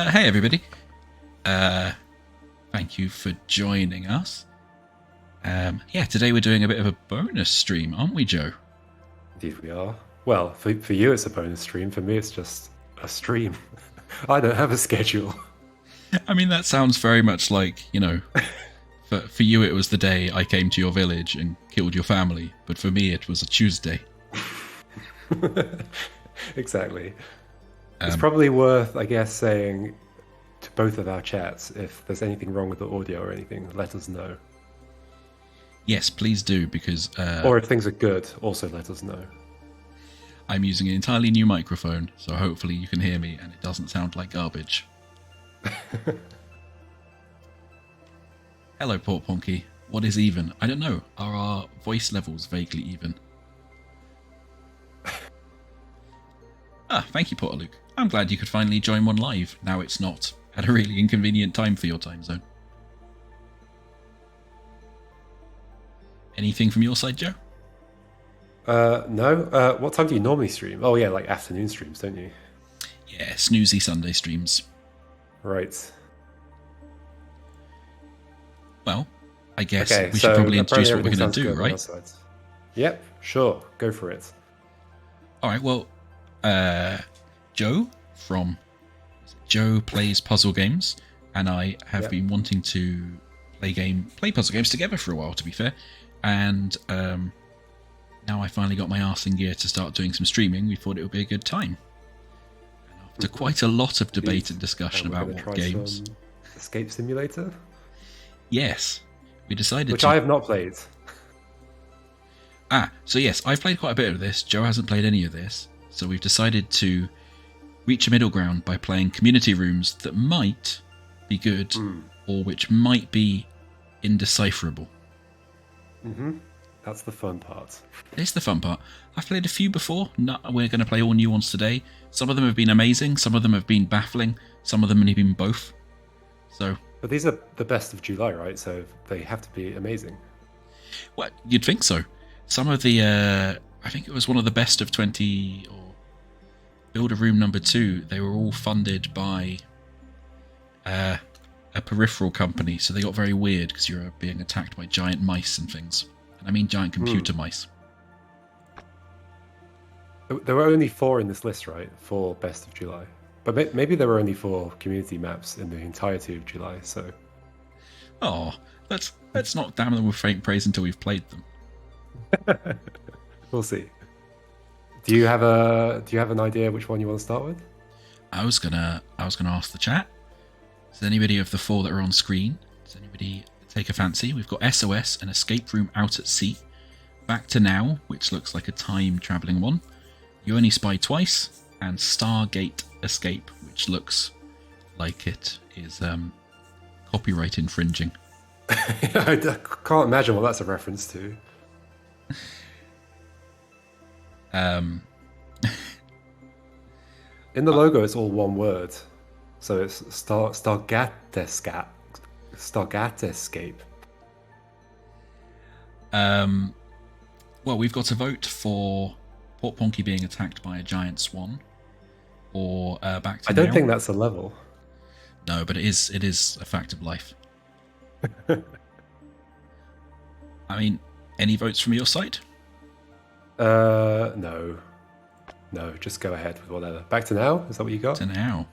Hey everybody. Uh, Thank you for joining us. Today we're doing a bit of a bonus stream, aren't we, Joe? Indeed we are. Well, for you it's a bonus stream. For me it's just a stream. I don't have a schedule. I mean, that sounds very much like, for you it was the day I came to your village and killed your family, but for me it was a Tuesday. Exactly. It's probably worth, I guess, saying to both of our chats, if there's anything wrong with the audio or anything, let us know. Yes, please do, because Or if things are good, also let us know. I'm using an entirely new microphone, so hopefully you can hear me and it doesn't sound like garbage. Hello, Port Ponky. What is even? I don't know. Are our voice levels vaguely even? Thank you, Porter Luke. I'm glad you could finally join one live. Now it's not at a really inconvenient time for your time zone. Anything from your side, Joe? No. What time do you normally stream? Oh yeah, like afternoon streams, don't you? Yeah, snoozy Sunday streams. Right. Well, I guess Okay, we should so probably introduce apparently what we're everything going sounds to do, good on our right? side. Yep, sure. Go for it. All right, well, Joe from Joe Plays Puzzle Games, and I have been wanting to play puzzle games together for a while, to be fair, and now I finally got my arse in gear to start doing some streaming. We thought it would be a good time. And after quite a lot of debate and discussion about what games, Escape Simulator, yes, we decided which to. I have not played. So yes, I've played quite a bit of this. Joe hasn't played any of this, so we've decided to reach a middle ground by playing community rooms that might be good or which might be indecipherable. That's the fun part. It's the fun part. I've played a few before. We're going to play all new ones today. Some of them have been amazing. Some of them have been baffling. Some of them have been both. So, But these are the best of July, right? So they have to be amazing. well, you'd think so. Some of the, I think it was one of the best of 20 or Build a Room number 2. They were all funded by a peripheral company, so they got very weird because you're being attacked by giant mice and things. And I mean giant computer mice. There were only 4 in this list, right? 4 best of July. But maybe there were only 4 community maps in the entirety of July, so... Oh, let's not damn them with faint praise until we've played them. We'll see. Do you have an idea which one you want to start with? I was gonna ask the chat. Does anybody of the 4 that are on screen? Does anybody take a fancy? We've got SOS, an escape room out at sea. Back to Now, which looks like a time traveling one. You Only Spy Twice, and Stargate Escape, which looks like it is copyright infringing. I can't imagine what that's a reference to. In the logo, it's all one word, so it's Stargate Escape. Well, we've got to vote for Port Ponky being attacked by a giant swan, or Back to I don't Now. think that's a level. No, but it is a fact of life. I mean, any votes from your side? No, just go ahead with whatever. Back to Now. Is that what you got? To Now.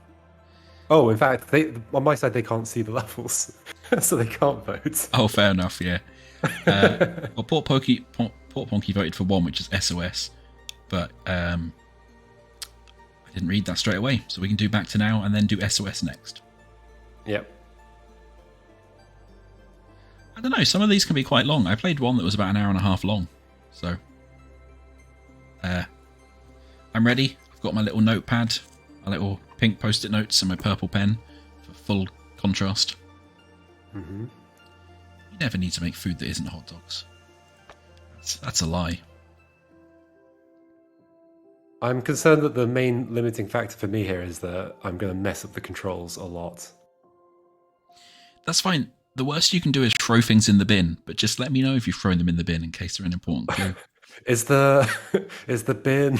Oh, in fact, on my side they can't see the levels, so they can't vote. Oh, fair enough. Yeah. Well, Port Ponky voted for one, which is SOS, but I didn't read that straight away, so we can do Back to Now and then do SOS next. Yep. I don't know. Some of these can be quite long. I played one that was about an hour and a half long, so I'm ready. I've got my little notepad, my little pink post-it notes, and my purple pen for full contrast. Mm-hmm. You never need to make food that isn't hot dogs. That's a lie. I'm concerned that the main limiting factor for me here is that I'm going to mess up the controls a lot. That's fine. The worst you can do is throw things in the bin, but just let me know if you've thrown them in the bin in case they're an important clue. Is the bin...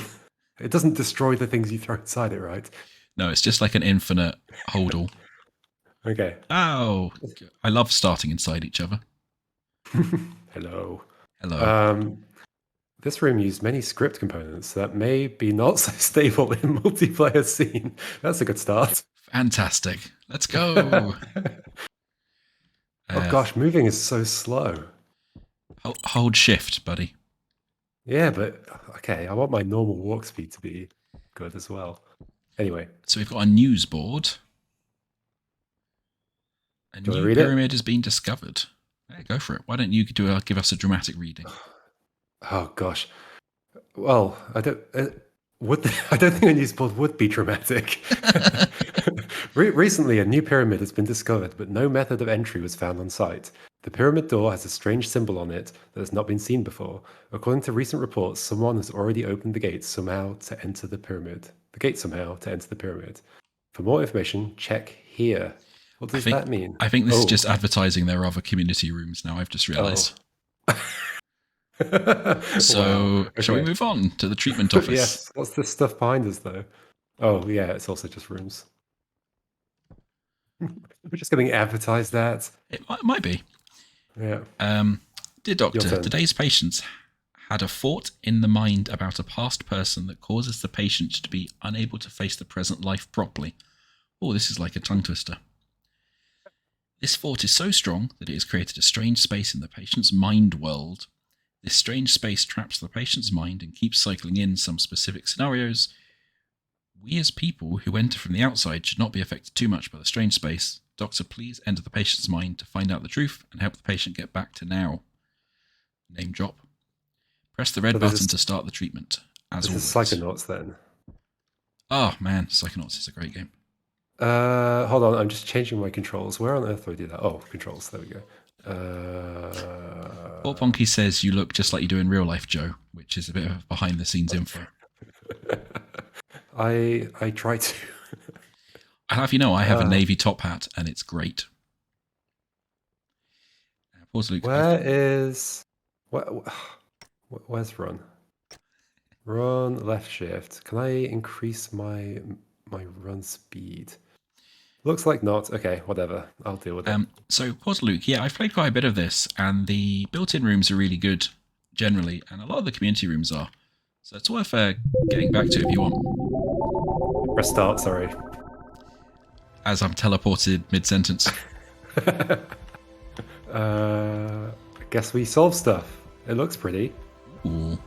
It doesn't destroy the things you throw inside it, right? No, it's just like an infinite holdall. Okay. Oh, I love starting inside each other. Hello. Hello. Um, this room used many script components that may be not so stable in multiplayer scene. That's a good start. Fantastic. Let's go. Oh gosh, moving is so slow. Hold shift, buddy. Yeah, but okay, I want my normal walk speed to be good as well. Anyway. So we've got a news board. A Do you want to new read it? pyramid has been discovered. Yeah, go for it. Why don't you give us a dramatic reading? Oh gosh. Well, I don't. I don't think a news board would be dramatic. Recently, a new pyramid has been discovered, but no method of entry was found on site. The pyramid door has a strange symbol on it that has not been seen before. According to recent reports, someone has already opened the gate somehow to enter the pyramid. The gate somehow to enter the pyramid. For more information, check here. What does that mean? I think this is just advertising their other community rooms now. I've just realised. So, shall we move on to the treatment office? Yes. What's this stuff behind us, though? Oh, yeah, it's also just rooms. We're just getting advertised that. It might be. Yeah. Dear Doctor, today's patients had a thought in the mind about a past person that causes the patient to be unable to face the present life properly. Oh, this is like a tongue twister. This thought is so strong that it has created a strange space in the patient's mind world. This strange space traps the patient's mind and keeps cycling in some specific scenarios. We as people who enter from the outside should not be affected too much by the strange space. Doctor, please enter the patient's mind to find out the truth and help the patient get back to now. Name drop. Press the red button to start the treatment. As always. This is Psychonauts then. Oh man, Psychonauts is a great game. Hold on, I'm just changing my controls. Where on earth do I do that? Oh, controls. There we go. Poor Ponky says you look just like you do in real life, Joe, which is a bit of behind the scenes info. I try to. I'll have you know, I have a navy top hat, and it's great. Pause, Luke. Where's run? Run, left shift. Can I increase my run speed? Looks like not. Okay, whatever. I'll deal with it. So, pause, Luke. Yeah, I've played quite a bit of this, and the built-in rooms are really good, generally, and a lot of the community rooms are. So it's worth getting back to if you want. Press start, sorry. As I'm teleported mid-sentence. I guess we solve stuff. It looks pretty. Ooh.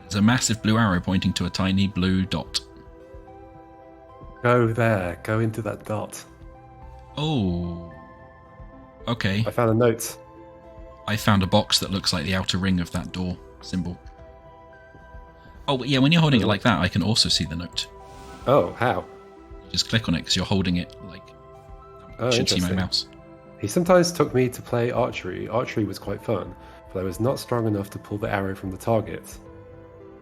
There's a massive blue arrow pointing to a tiny blue dot. Go there. Go into that dot. Oh. Okay. I found a note. I found a box that looks like the outer ring of that door symbol. Oh, yeah, when you're holding it like that, I can also see the note. Oh, how? You just click on it because you're holding it like... Oh, you should see my mouse. He sometimes took me to play archery. Archery was quite fun, but I was not strong enough to pull the arrow from the target.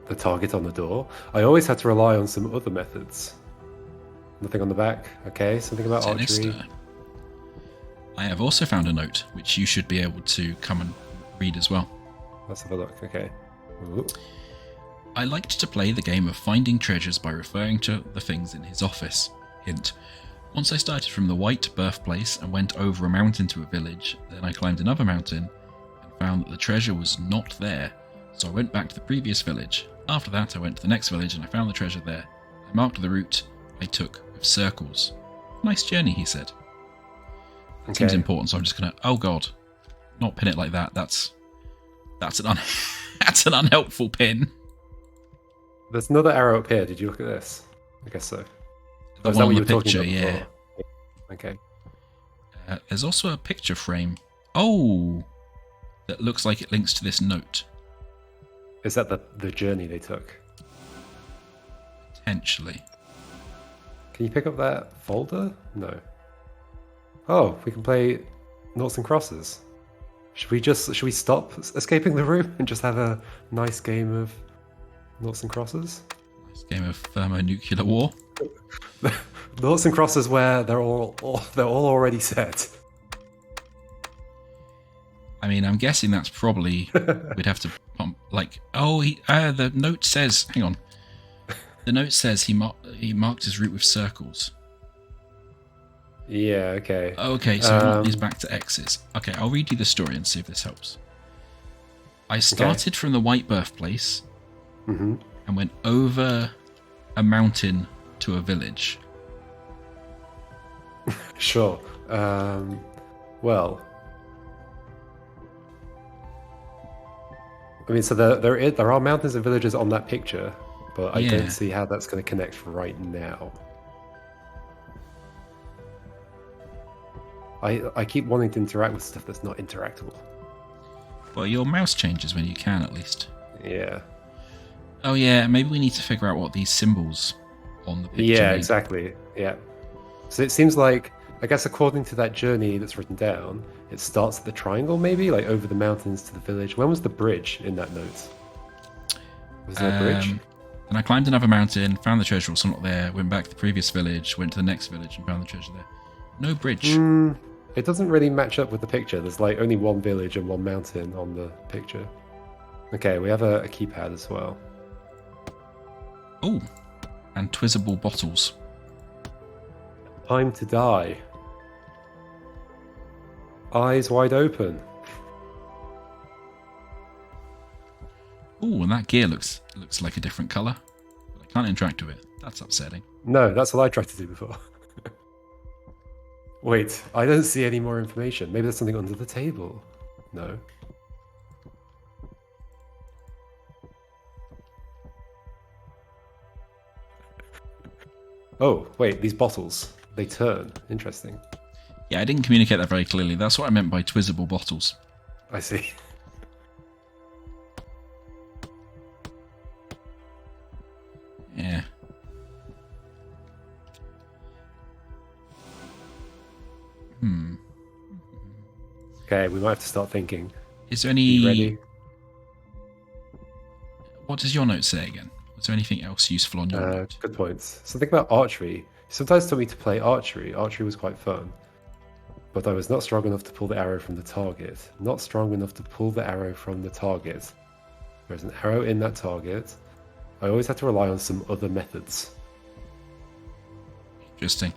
The target on the door? I always had to rely on some other methods. Nothing on the back. Okay, something about archery. I have also found a note, which you should be able to come and read as well. Let's have a look. Okay. Ooh. I liked to play the game of finding treasures by referring to the things in his office. Hint. Once I started from the white birthplace and went over a mountain to a village, then I climbed another mountain and found that the treasure was not there, so I went back to the previous village. After that, I went to the next village and I found the treasure there. I marked the route I took with circles. Nice journey, he said. That seems important, so I'm just gonna... Oh god. Not pin it like that. That's an that's an unhelpful pin. There's another arrow up here. Did you look at this? I guess so. The one on the picture, yeah. Okay. There's also a picture frame. Oh! That looks like it links to this note. Is that the journey they took? Potentially. Can you pick up that folder? No. Oh, we can play noughts and crosses. Should we stop escaping the room and just have a nice game of noughts and crosses? Nice game of thermonuclear war. Noughts and crosses where they're all already set. I mean, I'm guessing that's probably we'd have to pump like. Oh, the note says. Hang on. The note says he marked his route with circles. Yeah, okay. Okay, so he marked these back to X's. Okay, I'll read you the story and see if this helps. I started from the white birthplace and went over a mountain to a village. Sure. Well, I mean, so there are mountains and villages on that picture, but I don't see how that's going to connect right now. I keep wanting to interact with stuff that's not interactable. Well, your mouse changes when you can, at least. Yeah. Oh yeah, maybe we need to figure out what these symbols on the picture Yeah, mean. exactly. Yeah. So it seems like, I guess according to that journey that's written down, it starts at the triangle maybe, like over the mountains to the village. When was the bridge in that note? Was there a bridge? And I climbed another mountain, found the treasure, also not there, went back to the previous village, went to the next village and found the treasure there. No bridge. It doesn't really match up with the picture. There's like only one village and one mountain on the picture. Okay, we have a keypad as well. Oh, and twizzable bottles. Time to die. Eyes wide open. Oh, and that gear looks like a different colour. But I can't interact with it. That's upsetting. No, that's what I tried to do before. Wait, I don't see any more information. Maybe there's something under the table. No. Oh, wait, these bottles. They turn. Interesting. Yeah, I didn't communicate that very clearly. That's what I meant by twizzable bottles. I see. Yeah. Okay, we might have to start thinking. Is there any... You ready? What does your note say again? Was there anything else useful on your note? Good points. Something about archery. Sometimes taught me to play archery. Archery was quite fun. But I was not strong enough to pull the arrow from the target. Not strong enough to pull the arrow from the target. There's an arrow in that target. I always had to rely on some other methods. Interesting.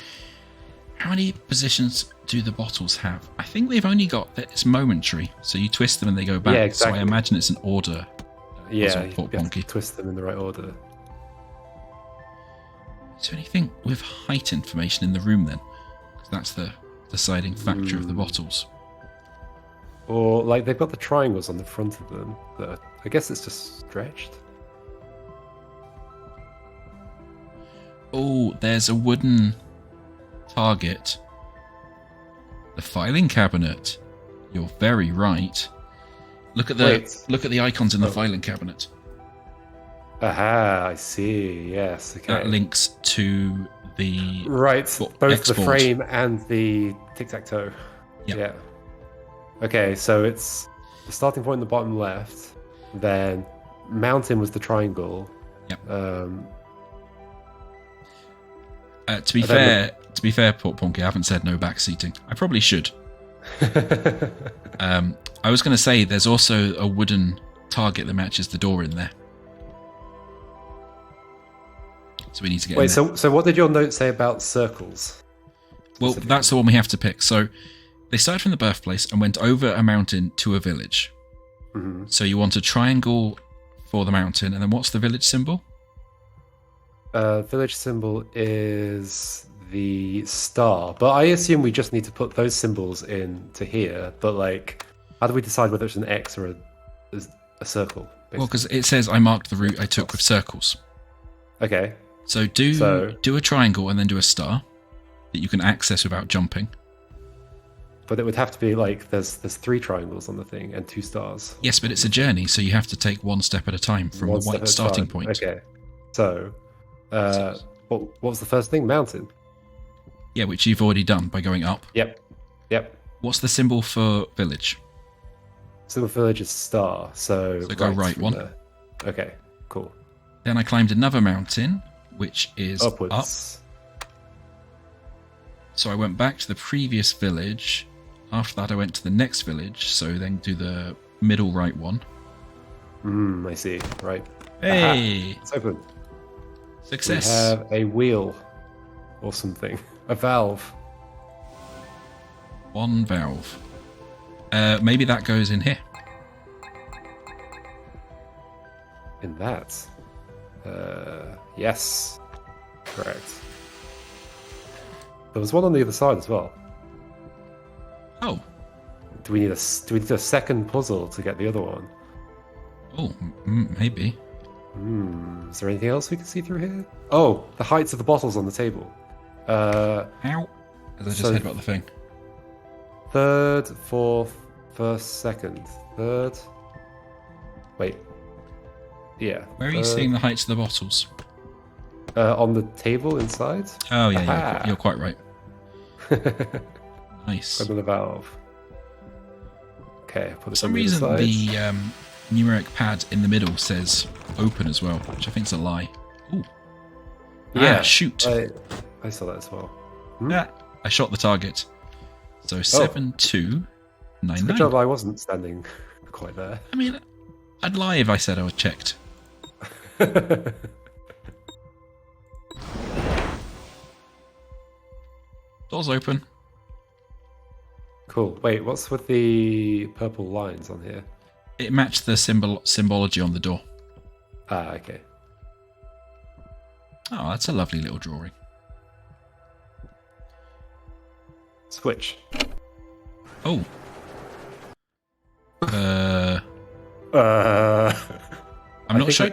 How many positions do the bottles have? I think they've only got that it's momentary, so you twist them and they go back. Yeah, exactly. So I imagine it's an order. Yeah, you Port have to Bonky. twist them in the right order. Is there anything with height information in the room then? 'Cause that's the deciding factor of the bottles. Or, like, they've got the triangles on the front of them. That I guess it's just stretched. Oh, there's a wooden target. The filing cabinet. You're very right. Look at the icons in the filing cabinet. Aha, I see. Yes, okay. That links to the both export. the frame and the tic-tac-toe. Yep. Yeah. Okay, so it's the starting point in the bottom left, then mountain was the triangle. Yep. To be fair, Port Ponky, I haven't said no back seating. I probably should. I was going to say there's also a wooden target that matches the door in there. So we need to get Wait, so what did your note say about circles? Well, that's the one we have to pick. So they started from the birthplace and went over a mountain to a village. Mm-hmm. So you want a triangle for the mountain, and then what's the village symbol? Village symbol is the star, but I assume we just need to put those symbols in to here. But like, how do we decide whether it's an X or a circle? Basically? Well, because it says I marked the route I took with circles. Okay. So do a triangle and then do a star that you can access without jumping. But it would have to be like there's 3 triangles on the thing and 2 stars. Yes, but it's a journey, so you have to take one step at a time from the white starting point. Okay. So, what was the first thing? Mountain. Yeah, which you've already done by going up. Yep. What's the symbol for village? Symbol for village is star. So go right one. there. Okay. Cool. Then I climbed another mountain, which is Upwards. up. So I went back to the previous village. After that, I went to the next village. So then do the middle right one. I see. Right. Hey! Aha, it's open. Success. We have a wheel or something. A valve. One valve. Maybe that goes in here. In that. Yes. Correct. There was one on the other side as well. Oh. Do we need a second puzzle to get the other one? Oh, maybe. Is there anything else we can see through here? Oh, the heights of the bottles on the table. How? As I just said about the thing. Third, fourth, first, second, third. Wait. Yeah. Where are you seeing the heights of the bottles? On the table inside. Oh yeah, you're quite right. Nice. Another valve. Okay, put it For some reason, the numeric pad in the middle says open as well, which I think is a lie. Ooh. Yeah. Shoot. I saw that as well. Yeah, I shot the target. So 7299. Good job I wasn't standing quite there. I mean, I'd lie if I said I was checked. Doors open. Cool. Wait, what's with the purple lines on here? It matched the symbology on the door. Ah, okay. Oh, that's a lovely little drawing. Switch. Oh. I'm not sure.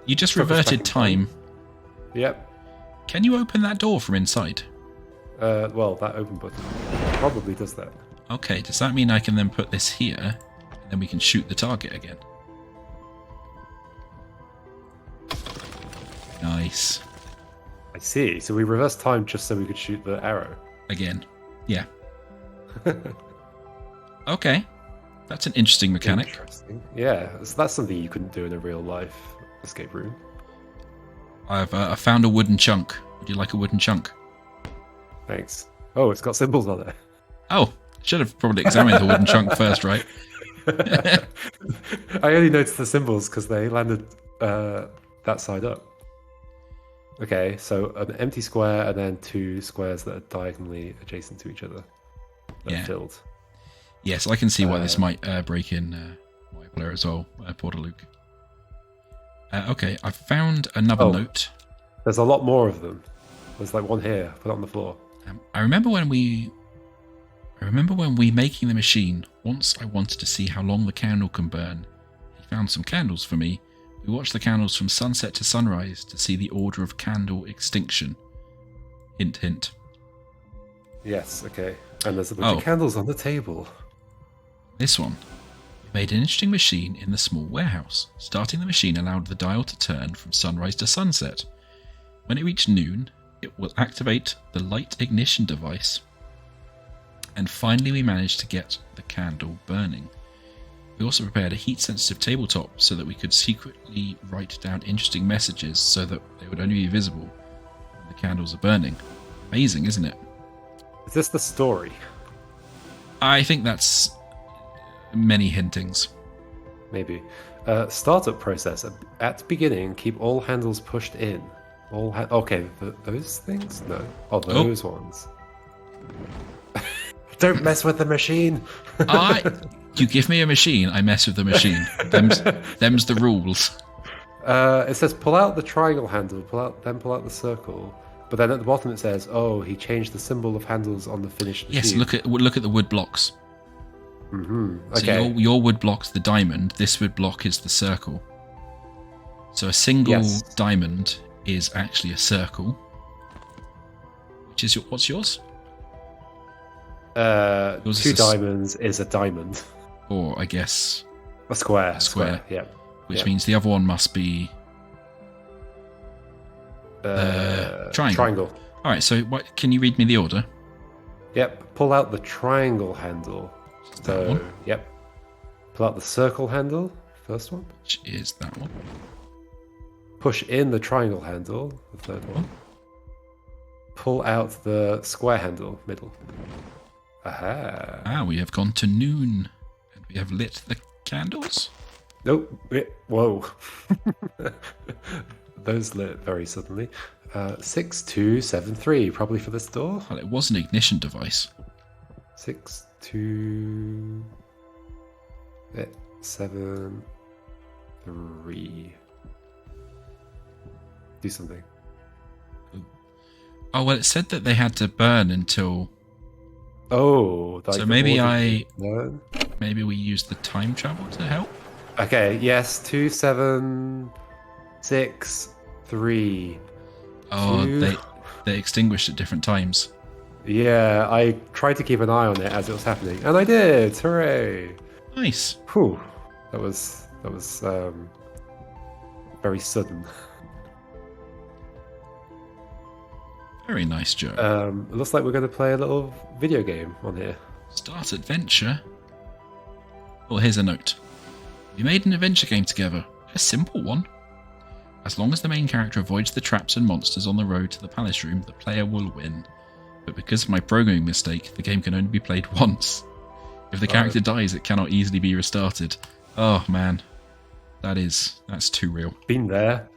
You just reverted time. Yep. Can you open that door from inside? Well, that open button probably does that. Okay, does that mean I can then put this here, and then we can shoot the target again? Nice. I see. So we reversed time just so we could shoot the arrow. Again. Yeah. Okay. That's an interesting mechanic. Interesting. Yeah, so that's something you couldn't do in a real life escape room. I've found a wooden chunk. Would you like a wooden chunk? Thanks. Oh, it's got symbols on it. Oh, should have probably examined the wooden chunk first, right? I only noticed the symbols because they landed that side up. Okay, so an empty square and then two squares that are diagonally adjacent to each other. Yeah. Filled. Yes, I can see why this might break in multiplayer as well, Porter Luke. Okay, I found another note. There's a lot more of them. There's like one here. Put it on the floor. I remember when we making the machine. Once I wanted to see how long the candle can burn. He found some candles for me. We watched the candles from sunset to sunrise to see the order of candle extinction. Hint, hint. Yes. Okay. And there's a bunch of candles on the table. This one. We made an interesting machine in the small warehouse. Starting the machine allowed the dial to turn from sunrise to sunset. When it reached noon, it will activate the light ignition device. And finally we managed to get the candle burning. We also prepared a heat-sensitive tabletop so that we could secretly write down interesting messages so that they would only be visible when the candles are burning. Amazing, isn't it? Is this the story? I think that's many hintings. Maybe. Startup process. At beginning, keep all handles pushed in. Okay, those things? No. Oh, those ones. Don't mess with the machine! You give me a machine, I mess with the machine. Them's the rules. It says pull out the triangle handle, pull out the circle. But then at the bottom it says, he changed the symbol of handles on the finished machine. Yes, look at the wood blocks. Mm-hmm. So Okay. your wood block's the diamond, this wood block is the circle. So a single diamond is actually a circle. Which is what's yours? Two diamonds is a diamond. Or I guess a square. A square. Yeah. Which means the other one must be triangle. All right. So can you read me the order? Yep. Pull out the triangle handle. So yep. Pull out the circle handle. First one. Which is that one. Push in the triangle handle. The third one. Pull out the square handle. Middle. Aha. We have gone to noon. And we have lit the candles. Nope. Whoa. those lit very suddenly. 6273, probably for this door. Well, it was an ignition device. 6273. Do something. Oh, well, it said that they had to burn until... Oh, like so maybe No. maybe we used the time travel to help? Okay, yes, 2763. Oh, they extinguished at different times. Yeah, I tried to keep an eye on it as it was happening, and I did. Hooray! Nice. Whew. That was very sudden. Very nice, Joe. It looks like we're going to play a little video game on here. Start adventure. Well, here's a note. We made an adventure game together. A simple one. As long as the main character avoids the traps and monsters on the road to the palace room, the player will win. But because of my programming mistake, the game can only be played once. If the character dies, it cannot easily be restarted. Oh man, that's too real. Been there.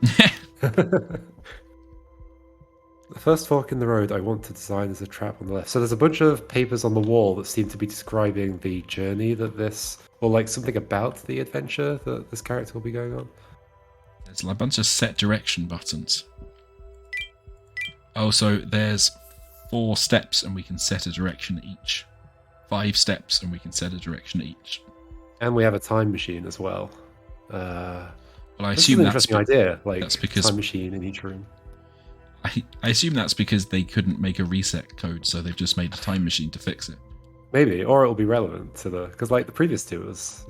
The first fork in the road I want to design as a trap on the left. So there's a bunch of papers on the wall that seem to be describing the journey that this, or like something about the adventure that this character will be going on. There's a bunch of set direction buttons. Oh, so there's 4 steps and we can set a direction each. 5 steps and we can set a direction each. And we have a time machine as well. Well, I This is assume an that's interesting idea. Like that's because time machine in each room. I assume that's because they couldn't make a reset code, so they've just made a time machine to fix it. Maybe, or it'll be relevant to the because like the previous two it was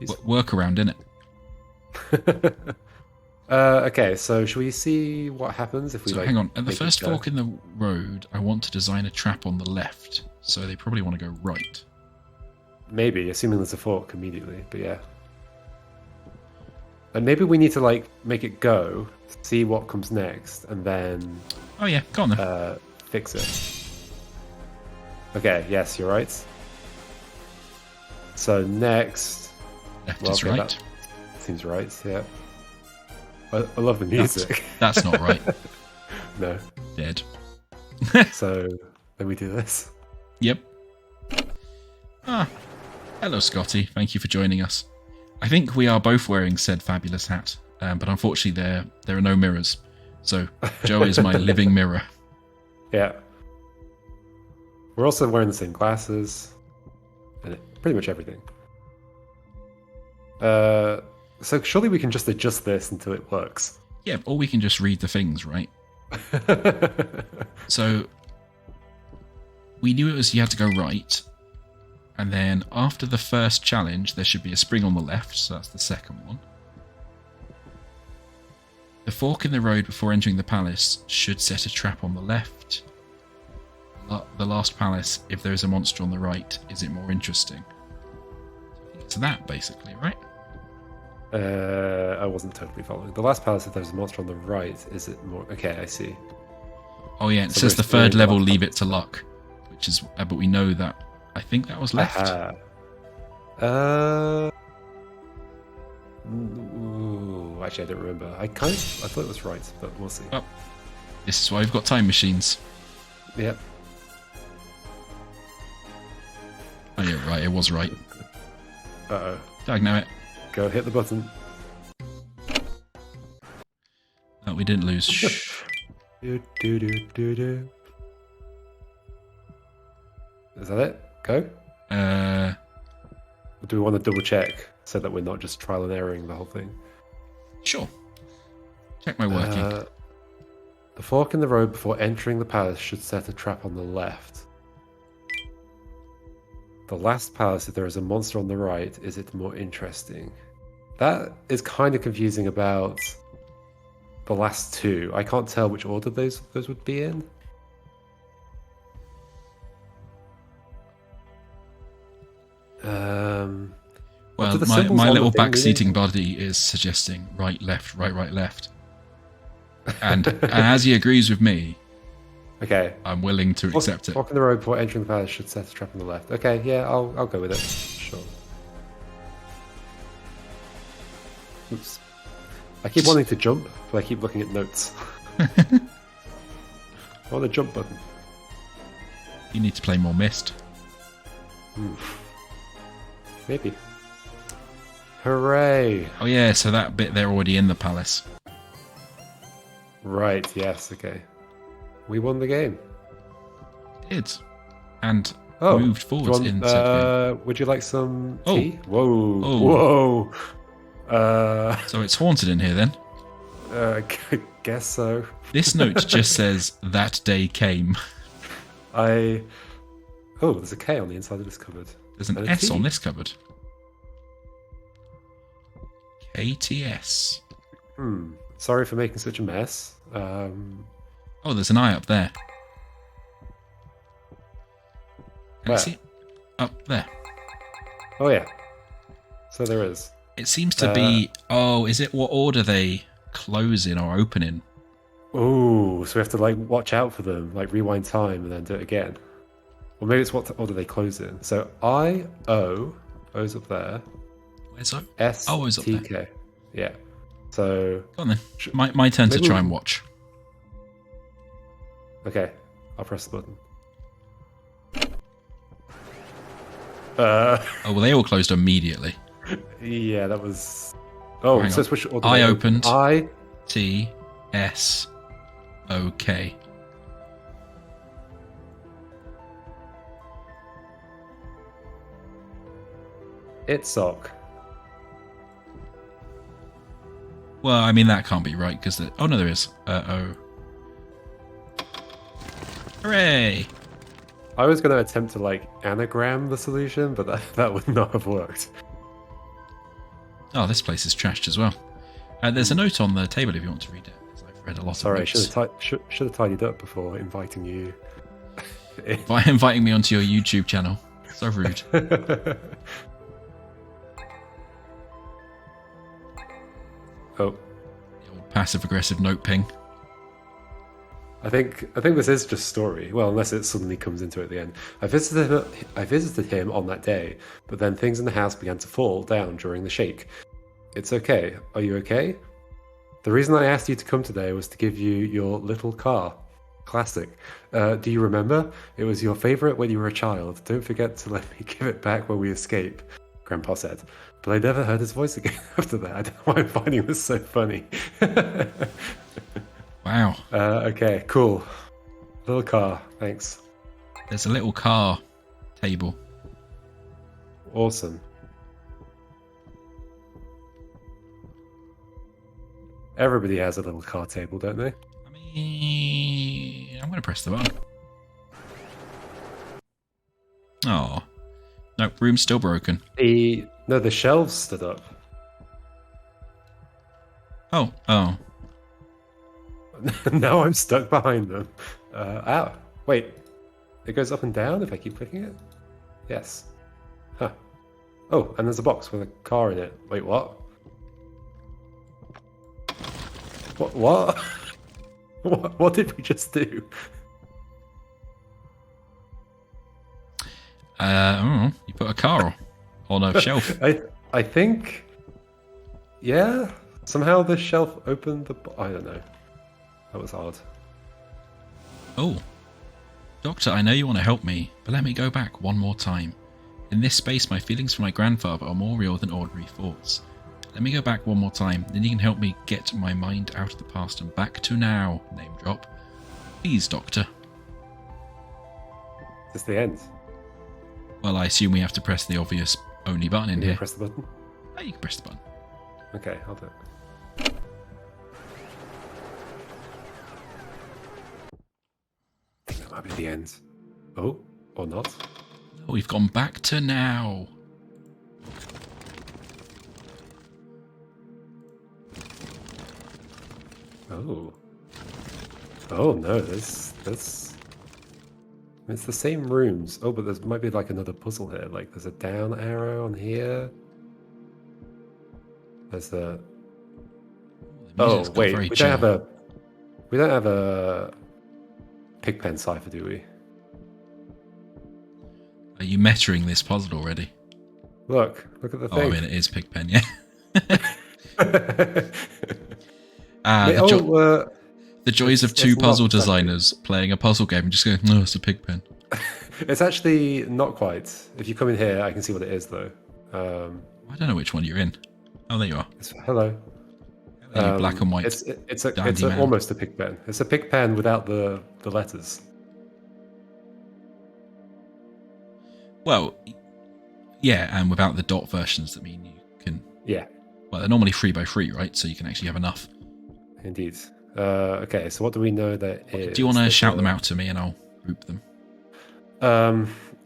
useful. Workaround, innit? Okay, so should we see what happens if we So like? hang on. At the make it first go? fork in the road, I want to design a trap on the left, so they probably want to go right. Maybe, assuming there's a fork immediately, but yeah. And maybe we need to like make it go, see what comes next, and then Oh yeah, go on then. fix it. Okay, yes, you're right. So next, Left well, is okay, right. that seems right. Yeah. I love the music. That's not right. No. Dead. So then we do this. Yep. Ah, hello, Scotty. Thank you for joining us. I think we are both wearing said fabulous hat, but unfortunately there are no mirrors. So Joe is my living mirror. Yeah. We're also wearing the same glasses, and pretty much everything. So surely we can just adjust this until it works. Yeah, or we can just read the things, right? So we knew it was you had to go right, and then after the first challenge there should be a spring on the left, so that's the second one. The fork in the road before entering the palace should set a trap on the left. The last palace, if there is a monster on the right, is it more interesting? It's that basically, right? I wasn't totally following. The last palace, if there's a monster on the right, is it more... Okay, I see. Oh yeah, it So says we're the third still level, last leave it to luck, which is, but we know that. I think that was left. Aha. Ooh, actually, I don't remember. I thought it was right, but we'll see. Oh, this is why we've got time machines. Yep. Oh yeah, right, it was right. Uh-oh. Dagnabbit. Go hit the button. No, we didn't lose. Shh. Do, do, do, do, do. Is that it? Go? Or do we want to double check so that we're not just trial and erroring the whole thing? Sure. Check my working. The fork in the road before entering the palace should set a trap on the left. The last palace, if there is a monster on the right, is it more interesting? That is kind of confusing about the last two. I can't tell which order those would be in. Well, the my symbols on the little thing mean? backseating buddy is suggesting right, left, right, right, left. And as he agrees with me, Okay. I'm willing to accept it. Fork in the road before entering the palace should set a trap on the left. Okay, yeah, I'll go with it. Sure. Oops. I keep wanting to jump, but I keep looking at notes. I want a jump button. You need to play more Mist. Maybe. Hooray! Oh yeah, so that bit they're already in the palace. Right, yes, okay. We won the game. Did. And Oh, moved do you forwards want, in said game. would you like some Oh. tea? Whoa, Oh. whoa. So it's haunted in here then. I guess so. This note just says, that day came. Oh, there's a K on the inside of this cupboard. There's an And a S T. on this cupboard. KTS. Sorry for making such a mess. Oh, there's an eye up there. Can you Where? see it? Up there. Oh yeah. So there is. It seems to be... Oh, is it what order they close in or open in? Oh, so we have to like watch out for them, like rewind time and then do it again. Or maybe it's what order they close in. So I, O, O's up there. Where's O? S, Oh, O's up T, there. K. Yeah. So, Go on then. My turn to Maybe try we- and watch. okay, I'll press the button. Oh, well, they all closed immediately. Yeah, that was. Oh, Hang so on. it's which order? I they opened. I. T, S, O, K. It's sock. Well, I mean, that can't be right, because... Oh, no, there is. O. Hooray! I was going to attempt to like anagram the solution, but that would not have worked. Oh, this place is trashed as well. There's a note on the table if you want to read it. 'Cause I've read a lot Sorry, of should notes. have tidied up before inviting you. By inviting me onto your YouTube channel. So rude. Oh, The old passive-aggressive note ping. I think this is just story. Well, unless it suddenly comes into it at the end. I visited him on that day, but then things in the house began to fall down during the shake. It's okay. Are you okay? The reason I asked you to come today was to give you your little car. Classic. Do you remember? It was your favorite when you were a child. Don't forget to let me give it back when we escape, Grandpa said. But I never heard his voice again after that. I don't know why I'm finding this so funny. Wow. Okay, cool. Little car, thanks. There's a little car table. Awesome. Everybody has a little car table, don't they? I mean... I'm going to press the button. Oh. Nope, room's still broken. The shelves stood up. Oh, oh. Now I'm stuck behind them. Ow. Wait. It goes up and down if I keep clicking it? Yes. Huh. Oh, and there's a box with a car in it. Wait, what? What? What did we just do? I don't know. You put a car on a shelf. I think... Yeah? Somehow the shelf opened the... I don't know. That was odd. Oh. Doctor, I know you want to help me, but let me go back one more time. In this space, my feelings for my grandfather are more real than ordinary thoughts. Let me go back one more time, then you can help me get my mind out of the past and back to now, name drop. Please, Doctor. Is this the end? Well, I assume we have to press the obvious only button in Can you here. press the button? Oh, you can press the button. Okay, I'll do it. I think that might be the end. Oh, or not. Oh, we've gone back to now. Oh. Oh no, it's the same rooms. Oh, but there might be like another puzzle here. Like there's a down arrow on here. There's a... The Oh music's got wait, very we chill. don't have a Pigpen cipher, do we? Are you measuring this puzzle already? Look at the Oh, I thing. mean, it is Pigpen, yeah. Ah, the joys of two it's puzzle not exactly. designers playing a puzzle game and just going, no, it's a pig pen. It's actually not quite. If you come in here, I can see what it is though. I don't know which one you're in. Oh, there you are. Hello. There you black and white It's dandy man. almost a pig pen. It's a pig pen without the letters. Well, yeah, and without the dot versions that mean you can. Yeah, Well, they're normally 3x3, right? So you can actually have enough. indeed. Okay, so what do we know that is? Do you want to shout them out to me and I'll group them?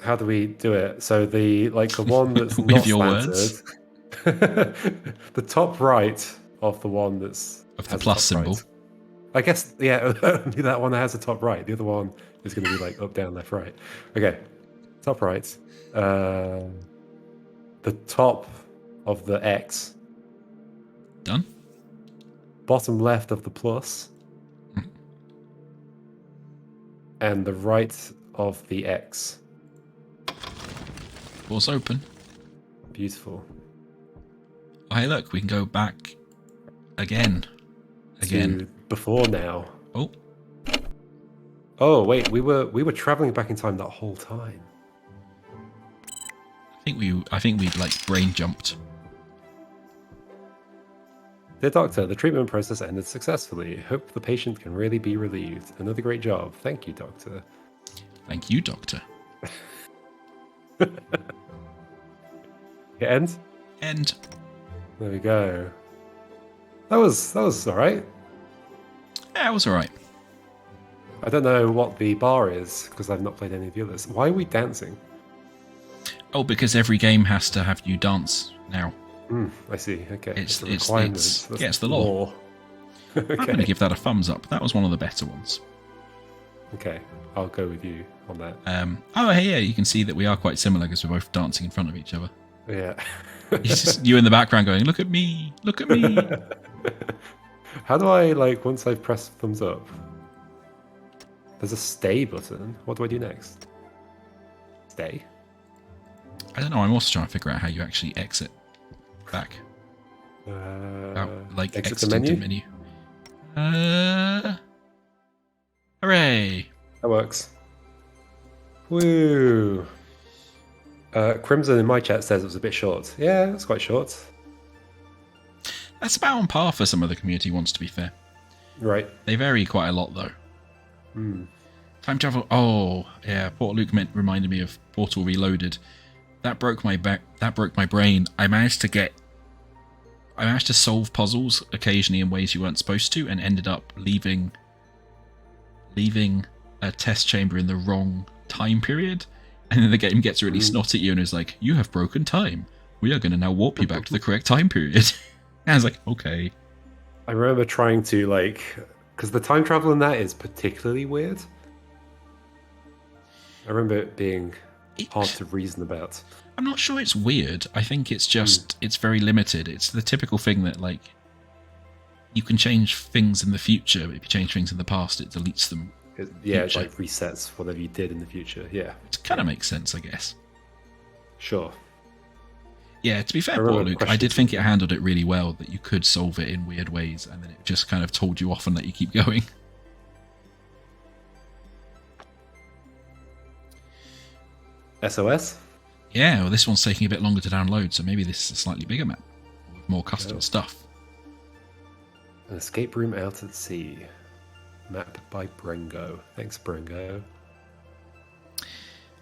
How do we do it? So the one that's With not your slanted, words? the top right of the one that's Of the has a plus top right. symbol. I guess, yeah, only that one that has a top right. The other one is going to be like up, down, left, right. Okay, top right. The top of the X. Done? Bottom left of the plus. And the right of the X. Doors open. Beautiful. Oh, hey, look, we can go back again. To before now. Oh, Oh wait, we were traveling back in time that whole time. I think we like brain jumped. Dear Doctor, the treatment process ended successfully. Hope the patient can really be relieved. Another great job. Thank you, Doctor. Thank you, Doctor. It ends? And There we go. That was alright. yeah, it was alright. I don't know what the bar is, because I've not played any of the others. Why are we dancing? Oh, because every game has to have you dance now. I see. Okay. It's a requirement. it's the law. Okay. I'm going to give that a thumbs up. That was one of the better ones. Okay. I'll go with you on that. Oh, hey, yeah, you can see that we are quite similar because we're both dancing in front of each other. Yeah. It's just you in the background going, look at me, look at me. How do I, once I've pressed thumbs up? There's a stay button. What do I do next? Stay? I don't know, I'm also trying to figure out how you actually exit back. Exit the exiting menu? Hooray! That works. Woo! Crimson in my chat says it was a bit short. Yeah, it's quite short. That's about on par for some of the community wants, to be fair. Right. They vary quite a lot, though. Time travel. Oh, yeah. Port Luke reminded me of Portal Reloaded. That broke my brain. I managed to solve puzzles occasionally in ways you weren't supposed to, and ended up leaving a test chamber in the wrong time period. And then the game gets really snot at you and is like, "You have broken time. We are going to now warp you back to the correct time period." And I was like, "Okay." I remember trying to because the time travel in that is particularly weird. I remember it being hard to reason about. I'm not sure it's weird. I think it's just it's very limited. It's the typical thing that you can change things in the future, but if you change things in the past, it deletes them. It resets whatever you did in the future. Yeah, It kind of makes sense, I guess. Sure. Yeah, to be fair, Port Luke, I did think it handled it really well, that you could solve it in weird ways, and then it just kind of told you off and let you keep going. SOS? Yeah, well, this one's taking a bit longer to download, so maybe this is a slightly bigger map with more custom stuff. An escape room out at sea. Map by Brengo. Thanks, Brengo.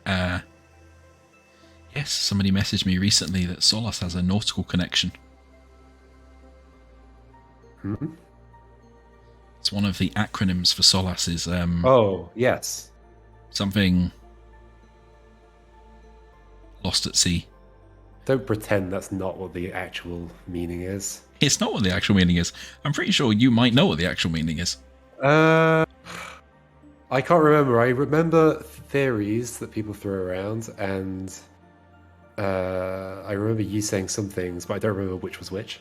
Yes, somebody messaged me recently that Solas has a nautical connection. It's one of the acronyms for Solas is oh, yes. Something lost at sea. Don't pretend that's not what the actual meaning is. It's not what the actual meaning is. I'm pretty sure you might know what the actual meaning is. I can't remember. I remember theories that people throw around, and I remember you saying some things, but I don't remember which was which.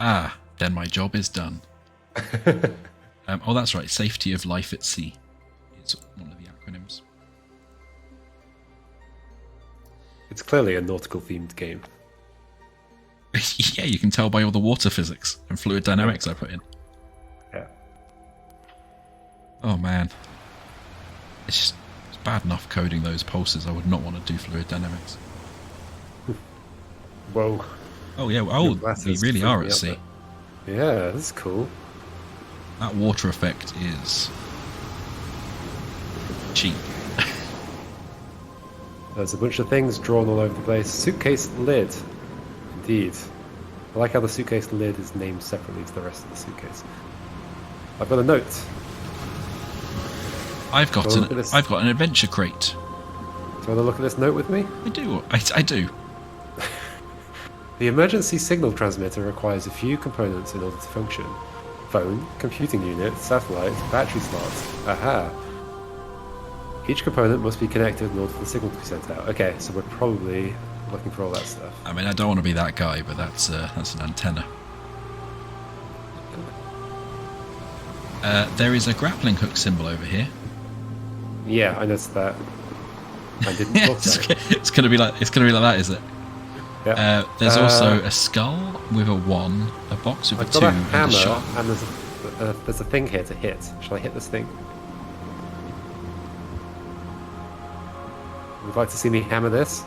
Ah, then my job is done. Oh, that's right. Safety of life at sea is one of the acronyms. It's clearly a nautical-themed game. Yeah, you can tell by all the water physics and fluid dynamics I put in. Oh man, it's bad enough coding those pulses. I would not want to do fluid dynamics. Whoa. Oh yeah, Your oh, we glasses really freak are me at out sea. there. Yeah, that's cool. That water effect is cheap. There's a bunch of things drawn all over the place. Suitcase lid. Indeed. I like how the suitcase lid is named separately to the rest of the suitcase. I've got a note. I've got an adventure crate. Do you want to look at this note with me? I do. I do. The emergency signal transmitter requires a few components in order to function. Phone, computing unit, satellite, battery slots. Aha. Each component must be connected in order for the signal to be sent out. Okay, so we're probably looking for all that stuff. I mean, I don't want to be that guy, but that's an antenna. There is a grappling hook symbol over here. Yeah, I noticed that. I didn't Yeah, look that. it's gonna be like that, is it? Yeah. There's also a skull with a 1, a box with I've a got 2, a and a hammer, shot. and there's a thing here to hit. Shall I hit this thing? Would you like to see me hammer this?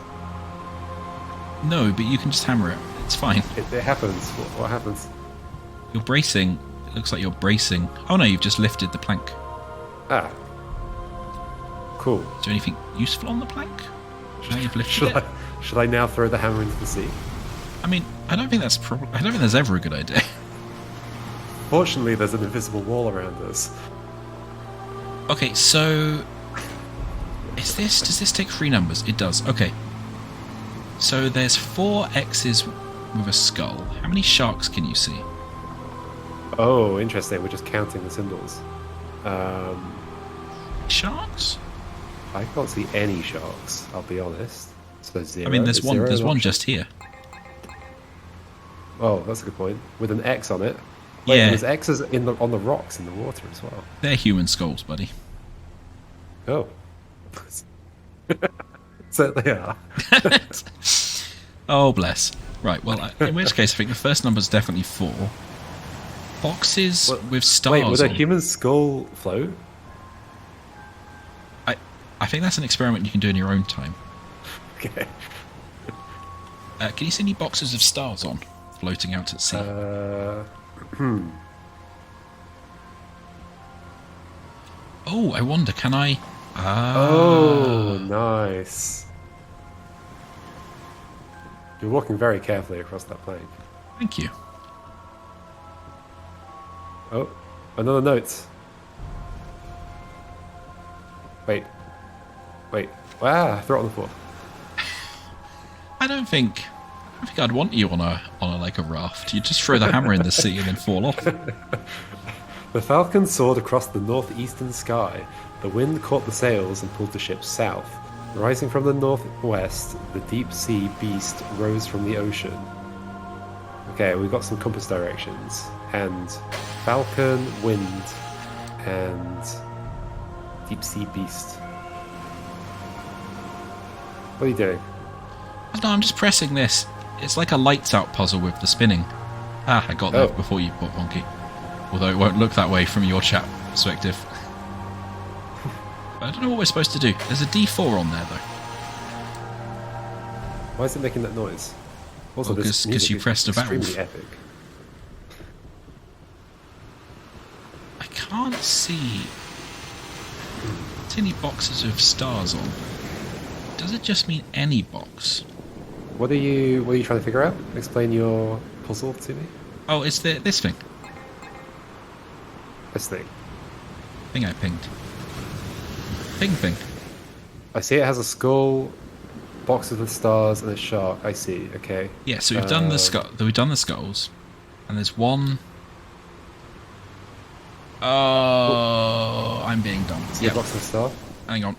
No, but you can just hammer it. It's fine. It happens. What happens? You're bracing. It looks like you're bracing. Oh no, you've just lifted the plank. Ah. Cool. Is there anything useful on the plank? Now you've lifted it. Should I now throw the hammer into the sea? I mean, I don't think that's ever a good idea. Fortunately, there's an invisible wall around us. Okay, so does this take 3 numbers? It does. Okay. So there's 4 X's with a skull. How many sharks can you see? Oh, interesting. We're just counting the symbols. Sharks? I can't see any sharks, I'll be honest. So 0. I mean, there's one. There's one option? just here. Oh, that's a good point. With an X on it. Wait, Yeah. there's X's on the rocks in the water as well. They're human skulls, buddy. Oh. So they are. Oh, bless. Right. Well, in which case, I think the first number's definitely 4. Boxes with stars. Wait, would a on. human skull float? I think that's an experiment you can do in your own time. Okay. Can you see any boxes of stars on floating out at sea? Oh, I wonder, can I? Oh, nice. You're walking very carefully across that plank. Thank you. Oh, another note. Wait. Wow, throw it on the floor. I don't think I'd want you on a like a raft. You just throw the hammer in the sea and then fall off. The Falcon soared across the northeastern sky. The wind caught the sails and pulled the ship south. Rising from the northwest, the deep sea beast rose from the ocean. Okay, we've got some compass directions. And Falcon, wind, and deep sea beast. What are you doing? No, I'm just pressing this. It's like a lights out puzzle with the spinning. Ah, I got there before you put Wonky. Although it won't look that way from your chat perspective. I don't know what we're supposed to do. There's a D4 on there though. Why is it making that noise? Also, because this you pressed a valve. extremely epic. I can't see any boxes with stars on. Does it just mean any box? What are you trying to figure out? Explain your puzzle to me. Oh, it's this thing. This thing. Thing I pinged. Ping. I see it has a skull, boxes with stars, and a shark. I see. Okay. Yeah, so we've done the skull. We've done the skulls, and there's one. Oh, I'm being dumb. See a box with a star? Hang on.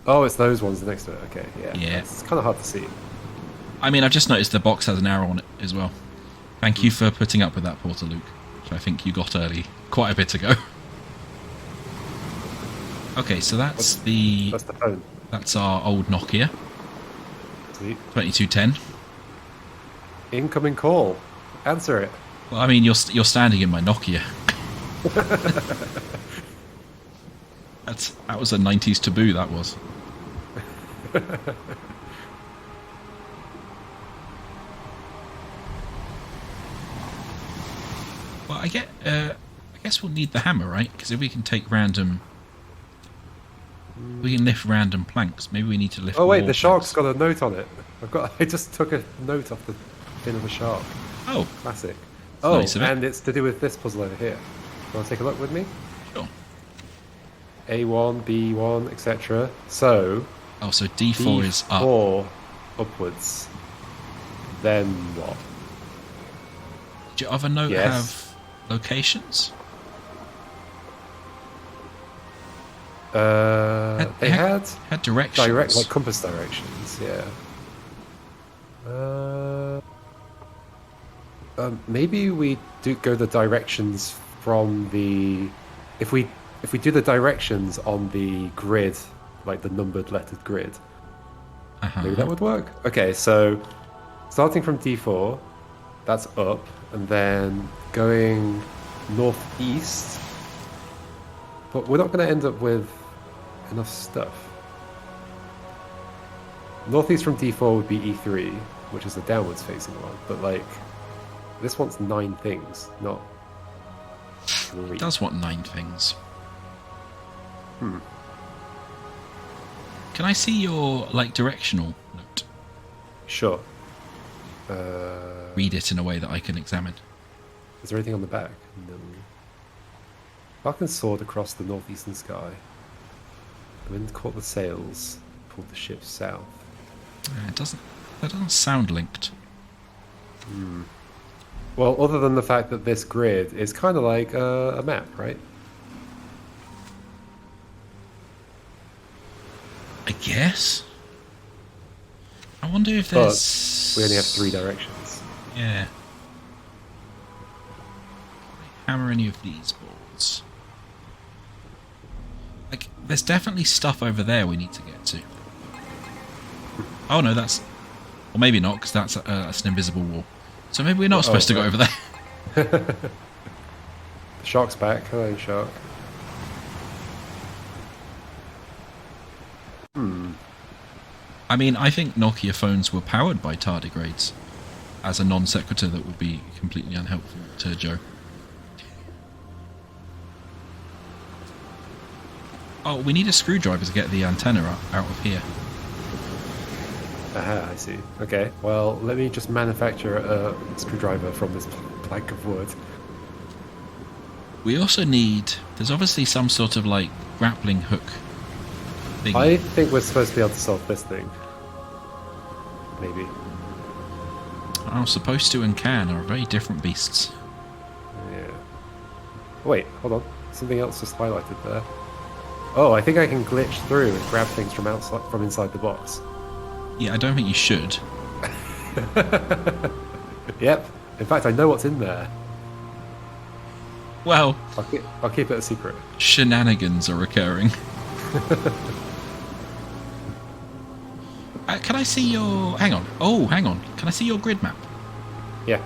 Oh, it's those ones next to it. Okay, yeah. Yeah. It's kind of hard to see. I mean, I've just noticed the box has an arrow on it as well. Thank you for putting up with that, Porter Luke, which I think you got early, quite a bit ago. Okay, so that's the phone. That's our old Nokia. Sweet. 2210. Incoming call. Answer it. Well, I mean, you're standing in my Nokia. That was a 90s taboo, that was. Well, I guess we'll need the hammer, right? Because if we can take random... We can lift random planks. Maybe we need to lift Oh wait, more the shark's planks. got a note on it. I just took a note off the fin of a shark. Oh, Classic. it's Oh, nice of it. and it's to do with this puzzle over here. Want to take a look with me? Sure. A1, B1, etc. So Oh, so D4 is up. D4 upwards. Then what? Do your other note Yes. have locations? They had Had directions. direct, like compass directions. Yeah. Maybe we do go the directions from the. If we do the directions on the grid, like the numbered lettered grid, maybe that would work. Okay, so starting from D4, that's up, and then going northeast. But we're not going to end up with enough stuff. Northeast from D4 would be E3, which is the downwards facing one. But like, this wants 9 things, not 3. It does want 9 things. Can I see your like directional note? Sure. Read it in a way that I can examine. Is there anything on the back? No. Falcon soared across the northeastern sky. The wind caught the sails, pulled the ship south. It doesn't. That doesn't sound linked. Well, other than the fact that this grid is kind of like a map, right? I guess. I wonder if there's. We only have 3 directions. Yeah. Hammer any of these balls. Like, there's definitely stuff over there we need to get to. Oh no, that's. Or maybe not, because that's an invisible wall. So maybe we're not supposed to go over there. The shark's back. Hello, shark. I mean, I think Nokia phones were powered by tardigrades. As a non sequitur that would be completely unhelpful to Joe. Oh, we need a screwdriver to get the antenna out of here. Aha, I see. Okay, well, let me just manufacture a screwdriver from this plank of wood. We also need... There's obviously some sort of, like, grappling hook thing. I think we're supposed to be able to solve this thing. Maybe. Oh, supposed to and can are very different beasts. Yeah. Wait, hold on. Something else just highlighted there. Oh, I think I can glitch through and grab things from outside, from inside the box. Yeah, I don't think you should. Yep. In fact, I know what's in there. Well, I'll keep it a secret. shenanigans are occurring. Can I see your... Hang on. Oh, hang on. Can I see your grid map? Yeah.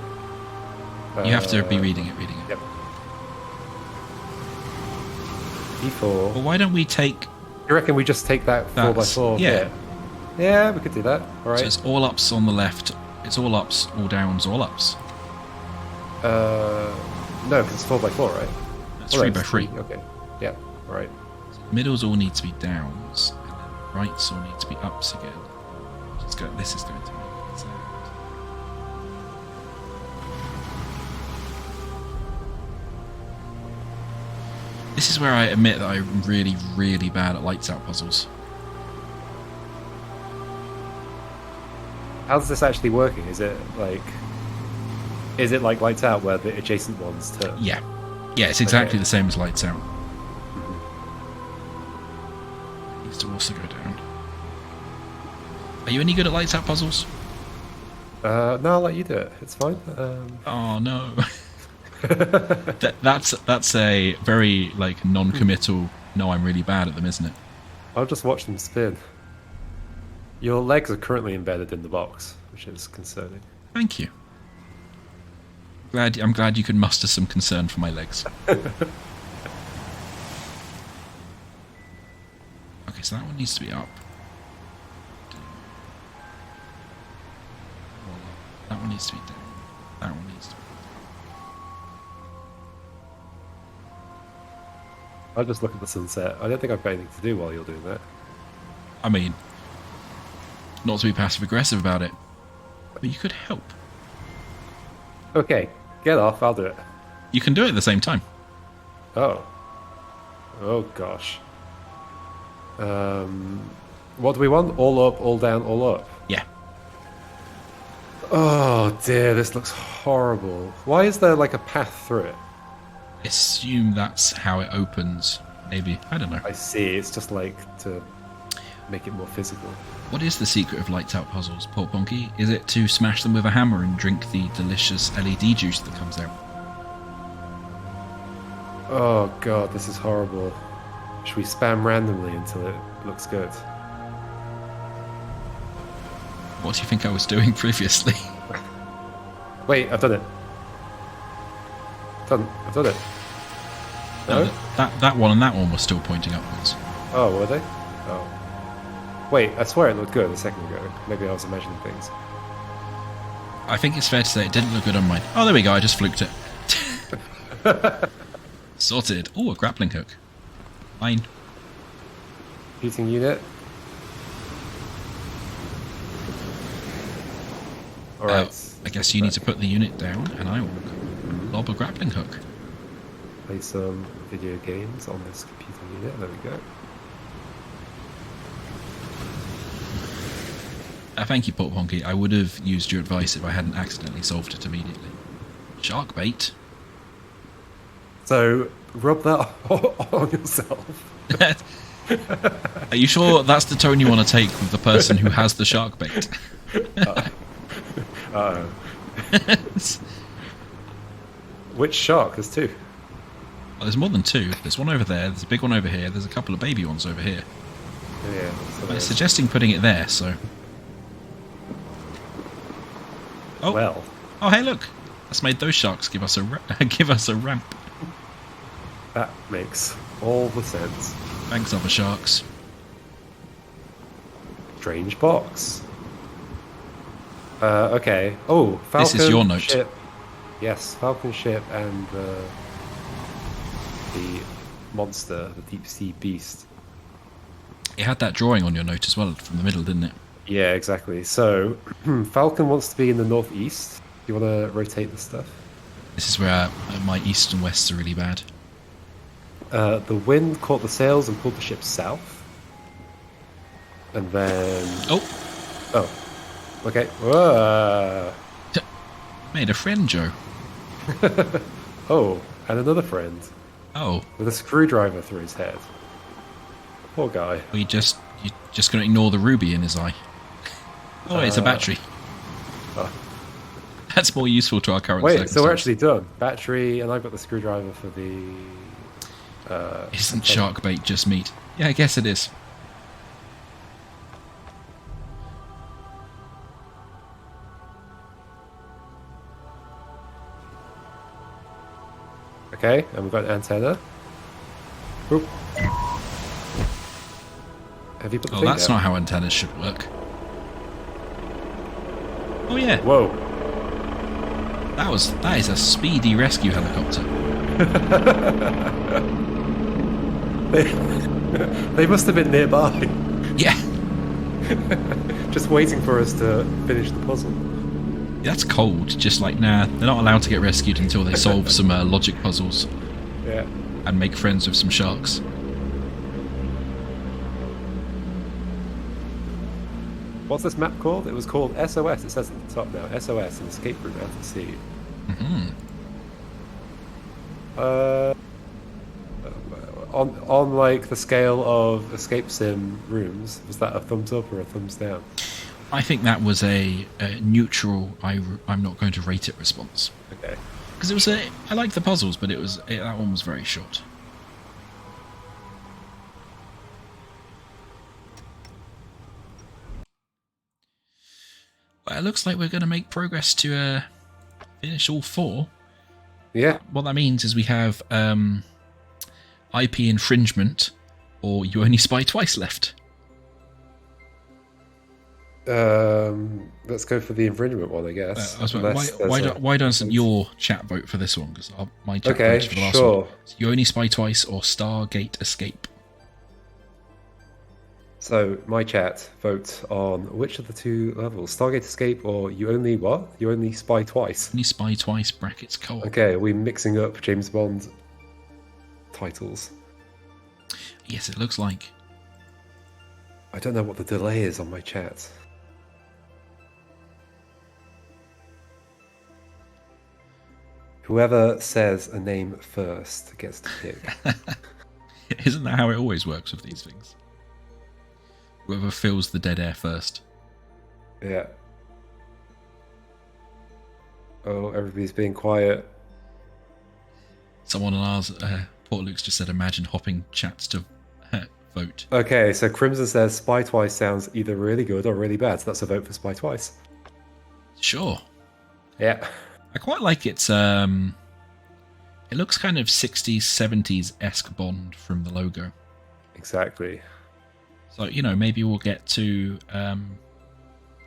You have to be reading it. Yep. D4. Well, why don't we take... You reckon we just take that 4x4? Yeah. Yeah, we could do that. All right. So it's all ups on the left. It's all ups, all downs, all ups. No, because it's 4x4, right? That's Well, 3x3. Okay. Yeah. All right. Middles all need to be downs, and then rights all need to be ups again. This is going to make it sound. This is where I admit that I'm really, really bad at lights out puzzles. How's this actually working? Is it like lights out where the adjacent ones turn? Yeah. Yeah, it's exactly Okay. the same as lights out. It needs to also go down. Are you any good at lights out puzzles? No, I'll let you do it. It's fine. Oh no. That's a very like non-committal. No, I'm really bad at them, isn't it? I'll just watch them spin. Your legs are currently embedded in the box, which is concerning. Thank you. I'm glad you could muster some concern for my legs. so that one needs to be up. That one needs to be down. That one needs to be I'll just look at the sunset. I don't think I've got anything to do while you're doing that. I mean, not to be passive-aggressive about it, but you could help. Okay, get off. I'll do it. You can do it at the same time. Oh. Oh, gosh. What do we want? All up, all down, all up. Yeah. Oh, dear. This looks horrible. Why is there, like, a path through it? Assume that's how it opens. Maybe. I don't know. I see. It's just, like, to make it more physical. What is the secret of lights out puzzles, Port Ponky? Is it to smash them with a hammer and drink the delicious LED juice that comes out? Oh, God. This is horrible. Should we spam randomly until it looks good? What do you think I was doing previously? Wait, I've done it. I've done it. No? That one and that one were still pointing upwards. Oh, were they? Oh. Wait, I swear it looked good a second ago. Maybe I was imagining things. I think it's fair to say it didn't look good on mine. Oh, there we go. I just fluked it. Sorted. Oh, a grappling hook. Fine. Heating unit. Alright. I guess you need to put the unit down, and I will lob a grappling hook. Play some video games on this computer unit. There we go. Thank you, Port Ponky. I would have used your advice if I hadn't accidentally solved it immediately. Shark bait. So, rub that on yourself. Are you sure that's the tone you want to take with the person who has the shark bait? Which shark? There's two. Well, there's more than two. There's one over there, there's a big one over here, there's a couple of baby ones over here. Yeah. So I'm suggesting putting it there, so... Oh, well. Oh, hey, look! That's made those sharks give us a give us a ramp. That makes all the sense. Thanks, other sharks. Strange box. Okay. Oh, Falcon This is your note. ship. Yes, Falcon ship and the monster, the deep sea beast. It had that drawing on your note as well from the middle, didn't it? Yeah, exactly. So, Falcon wants to be in the northeast. Do you want to rotate the stuff? This is where my east and west are really bad. The wind caught the sails and pulled the ship south. And then... Oh. Okay. Whoa. Made a friend, Joe. Oh, and another friend. Oh. With a screwdriver through his head. Poor guy. Well, you're just going to ignore the ruby in his eye. Oh, wait, it's a battery. That's more useful to our current Wait, so we're actually done. Battery, and I've got the screwdriver for the... Isn't shark bait just meat? Yeah, I guess it is. Okay, and we've got an antenna. Oop. Have you put the thing that's down? not how antennas should work. Oh yeah. Whoa. That is a speedy rescue helicopter. They must have been nearby. Yeah. Just waiting for us to finish the puzzle. That's cold. Just like, nah, they're not allowed to get rescued until they solve some logic puzzles. Yeah. And make friends with some sharks. What's this map called? It was called SOS. It says at the top now. SOS, an escape route out to sea. Mm-hmm. On like the scale of escape sim rooms, was that a thumbs up or a thumbs down? I think that was a neutral. I'm not going to rate it response. Okay. Because it was I liked the puzzles, but that one was very short. Well, it looks like we're going to make progress to finish all four. Yeah. What that means is we have IP infringement or you only spy twice left. Let's go for the infringement one, I guess. Unless there's a Why doesn't your chat vote for this one? Because my chat Okay, voted for the last one. sure. So you only spy twice or Stargate Escape. So my chat vote on which of the two levels? Stargate Escape or you only what? You only spy twice. Only spy twice brackets co-op. Okay, are we mixing up James Bond titles? Yes, it looks like. I don't know what the delay is on my chat. Whoever says a name first gets to pick. Isn't that how it always works with these things? Whoever fills the dead air first. Yeah. Oh, everybody's being quiet. Someone on ours, Port Luke's just said, imagine hopping chats to vote. Okay, so Crimson says Spy Twice sounds either really good or really bad. So that's a vote for Spy Twice. Sure. Yeah. I quite like its. It looks kind of 60s, 70s-esque Bond from the logo. Exactly. So, maybe we'll get to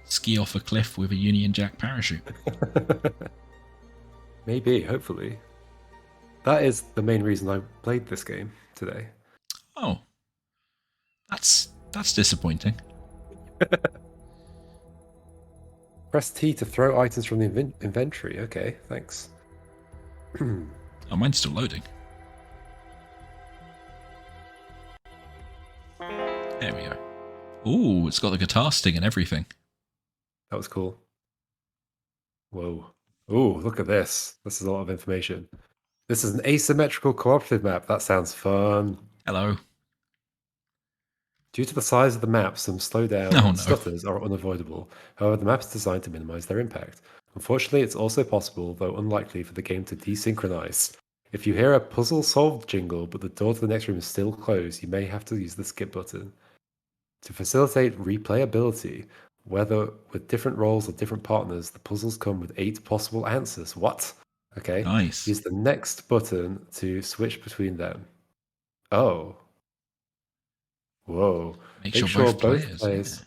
ski off a cliff with a Union Jack parachute. Maybe, hopefully. That is the main reason I played this game today. Oh. That's disappointing. Press T to throw items from the inventory. Okay, thanks. Oh, mine's still loading. There we go. Ooh, it's got the guitar sting and everything. That was cool. Whoa. Ooh, look at this. This is a lot of information. This is an asymmetrical cooperative map. That sounds fun. Hello. Due to the size of the map, some slowdown Oh, no. and stutters are unavoidable. However, the map is designed to minimize their impact. Unfortunately, it's also possible, though unlikely, for the game to desynchronize. If you hear a puzzle solved jingle, but the door to the next room is still closed, you may have to use the skip button. To facilitate replayability, whether with different roles or different partners, the puzzles come with 8 possible answers. What? Okay. Nice. Use the next button to switch between them. Oh. Whoa. Make sure both players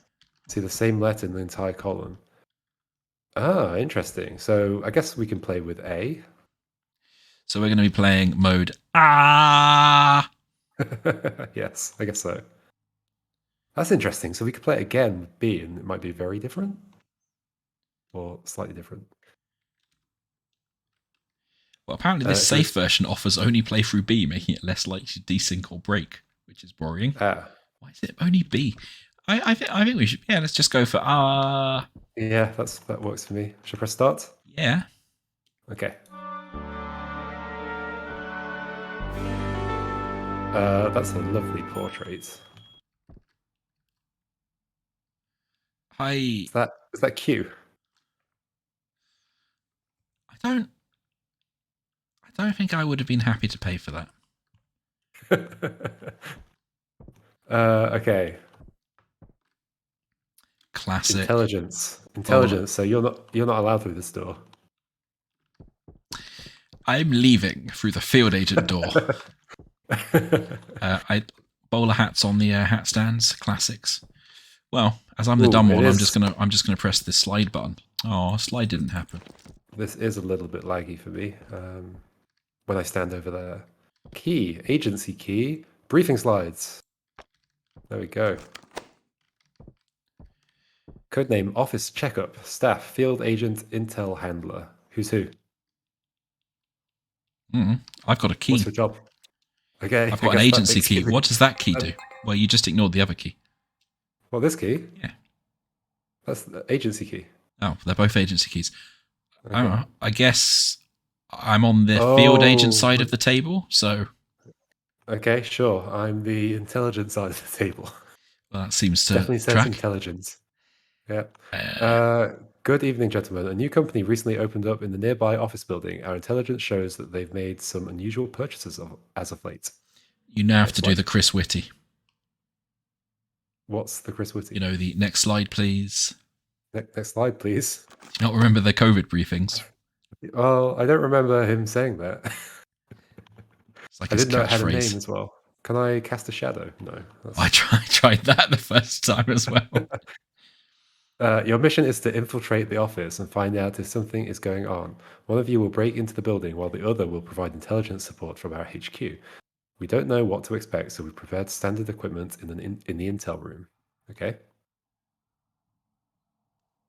see the same letter in the entire column. Ah, interesting. So I guess we can play with A. So we're going to be playing mode Ah. Yes, I guess so. That's interesting. So we could play it again with B, and it might be very different or slightly different. Well, apparently this safe version offers only playthrough B, making it less likely to desync or break, which is worrying. Why is it only B? I think we should. Yeah, let's just go for R. Yeah, that works for me. Should I press start? Yeah. Okay. That's a lovely portrait. Hi. Is that Q? I don't think I would have been happy to pay for that. Okay. Classic. Intelligence. So you're not allowed through this door. I'm leaving through the field agent door. Bowler hats on the hat stands. Classics. Well, as I'm the dumb one, I'm just gonna press this slide button. Oh, slide didn't happen. This is a little bit laggy for me. When I stand over there. Key. Agency key. Briefing slides. There we go. Codename Office Checkup. Staff. Field Agent Intel Handler. Who's who? I've got a key. What's your job? Okay. I've got an agency key. What does that key do? Well, you just ignored the other key. Well, this key? Yeah. That's the agency key. Oh, they're both agency keys. Okay. I guess I'm on the field agent side of the table, so... Okay, sure. I'm the intelligence side of the table. Well, that seems to definitely says track. Intelligence. Yeah. Good evening, gentlemen. A new company recently opened up in the nearby office building. Our intelligence shows that they've made some unusual purchases as of late. You now have to do the Chris Whitty. What's the Chris Whitty? The next slide, please. Next slide, please. Do you not remember the COVID briefings? Well, I don't remember him saying that. It's like I his didn't know it had a catchphrase. name as well. Can I cast a shadow? No. I That's... tried that the first time as well. Your mission is to infiltrate the office and find out if something is going on. One of you will break into the building while the other will provide intelligence support from our HQ. We don't know what to expect, so we prepared standard equipment in the intel room. Okay.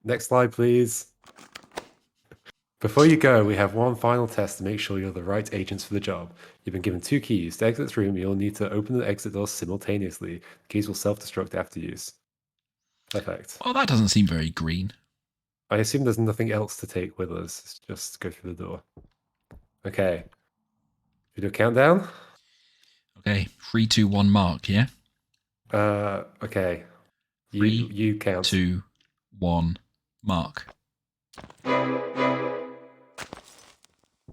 Next slide, please. Before you go, we have one final test to make sure you're the right agents for the job. You've been given 2 keys. To exit this room, you'll need to open the exit doors simultaneously. The keys will self-destruct after use. Perfect. Well, that doesn't seem very green. I assume there's nothing else to take with us. It's just go through the door. Okay. We do a countdown? Okay, 3, 2, 1, mark, yeah? Okay. 3, You count. 2, 1, mark.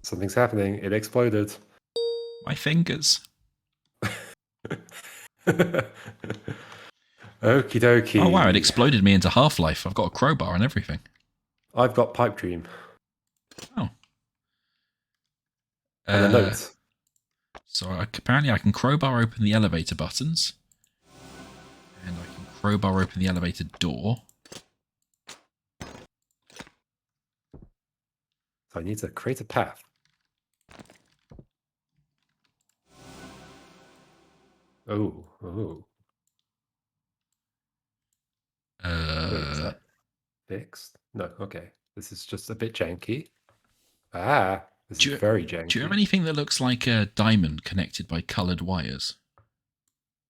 Something's happening. It exploded. My fingers. Okie dokie. Oh, wow, it exploded me into Half-Life. I've got a crowbar and everything. I've got pipe dream. Oh. And a note. So apparently I can crowbar open the elevator buttons. And I can crowbar open the elevator door. So I need to create a path. Oh. Wait, is that fixed? No, okay. This is just a bit janky. This is very janky. Do you have anything that looks like a diamond connected by coloured wires?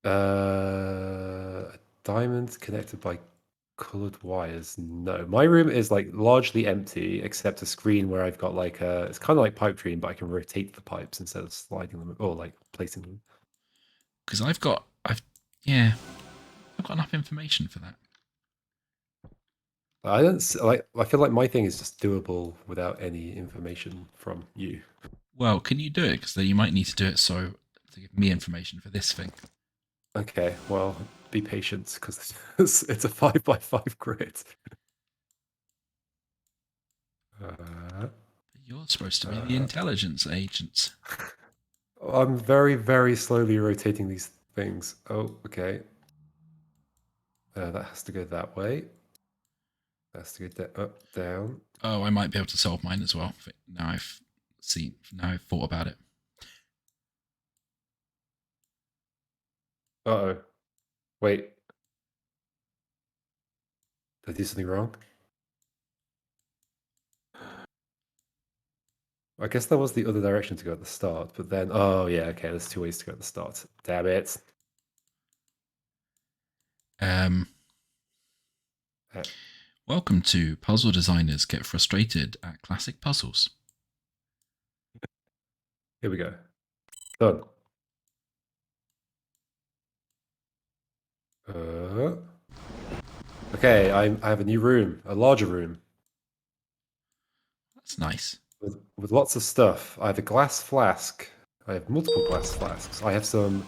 A diamond connected by coloured wires. No, my room is like largely empty except a screen where I've got like it's kind of like pipe dream, but I can rotate the pipes instead of sliding them or like placing them. Because I've got enough information for that. I don't like. I feel like my thing is just doable without any information from you. Well, can you do it? Because you might need to do it to give me information for this thing. Okay, well, be patient because it's a 5x5 grid. You're supposed to be the intelligence agents. I'm very, very slowly rotating these things. Oh, okay. That has to go that way. That has to go up, down. Oh, I might be able to solve mine as well. Now I've thought about it. Uh-oh. Wait. Did I do something wrong? I guess that was the other direction to go at the start, but then, oh yeah, okay, there's 2 ways to go at the start. Damn it. Welcome to Puzzle Designers Get Frustrated at Classic Puzzles. Here we go. Done. Okay, I have a new room, a larger room. That's nice. With lots of stuff. I have a glass flask. I have multiple glass flasks. I have some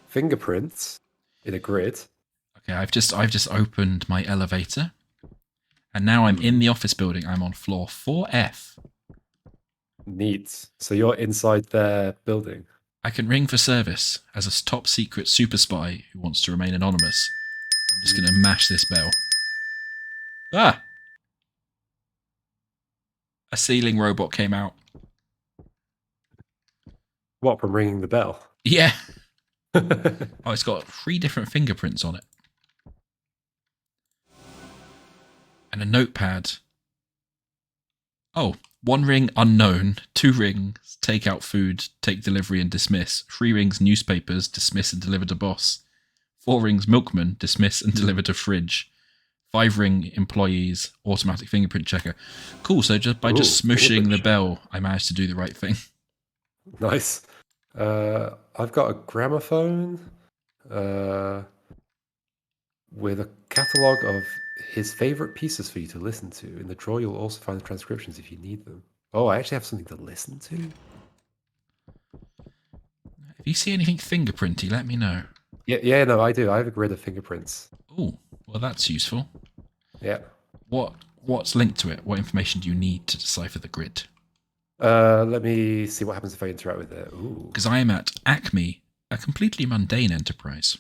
fingerprints in a grid. Okay, I've just opened my elevator. And now I'm in the office building. I'm on floor 4F. Neat. So you're inside their building. I can ring for service as a top secret super spy who wants to remain anonymous. I'm just going to mash this bell. Ah! A ceiling robot came out. What, from ringing the bell? Yeah. Oh, it's got 3 different fingerprints on it. And a notepad. Oh, 1 ring unknown, 2 rings take out food, take delivery and dismiss, 3 rings newspapers, dismiss and deliver to boss, 4 rings milkman, dismiss and deliver to fridge, 5 ring employees, automatic fingerprint checker. Cool, so just by just smooshing the bell, I managed to do the right thing. Nice. I've got a gramophone with a catalogue of his favorite pieces for you to listen to. In the drawer, you'll also find the transcriptions if you need them. Oh, I actually have something to listen to? If you see anything fingerprinty, let me know. Yeah, no, I do. I have a grid of fingerprints. Oh, well, that's useful. Yeah. What's linked to it? What information do you need to decipher the grid? Let me see what happens if I interact with it. Ooh. Because I am at Acme a completely mundane enterprise.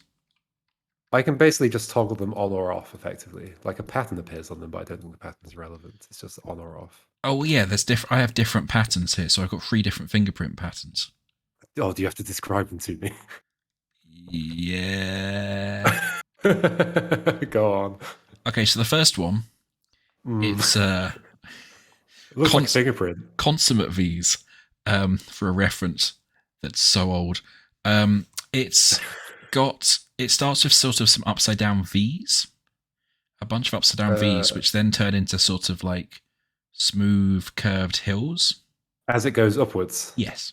I can basically just toggle them on or off effectively. Like a pattern appears on them, but I don't think the pattern is relevant. It's just on or off. Oh yeah, there's I have different patterns here, so I've got 3 different fingerprint patterns. Oh, do you have to describe them to me? Yeah. Go on. Okay, so the first one, Mm. it's It looks like a fingerprint. consummate V's, for a reference that's so old. It's got it starts with sort of some upside down V's, a bunch of upside down V's, which then turn into sort of like smooth curved hills. As it goes upwards. Yes.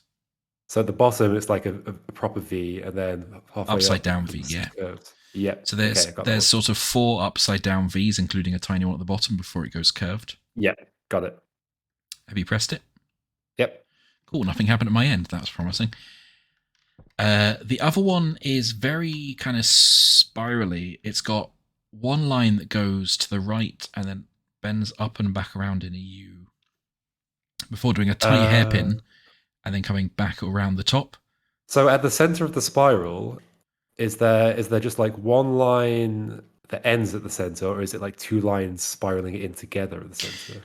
So at the bottom, it's like a proper V, and then halfway Upside up, down it V, becomes yeah. curved. Yep. So Okay, I got there's that one. sort of 4 upside down V's, including a tiny one at the bottom before it goes curved. Yep, got it. Have you pressed it? Yep. Cool, nothing happened at my end. That was promising. The other one is very kind of spirally. It's got one line that goes to the right and then bends up and back around in a U before doing a tiny hairpin and then coming back around the top. So at the center of the spiral, is there just like one line that ends at the center, or is it like 2 lines spiraling in together at the center?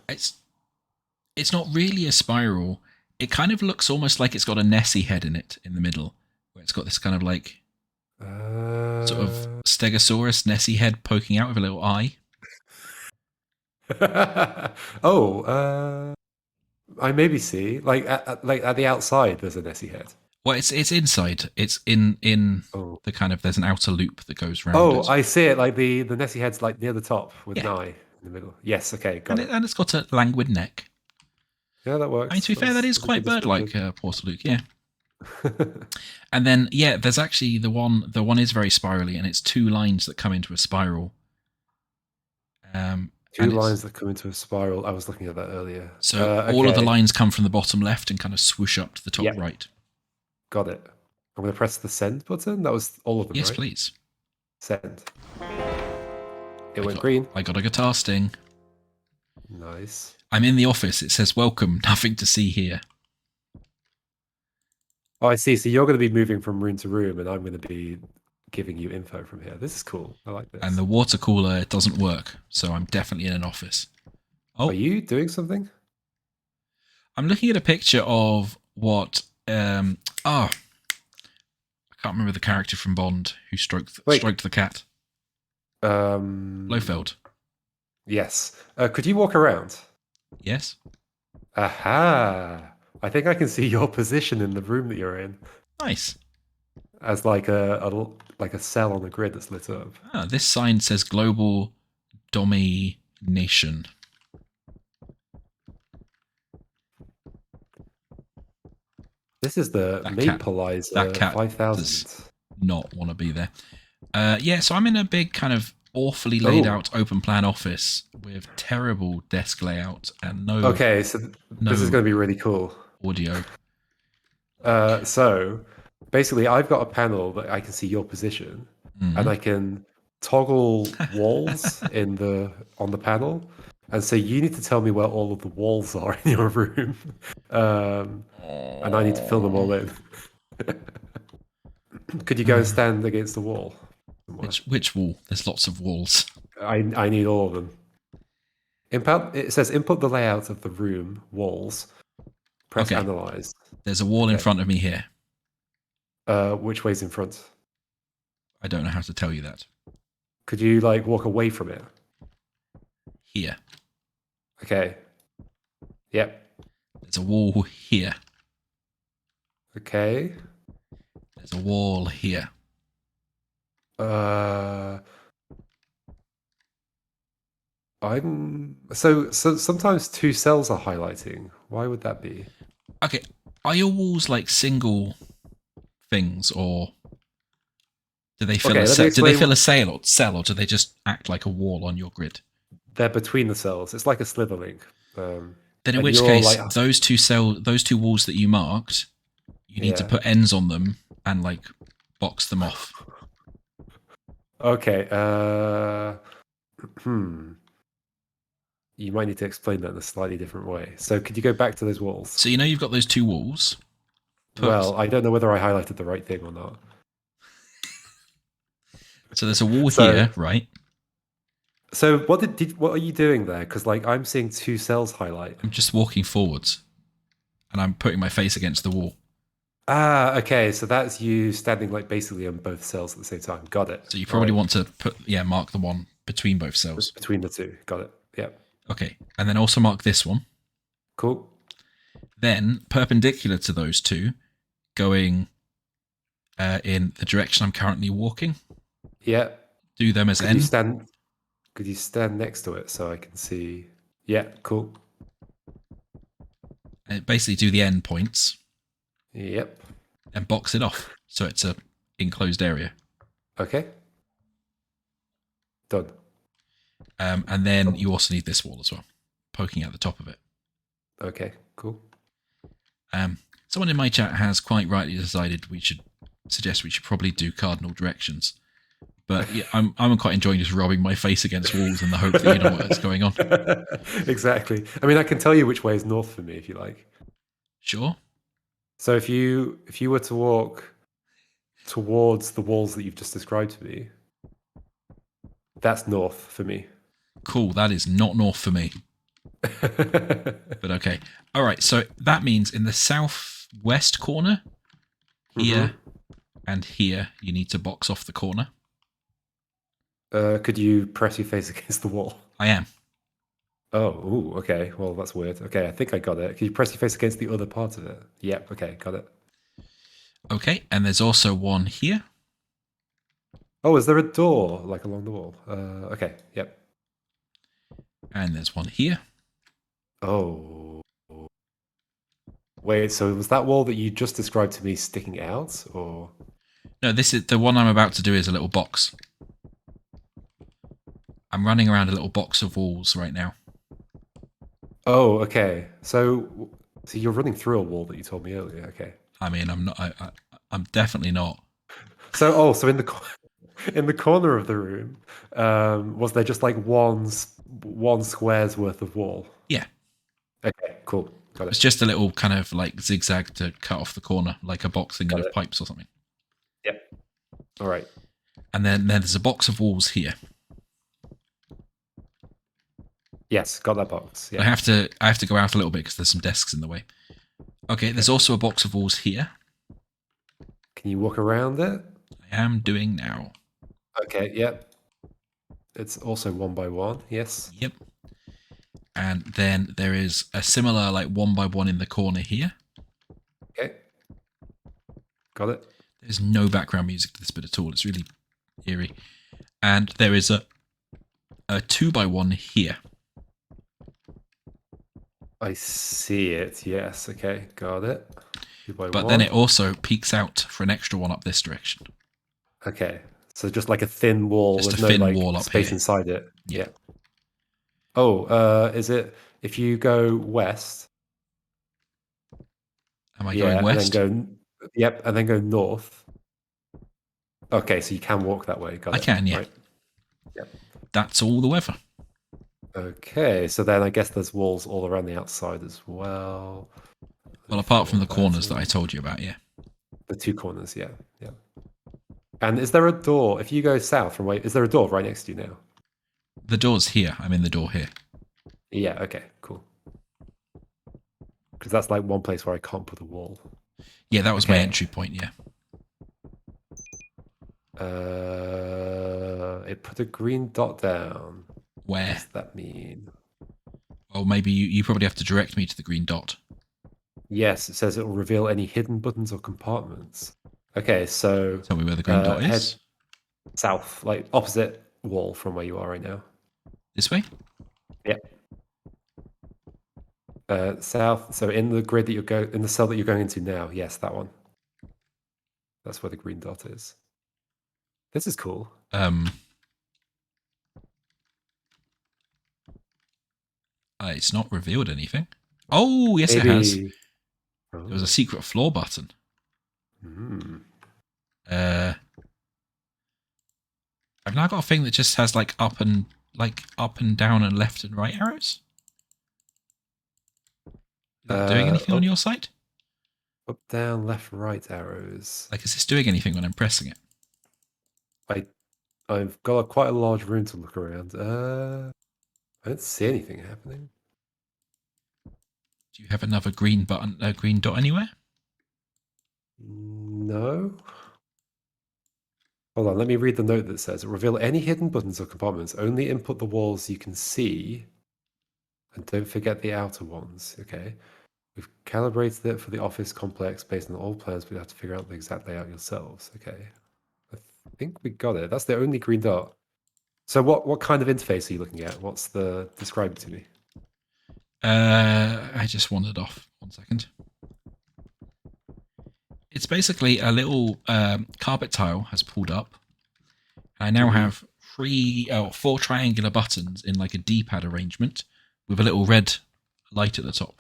It's not really a spiral. It kind of looks almost like it's got a Nessie head in it in the middle, where it's got this kind of like sort of Stegosaurus Nessie head poking out with a little eye. Oh, I maybe see. Like at the outside, there's a Nessie head. Well, it's inside. It's in Oh. the kind of there's an outer loop that goes around Oh, it. I see it. Like the Nessie head's like near the top with an Yeah, eye in the middle. Yes, okay, got it. and it's got a languid neck. Yeah, that I mean, works. to be fair, that is That's a quite good bird-like, description. Portal Luke. Yeah. And then yeah, there's actually the one. The one is very spirally, and it's 2 lines that come into a spiral. Two lines that come into a spiral. I was looking at that earlier. So all of the Okay. lines come from the bottom left and kind of swoosh up to the top Yep. right. Got it. I'm going to press the send button. That was all of them, Yes, right? please. Send. It went green. I got a guitar sting. Nice. I'm in the office. It says welcome. Nothing to see here. Oh, I see. So you're going to be moving from room to room, and I'm going to be giving you info from here. This is cool. I like this. And the water cooler doesn't work, so I'm definitely in an office. Oh, are you doing something? I'm looking at a picture of what. I can't remember the character from Bond who stroked the cat. Blofeld. Yes. Could you walk around? Yes. Aha! I think I can see your position in the room that you're in. Nice. As like a cell on the grid that's lit up. This sign says global domination. This is the Mapleizer 5000. Does not want to be there. Yeah, so I'm in a big kind of awfully laid out open plan office with terrible desk layout and no. Okay, so this is going to be really cool. Audio. So basically, I've got a panel that I can see your position, and I can toggle walls on the panel. And so you need to tell me where all of the walls are in your room, and I need to fill them all in. Could you go and stand against the wall? Which wall? There's lots of walls. I need all of them. It says input the layout of the room walls. Press analyze. There's a wall in front of me here. Which way's in front? I don't know how to tell you that. Could you like walk away from it? Here. Okay. Yep. There's a wall here. Okay. There's a wall here. So sometimes 2 cells are highlighting. Why would that be? Okay. Are your walls like single things, or do they fill a cell, or do they just act like a wall on your grid? They're between the cells. It's like a slither link. Then in which case, those two walls that you marked, you need to put ends on them and like box them off. Okay. You might need to explain that in a slightly different way. So could you go back to those walls? So you've got those 2 walls. Well, I don't know whether I highlighted the right thing or not. So there's a wall So, here, right? so what are you doing there? Because like I'm seeing two cells highlight. I'm just walking forwards and I'm putting my face against the wall. Ah, okay. So that's you standing like basically on both cells at the same time. Got it. So you All probably right. want to mark the one between both cells. Between the two. Got it. Yep. Okay. And then also mark this one. Cool. Then perpendicular to those two, going in the direction I'm currently walking. Yeah. Do them as Could you N. stand? Could you stand next to it so I can see? Yeah. Cool. And basically do the end points Yep. and box it off. So it's a enclosed area. Okay. Done. And then you also need this wall as well, poking out the top of it. Okay. Cool. Someone in my chat has quite rightly decided we should probably do cardinal directions. But yeah, I'm quite enjoying just rubbing my face against walls in the hope that you know what's going on. Exactly. I mean, I can tell you which way is north for me if you like. Sure. So if you were to walk towards the walls that you've just described to me, that's north for me. Cool. That is not north for me. But okay. All right. So that means in the southwest corner, here and here, you need to box off the corner. Could you press your face against the wall? I am. Oh, ooh, okay. Well, that's weird. Okay, I think I got it. Can you press your face against the other part of it? Yep. Okay, got it. Okay. And there's also one here. Oh, is there a door like along the wall? Okay. Yep. And there's one here. Oh. Wait, so was that wall that you just described to me sticking out, or? No, this is the one I'm about to do is a little box. I'm running around a little box of walls right now. Oh, okay. So you're running through a wall that you told me earlier. Okay. I mean, I'm not. I'm definitely not. So in the in the corner of the room, was there just like one square's worth of wall? Yeah. Okay, cool. Got It's it. just a little kind of like zigzag to cut off the corner, like a boxing in Got of it. pipes or something. Yep. All right. And then there's a box of walls here. Yes, got that box. Yeah. I have to go out a little bit because there's some desks in the way. Okay, there's also a box of walls here. Can you walk around it? I am doing now. Okay. Yep. It's also one by one. Yes. Yep. And then there is a similar like one by one in the corner here. Okay. Got it. There's no background music to this bit at all. It's really eerie. And there is a 2x1 here. I see it. Yes. Okay. Got it. Two by But one. then it also peeks out for an extra one up this direction. Okay. So just like a thin wall Just with a no thin like wall up space here. inside it. Yeah. Oh, is it if you go west? Am I Yeah, going west? and then and then go north. Okay, so you can walk that way. Got I it. can, yeah. Right. Yep. That's all the weather. Okay, so then I guess there's walls all around the outside as well. Well, apart from the Four corners that I buttons. told you about, yeah. The two corners, yeah. Yeah. And is there a door? If you go south from is there a door right next to you now? The door's here. I'm in the door here. Yeah, okay, cool. Because that's like one place where I can't put a wall. Yeah, that was my Okay. entry point, yeah. It put a green dot down. What Where? does that mean? Oh, maybe you probably have to direct me to the green dot. Yes, it says it will reveal any hidden buttons or compartments. Okay, so Tell me where the green dot head is. south, like opposite wall from where you are right now. This way? Yep. South. So in the grid that in the cell that you're going into now. Yes, that one. That's where the green dot is. This is cool. It's not revealed anything. Oh, yes, Maybe. it has. Oh. There was a secret floor button. I've now got a thing that just has like up and down and left and right arrows. Is that doing anything on your side? Up, down, left, right arrows. Like, is this doing anything when I'm pressing it? I've got quite a large room to look around. I don't see anything happening. Do you have another green button, green dot anywhere? No. Hold on, let me read the note that says, reveal any hidden buttons or compartments. Only input the walls you can see. And don't forget the outer ones. Okay. We've calibrated it for the office complex based on all plans, but you have to figure out the exact layout yourselves. Okay. I think we got it. That's the only green dot. So what kind of interface are you looking at? What's the describe it to me? I just wandered off. 1 second. It's basically a little carpet tile has pulled up. I now have four triangular buttons in like a D-pad arrangement with a little red light at the top.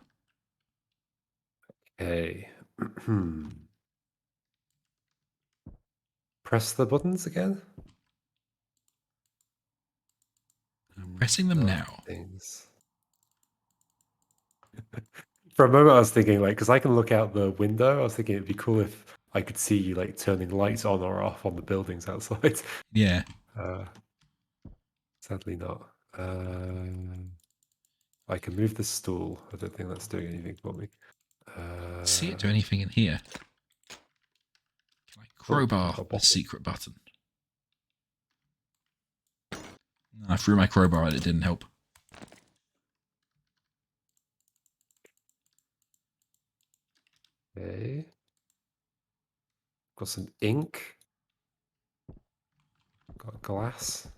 Okay. Press the buttons again. I'm pressing them now. Things. For a moment, I was thinking, like, because I can look out the window, I was thinking it'd be cool if I could see you, like, turning lights on or off on the buildings outside. Yeah. Sadly not. I can move the stool. I don't think that's doing anything for me. See it do anything in here? Can I crowbar the secret button? No, I threw my crowbar and it didn't help. Okay. Got some ink. Got glass.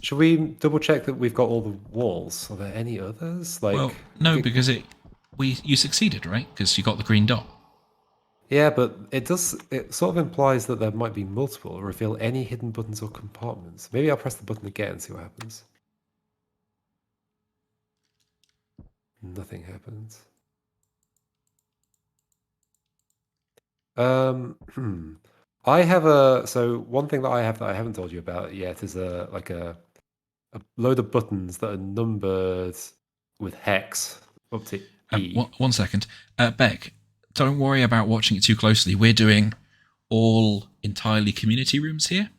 Should we double check that we've got all the walls? Are there any others? Like, well, no, because you succeeded, right? Because you got the green dot. yeah, but it sort of implies that there might be multiple. Reveal any hidden buttons or compartments. Maybe I'll press the button again and see what happens. Nothing happens. I have one thing that I have that I haven't told you about yet is a load of buttons that are numbered with hex up to E. 1 second. Beck, don't worry about watching it too closely. We're doing all entirely community rooms here.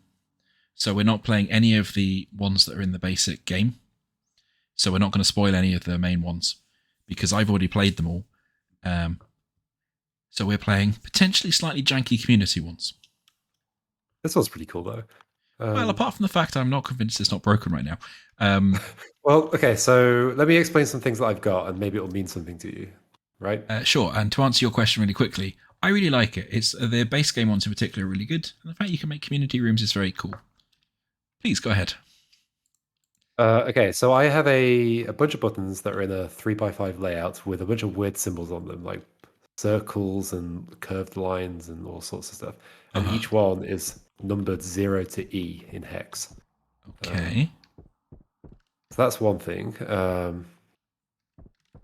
So we're not playing any of the ones that are in the basic game. So we're not going to spoil any of the main ones because I've already played them all. So we're playing potentially slightly janky community ones. This one's pretty cool though. Well, apart from the fact I'm not convinced it's not broken right now. Well, okay, so let me explain some things that I've got and maybe it'll mean something to you, right? Sure, and to answer your question really quickly, I really like it. It's the base game ones in particular are really good, and the fact you can make community rooms is very cool. Please go ahead. Okay, so I have a bunch of buttons that are in a 3x5 layout with a bunch of weird symbols on them, like circles and curved lines and all sorts of stuff. And each one is numbered 0 to E in hex. Okay. So that's one thing.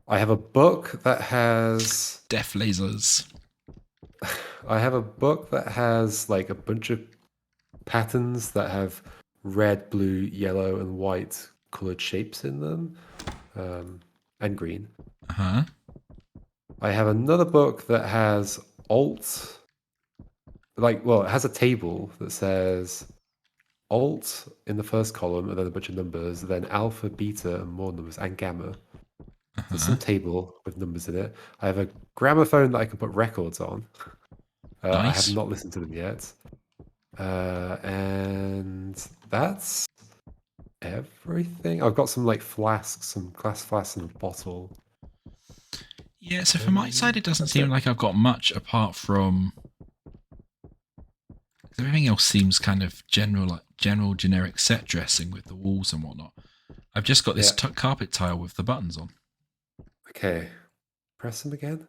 I have a book that has Death lasers. I have a book that has like a bunch of patterns that have red, blue, yellow, and white colored shapes in them, and green. Uh-huh. I have another book that has alt, it has a table that says alt in the first column and then a bunch of numbers, then alpha, beta, and more numbers, and gamma. So some table with numbers in it. I have a gramophone that I can put records on. Nice. I have not listened to them yet. And that's everything. I've got some like flasks, some glass flasks and a bottle. Yeah, so from my side, it doesn't seem like I've got much apart from... Everything else seems kind of generic set dressing with the walls and whatnot. I've just got this carpet tile with the buttons on. Okay. Press them again.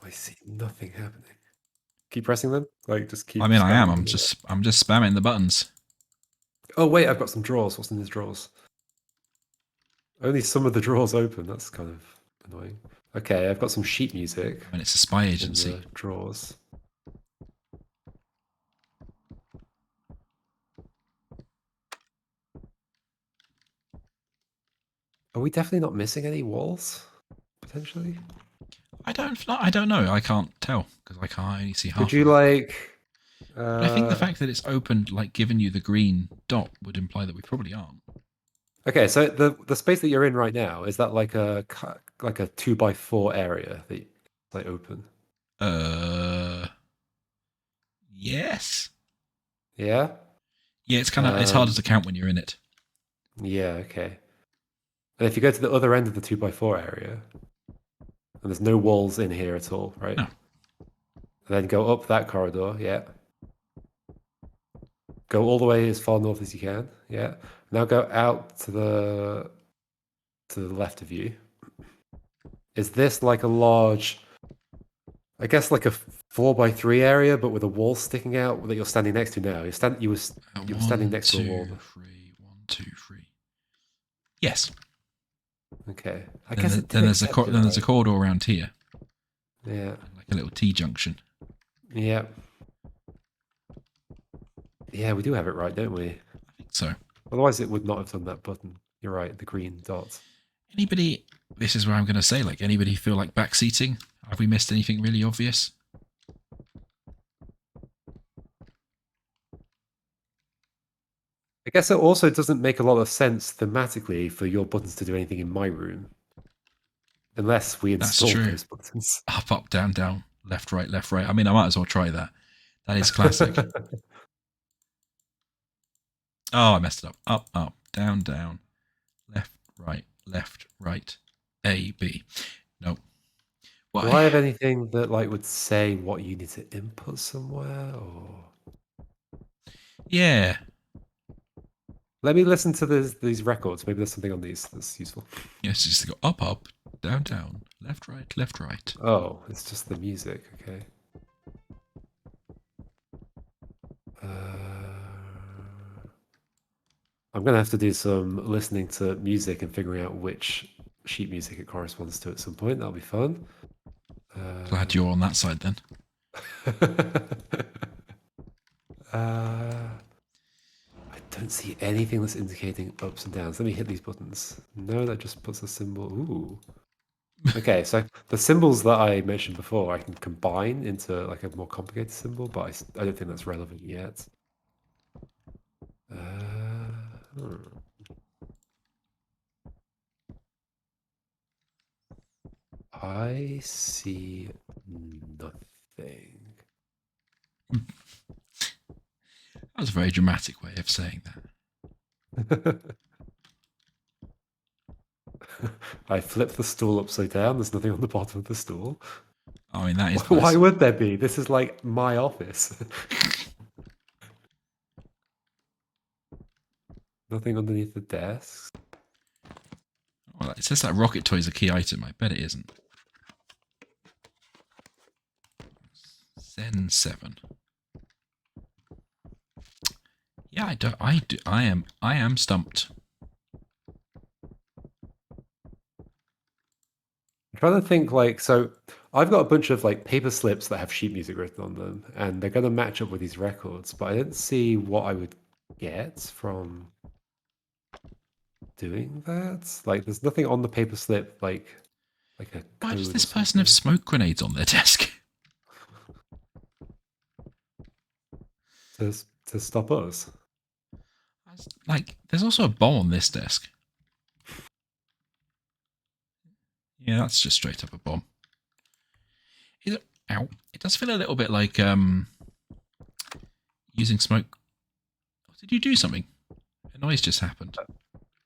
I see nothing happening. Keep pressing them? Like just keep I mean, I am. spamming I'm just spamming the buttons. Oh wait, I've got some drawers. What's in these drawers? Only some of the drawers open. That's kind of annoying. Okay, I've got some sheet music. I mean, it's a spy In agency. the drawers. Are we definitely not missing any walls? Potentially? I don't know. I can't tell because I can't only see Could half you of it. like But I think the uh fact that it's opened, like giving you the green dot, would imply that we probably aren't. okay, so the space that you're in right now, is that like like a 2 by 4 area that like open? Uh, yes. Yeah? Yeah, it's harder Um to count when you're in it. yeah, okay. And if you go to the other end of the 2 by 4 area, and there's no walls in here at all, right? No, Then go up that corridor, yeah. Go all the way as far north as you can, yeah. Now go out to the left of you. Is this like a large, I guess like a 4 by 3 area, but with a wall sticking out that you're standing next to now? You were standing one, next to a wall. two, three, one, two, three. Yes. Okay, I Then guess it did accept it, then there's a right? corridor around here, Yeah, like a little T junction. yeah, yeah. We do have it right, don't we? I think so. Otherwise, it would not have done that button. You're right, the green dot. Anybody? This is where I'm going to say, like, anybody feel like backseating? Have we missed anything really obvious? I guess it also doesn't make a lot of sense thematically for your buttons to do anything in my room, unless we That's installed true. those buttons. Up, up, down, down, left, right, left, right. I mean, I might as well try that. That is classic. Oh, I messed it up. Up, up, down, down, left, right, A, B. No. Do Why? I have anything that like would say what you need to input somewhere? Or Yeah. let me listen to these records. Maybe there's something on these that's useful. Yes, just to go up, up, down, down, left, right, left, right. Oh, it's just the music. Okay. I'm gonna have to do some listening to music and figuring out which sheet music it corresponds to at some point. That'll be fun. Glad you're on that side then. I don't see anything that's indicating ups and downs. Let me hit these buttons. No, that just puts a symbol. Ooh. Okay, so the symbols that I mentioned before, I can combine into like a more complicated symbol, but I don't think that's relevant yet. Hmm. I see nothing. That was a very dramatic way of saying that. I flip the stool upside down. There's nothing on the bottom of the stool. I mean, that is Why classic. would there be? This is like my office. Nothing underneath the desk. Well, it says that rocket toy is a key item. I bet it isn't. Zen 7. Yeah, I am stumped. I'm trying to think like, so I've got a bunch of like paper slips that have sheet music written on them, and they're going to match up with these records, but I don't see what I would get from doing that. Like, there's nothing on the paper slip like a Why does code or this person have something smoke grenades on their desk? to to stop us. Like, there's also a bomb on this desk. Yeah, that's just straight up a bomb. Is it? Ow! It does feel a little bit like using smoke. Oh, did you do something? A noise just happened.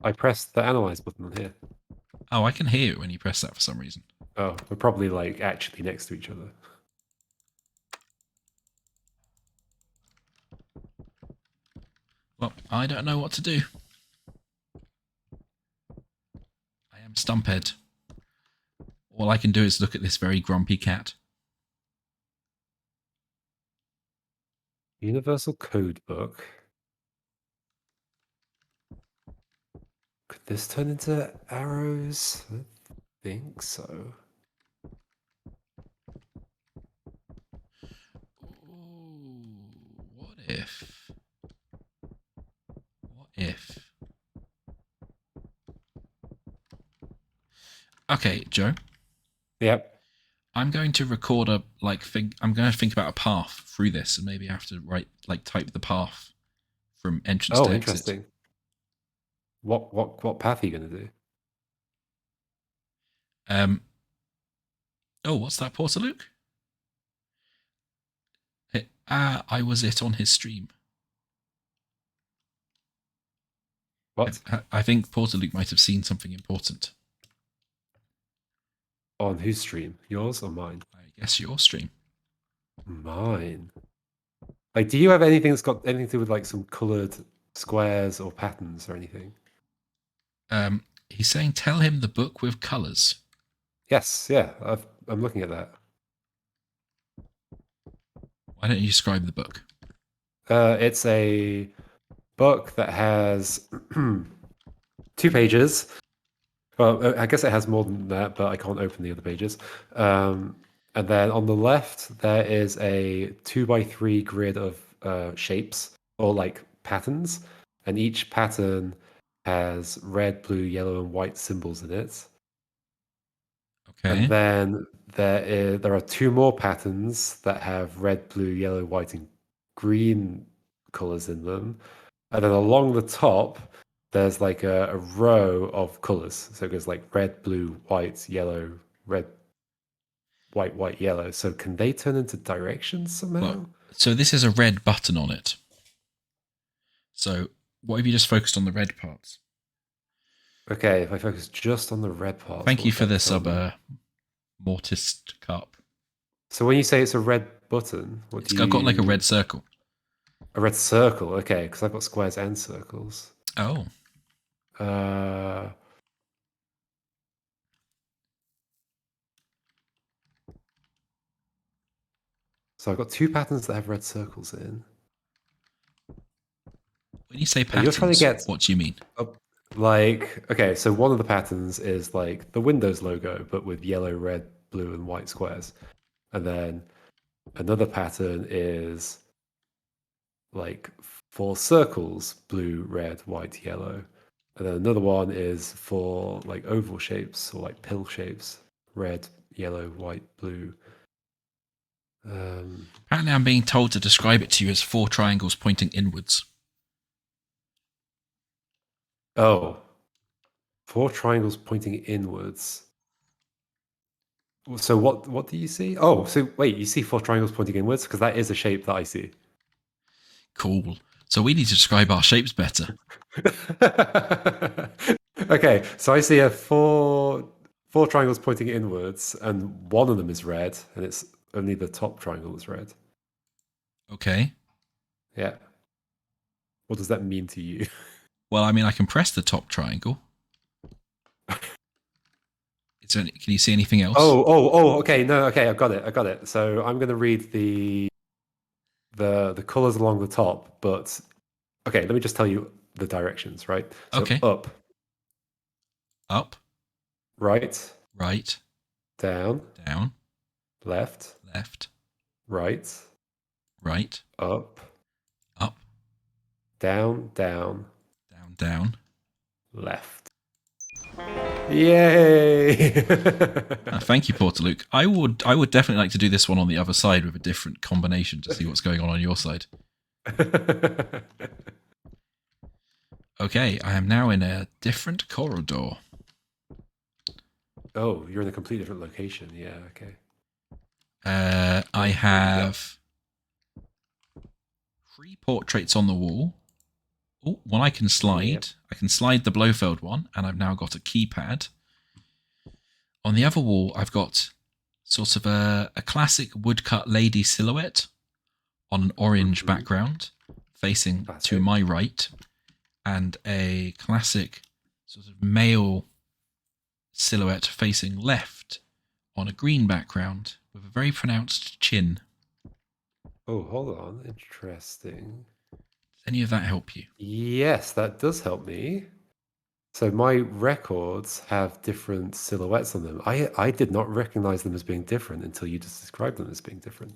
I pressed the analyze button on here. Oh, I can hear it when you press that for some reason. Oh, we're probably like actually next to each other. Well, I don't know what to do. I am stumphead. All I can do is look at this very grumpy cat. Universal code book. Could this turn into arrows? I think so. Ooh, what if? What if? Okay, Joe. Yep. I'm going to record a like think. I'm going to think about a path through this, and maybe I have to write like type the path from entrance to Oh, exit. interesting. What path are you gonna do? Um. Oh, what's that, Porter Luke? I was it on his stream. What? I think Porter Luke might have seen something important. On whose stream? Yours or mine? I guess your stream. Mine. Like, do you have anything that's got anything to do with like some colored squares or patterns or anything? He's saying, "Tell him the book with colors." Yes, yeah. I'm looking at that. Why don't you describe the book? It's a book that has 2 pages. Well, I guess it has more than that, but I can't open the other pages. And then on the left, there is a 2 by 3 grid of shapes or like patterns, and each pattern has red, blue, yellow, and white symbols in it. And Okay. then there are 2 more patterns that have red, blue, yellow, white, and green colors in them. And then along the top, there's like a row of colors. So it goes like red, blue, white, yellow, red, white, white, yellow. So can they turn into directions Well, somehow? so this is a red button on it. So what if you just focused on the red parts? Okay, if I focus just on the red parts, Thank what you would for that the tell sub, me? Mortist Cup. So when you say it's a red button, what do I've got like a red you... circle. A red circle, okay, because I've got squares and circles. Oh, Uh, so I've got 2 patterns that have red circles in. when you say And you're trying to patterns, get what do you mean? up, like, okay, so one of the patterns is like the Windows logo, but with yellow, red, blue, and white squares. And then another pattern is like 4 circles, blue, red, white, yellow. And then another one is for like oval shapes or like pill shapes, red, yellow, white, blue. Apparently, I'm being told to describe it to you as 4 triangles pointing inwards. Oh, 4 triangles pointing inwards. So what do you see? Oh, so wait, you see 4 triangles pointing inwards? Because that is a shape that I see. Cool. So we need to describe our shapes better. Okay, so I see a four triangles pointing inwards, and one of them is red, and it's only the top triangle is red. Okay. Yeah. What does that mean to you? Well, I mean, I can press the top triangle. Can you see anything else? Okay, no, okay, I've got it, I got it. So I'm gonna read the colors along the top, but okay, let me just tell you the directions, right? So Okay. up, Up, right, right, down, down, left, left, right, right, up, up, down, down, down, down. left. Yay! Thank you, Porter Luke. I would definitely like to do this one on the other side with a different combination to see what's going on your side. Okay, I am now in a different corridor. Oh, you're in a completely different location. Yeah, okay. I What have you got? have 3 portraits on the wall. Oh, one I can Yep. slide. I can slide the Blofeld one, and I've now got a keypad. On the other wall, I've got sort of a classic woodcut lady silhouette on an orange Mm-hmm. background facing to Classic. my right, and a classic sort of male silhouette facing left on a green background with a very pronounced chin. Oh, hold on. Interesting. Does any of that help you? Yes, that does help me. So my records have different silhouettes on them. I did not recognize them as being different until you just described them as being different.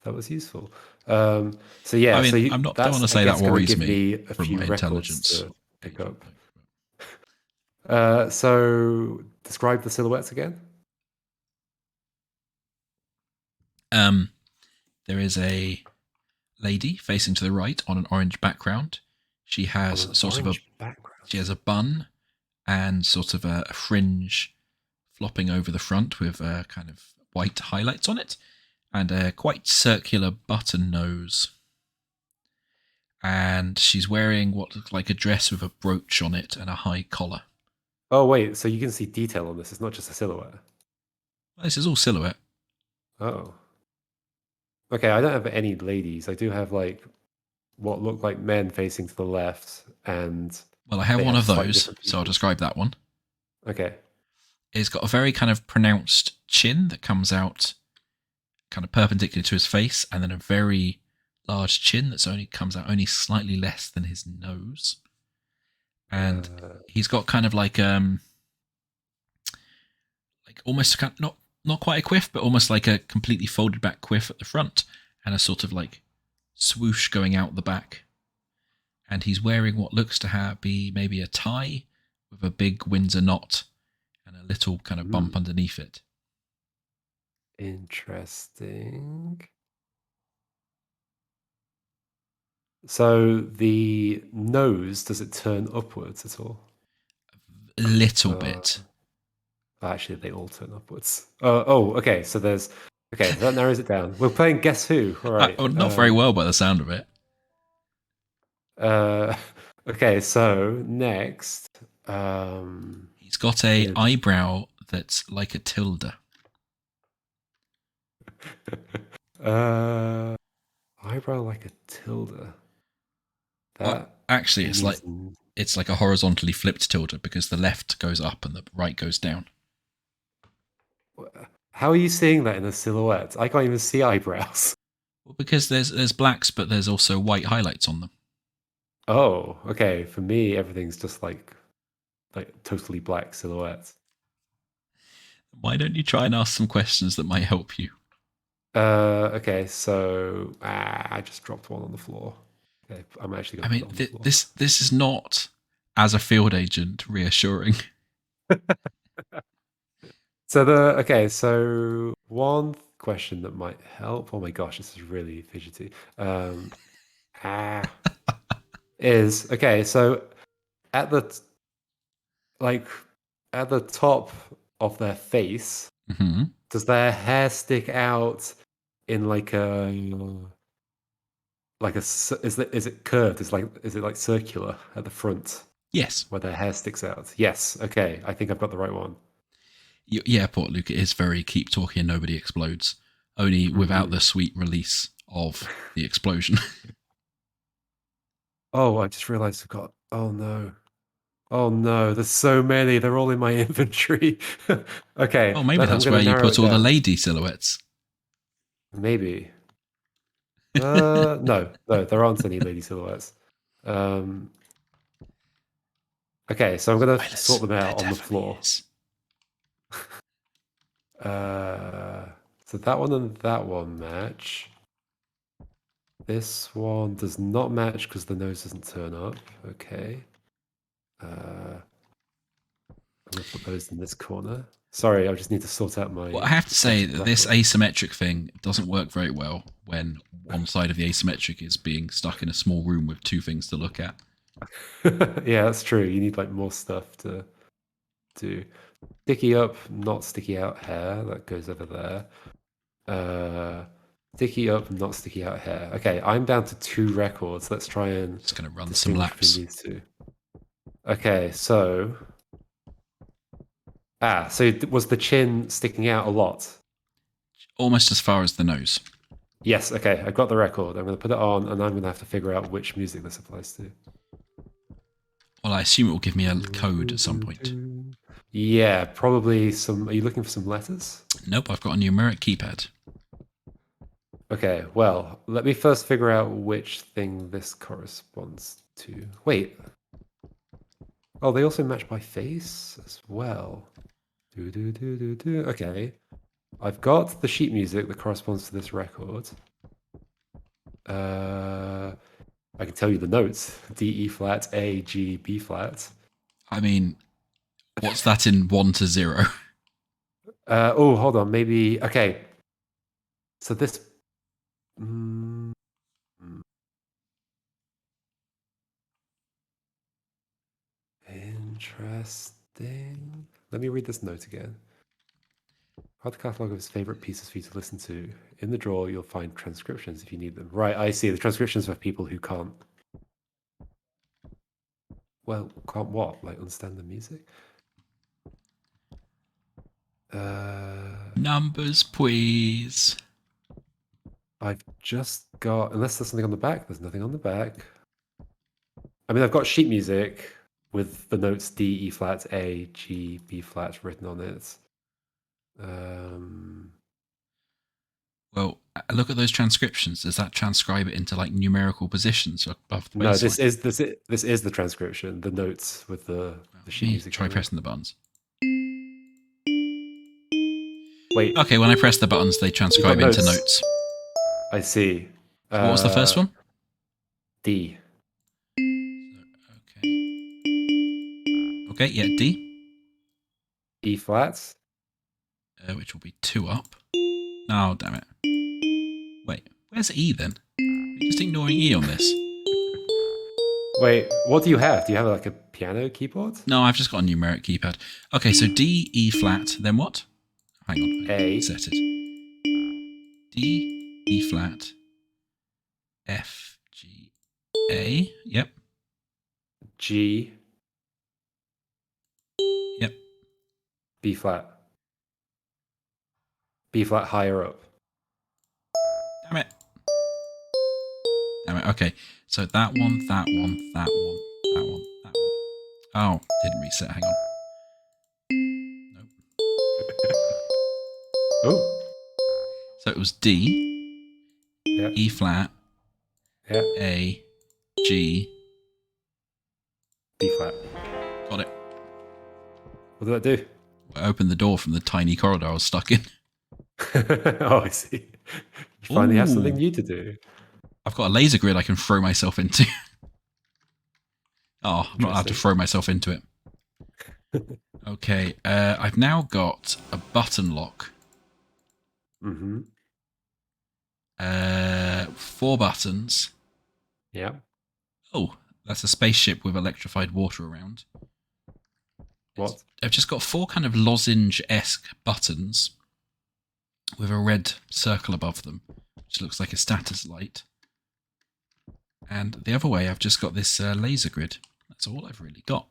That was useful. So yeah, I so mean, I'm not. Don't want that's to I say that guess going to worries give me me a from few my records intelligence to pick agent. up. So describe the silhouettes again. Um, there is a lady facing to the right on an orange background. She On has an sort of a orange background. she has a bun and sort of a fringe flopping over the front with kind of white highlights on it, and a quite circular button nose. And she's wearing what looks like a dress with a brooch on it and a high collar. Oh, wait, so you can see detail on this. It's not just a silhouette. This is all silhouette. Oh. Okay, I don't have any ladies. I do have like what look like men facing to the left, and Well, I have they one have of slightly those, different so I'll features. describe that one. Okay. It's got a very kind of pronounced chin that comes out kind of perpendicular to his face, and then a very large chin that's only comes out only slightly less than his nose. And Uh, he's got kind of like almost kind of, not quite a quiff, but almost like a completely folded back quiff at the front, and a sort of like swoosh going out the back. And he's wearing what looks to be maybe a tie with a big Windsor knot and a little kind of bump hmm, underneath it. interesting. So the nose, does it turn upwards at all? A little Uh, bit. Actually, they all turn upwards. Okay. Okay, so that narrows it down. We're playing Guess Who. All right. Not very well by the sound of it. Uh, okay, so next, He's got a is eyebrow that's like a tilde. uh, eyebrow like a tilde. Well, That actually, means it's like a horizontally flipped tilde because the left goes up and the right goes down. how are you seeing that in a silhouette? I can't even see eyebrows. Well, because there's blacks, but there's also white highlights on them. Oh, okay. For me, everything's just like totally black silhouettes. Why don't you try and ask some questions that might help you? Okay, so I just dropped one on the floor. Okay, I'm actually I gonna put mean, it on the floor. this is not as a field agent reassuring. So one question that might help. Oh my gosh, this is really fidgety. Ah, is okay. So at the t- like at the top of their face, Hmm. does their hair stick out in is it curved? Is it like circular at the front Yes, where their hair sticks out? Yes. Okay, I think I've got the right one. yeah, Port Luke, it is very keep talking and nobody explodes. Only without Hmm. the sweet release of the explosion. Oh, I just realized I've got. Oh no. Oh no, there's so many. They're all in my inventory. Okay, Oh, maybe I'm that's gonna where you narrow put it all the down. lady silhouettes. Maybe. No, there aren't any lady silhouettes. Um, okay, so I'm gonna sort Spoilers. them There out on the definitely floor. is. Uh, so that one and that one match. This one does not match because the nose doesn't turn up. Okay. I'm gonna put those in this corner. Sorry, I just need to sort out Well, I my have to say potential that this record. asymmetric thing doesn't work very well when one side of the asymmetric is being stuck in a small room with two things to look at. Yeah, that's true. You need like more stuff to do. Sticky up, not sticky out hair. That goes over there. Sticky up, not sticky out hair. Okay, I'm down to two records. Let's try and Just going to run some distinguish between laps. these two. Okay, so so was the chin sticking out a lot? Almost as far as the nose. Yes. Okay, I've got the record. I'm going to put it on, and I'm going to have to figure out which music this applies to. Well, I assume it will give me a code at some point. Yeah, probably some. Are you looking for some letters? Nope, I've got a numeric keypad. Okay, well, let me first figure out which thing this corresponds to. Wait. Oh, they also match by face as well. Do, do, do, do, do. Okay. I've got the sheet music that corresponds to this record. Uh, I can tell you the notes. D, E flat, A, G, B flat. I mean, What's that in 1 to 0? Oh, hold on. Maybe. Okay. So this. Mm, interesting. Let me read this note again. Write the catalog of his favorite pieces for you to listen to. In the drawer, you'll find transcriptions if you need them. Right, I see. The transcriptions for people who can't. Well, can't what? Like understand the music? Numbers, please. I've just got. Unless there's something on the back, there's nothing on the back. I mean, I've got sheet music with the notes D, E flat, A, G, B flat written on it. Well, look at those transcriptions. Does that transcribe it into like numerical positions above the No, baseline? this is the transcription. The notes with the sheet music. Try pressing the buttons. Wait. Okay, when I press the buttons, they transcribe into notes. I see. So what was the first one? D. Okay, yeah, D. E flat. Which will be 2 up. Oh, damn it. Wait, where's E then? Are you just ignoring E on this? Wait, what do you have? Do you have like a piano keyboard? No, I've just got a numeric keypad. Okay, so D, E flat, then what? Hang on. A. Set it. D, E flat, F, G, A. Yep. G. Yep. B flat. B flat higher up. Damn it. Damn it. Okay, so that one, that one, that one, that one, that one. Oh, didn't reset. Hang on. Nope. Oh. So it was D, Yeah. E flat, Yeah. A, G, B flat. got it. What did that do? I opened the door from the tiny corridor I was stuck in. Oh, I see. You finally have something new to do. I've got a laser grid I can throw myself into. Oh, I'm not allowed to throw myself into it. Okay, I've now got a button lock. Mm-hmm. 4 buttons. Yeah. Oh, that's a spaceship with electrified water around. What? I've just got 4 kind of lozenge-esque buttons with a red circle above them, which looks like a status light. And the other way, I've just got this laser grid. That's all I've really got.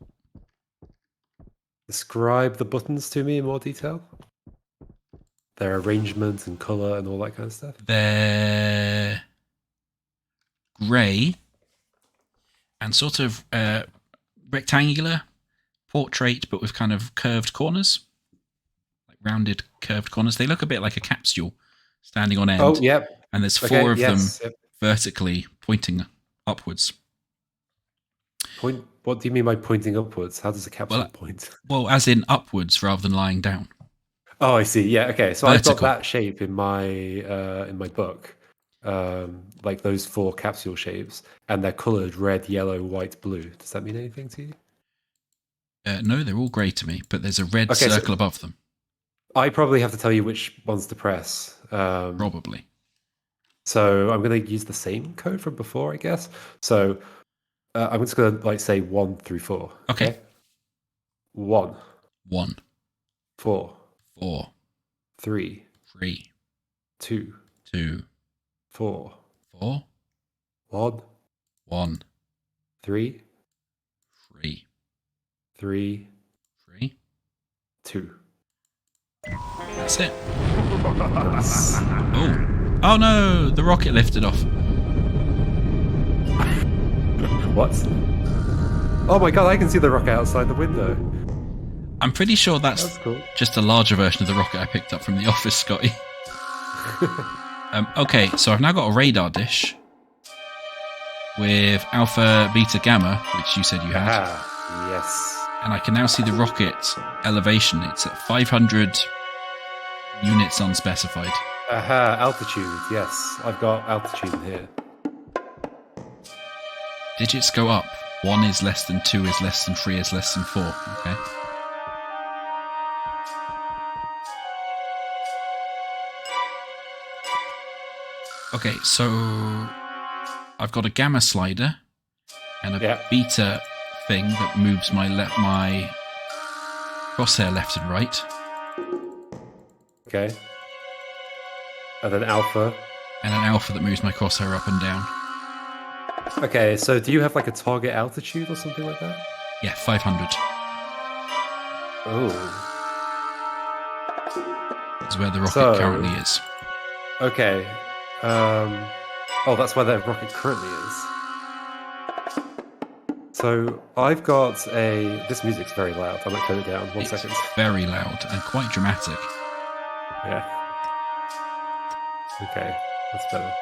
Describe the buttons to me in more detail. Their arrangement and color and all that kind of stuff. They're grey and sort of rectangular portrait, but with kind of curved corners, like rounded curved corners. They look a bit like a capsule standing on end. Oh, yeah. And there's 4 of them vertically pointing upwards. What do you mean by pointing upwards? How does a capsule point? Well, as in upwards rather than lying down. Oh, I see. Yeah. Okay. So Vertical. I've got that shape in my book, like those 4 capsule shapes, and they're coloured red, yellow, white, blue. Does that mean anything to you? No, they're all grey to me, but there's a red circle above them. I probably have to tell you which ones to press. Probably. So I'm going to use the same code from before, I guess. So I'm just going to say 1 through 4. Okay. 1. 1. 4. 4. 3. 3. 2. 2. 4. 4. 1. 1. 3. 3. 3. 3. 2. That's it. Oh. Oh no! The rocket lifted off. What? Oh my god, I can see the rocket outside the window. I'm pretty sure that's cool. Just a larger version of the rocket I picked up from the office, Scotty. Okay, so I've now got a radar dish with alpha, beta, gamma, which you said you had. Ah, yes. And I can now see the rocket elevation. It's at 500 units unspecified. Aha, altitude, yes. I've got altitude in here. Digits go up. 1 is less than 2 is less than 3 is less than 4. Okay. Okay, so I've got a gamma slider and a Yeah. beta thing that moves my crosshair left and right, Okay. And then alpha. and an alpha that moves my crosshair up and down. Okay, so do you have like a target altitude or something like that? Yeah, 500 Oh. is where the rocket So, currently is. okay. Oh, that's where the rocket currently is. So I've got a. This music's very loud. I might turn it down. One It's second. very loud and quite dramatic. Yeah. Okay, that's better.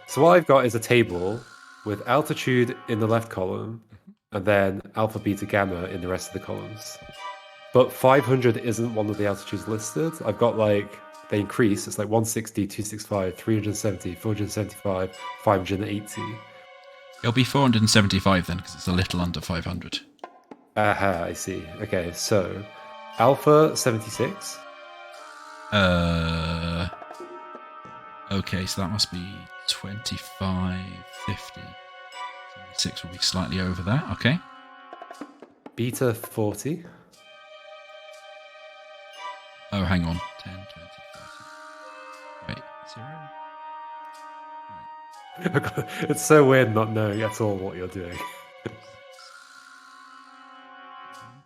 So what I've got is a table with altitude in the left column, and then alpha, beta, gamma in the rest of the columns. But 500 isn't one of the altitudes listed. I've got like they increase. It's like 160, 265, 370, 475, 580. It'll be 475 then, because it's a little under 500. Aha, I see. Okay, so alpha 76. Okay, so that must be 25, 50. 76 will be slightly over that. Okay. Beta 40. Oh, hang on. 10, 20, 30. Wait, 0? It's so weird not knowing at all what you're doing. 1,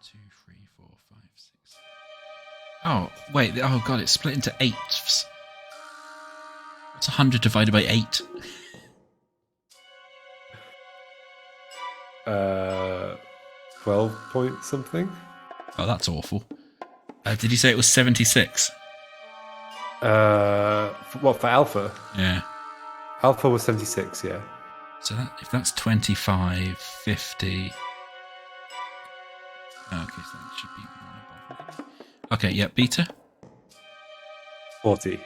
2, 3, 4, 5, 6. Oh, wait. Oh, God, it's split into eighths. What's 100 divided by 8? 12 point something. Oh, that's awful. Did you say it was 76? What for alpha? Yeah. Alpha was 76, yeah. So if that's 25, 50. Okay, so that should be one above. Okay, yeah, beta. 40.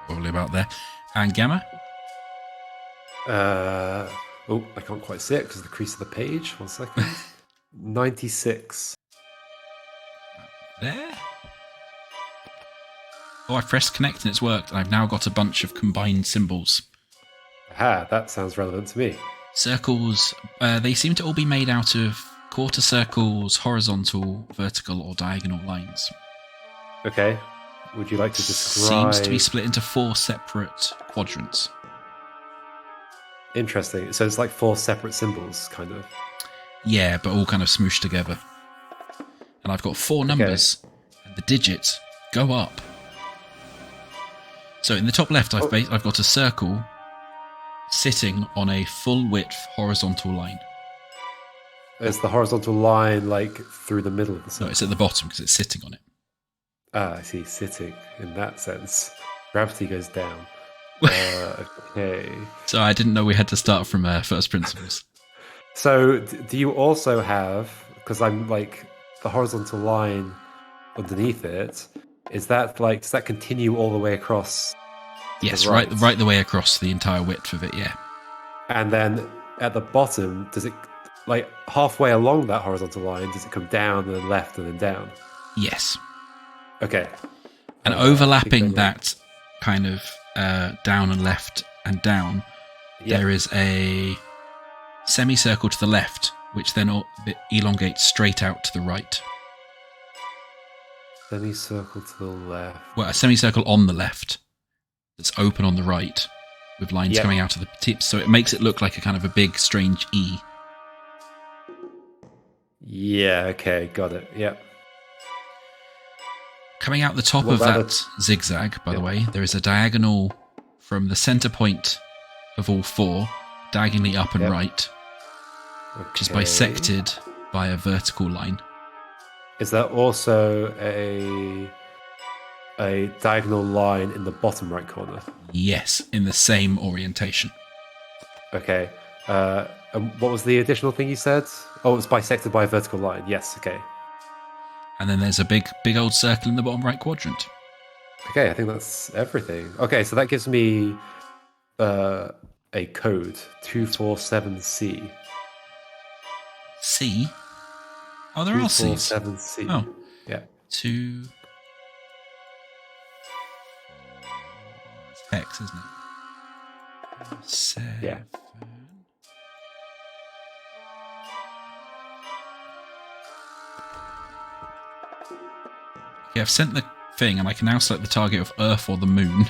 Probably about there. And gamma? Oh, I can't quite see it because of the crease of the page. 1 second. 96. There? Oh, I pressed connect and it's worked. I've now got a bunch of combined symbols. Aha, that sounds relevant to me. Circles, they seem to all be made out of quarter circles, horizontal, vertical, or diagonal lines. Okay. Would you like to describe... Seems to be split into 4 separate quadrants. Interesting. So it's like 4 separate symbols, kind of. Yeah, but all kind of smooshed together. And I've got 4 numbers, and the digits go up. So in the top left, I've got a circle sitting on a full width horizontal line. Is the horizontal line like through the middle of the circle? No, it's at the bottom because it's sitting on it. Ah, I see. Sitting in that sense. Gravity goes down. Okay. So I didn't know we had to start from first principles. So do you also have, because I'm like the horizontal line underneath it, is that like, does that continue all the way across? Yes, right the way across the entire width of it, yeah. And then at the bottom, does it, like halfway along that horizontal line, does it come down and then left and then down? Yes. Okay. And overlapping that kind of down and left and down, there is a semicircle to the left, which then elongates straight out to the right. Semicircle to the left. Well, a semicircle on the left that's open on the right with lines coming out of the tips, so it makes it look like a kind of a big, strange E. Yeah, okay, got it. Yep. Coming out the top of that zigzag, by the way, there is a diagonal from the center point of all 4, diagonally up and right, which is bisected by a vertical line. Is there also a diagonal line in the bottom right corner? Yes, in the same orientation. Okay. And what was the additional thing you said? Oh, it was bisected by a vertical line. Yes, okay. And then there's a big old circle in the bottom right quadrant. Okay, I think that's everything. Okay, so that gives me a code, 247C. C? Oh, there are C's. 247C. Oh. Yeah. 2. It's hex, isn't it? 7. Yeah. Okay, I've sent the thing, and I can now select the target of Earth or the Moon.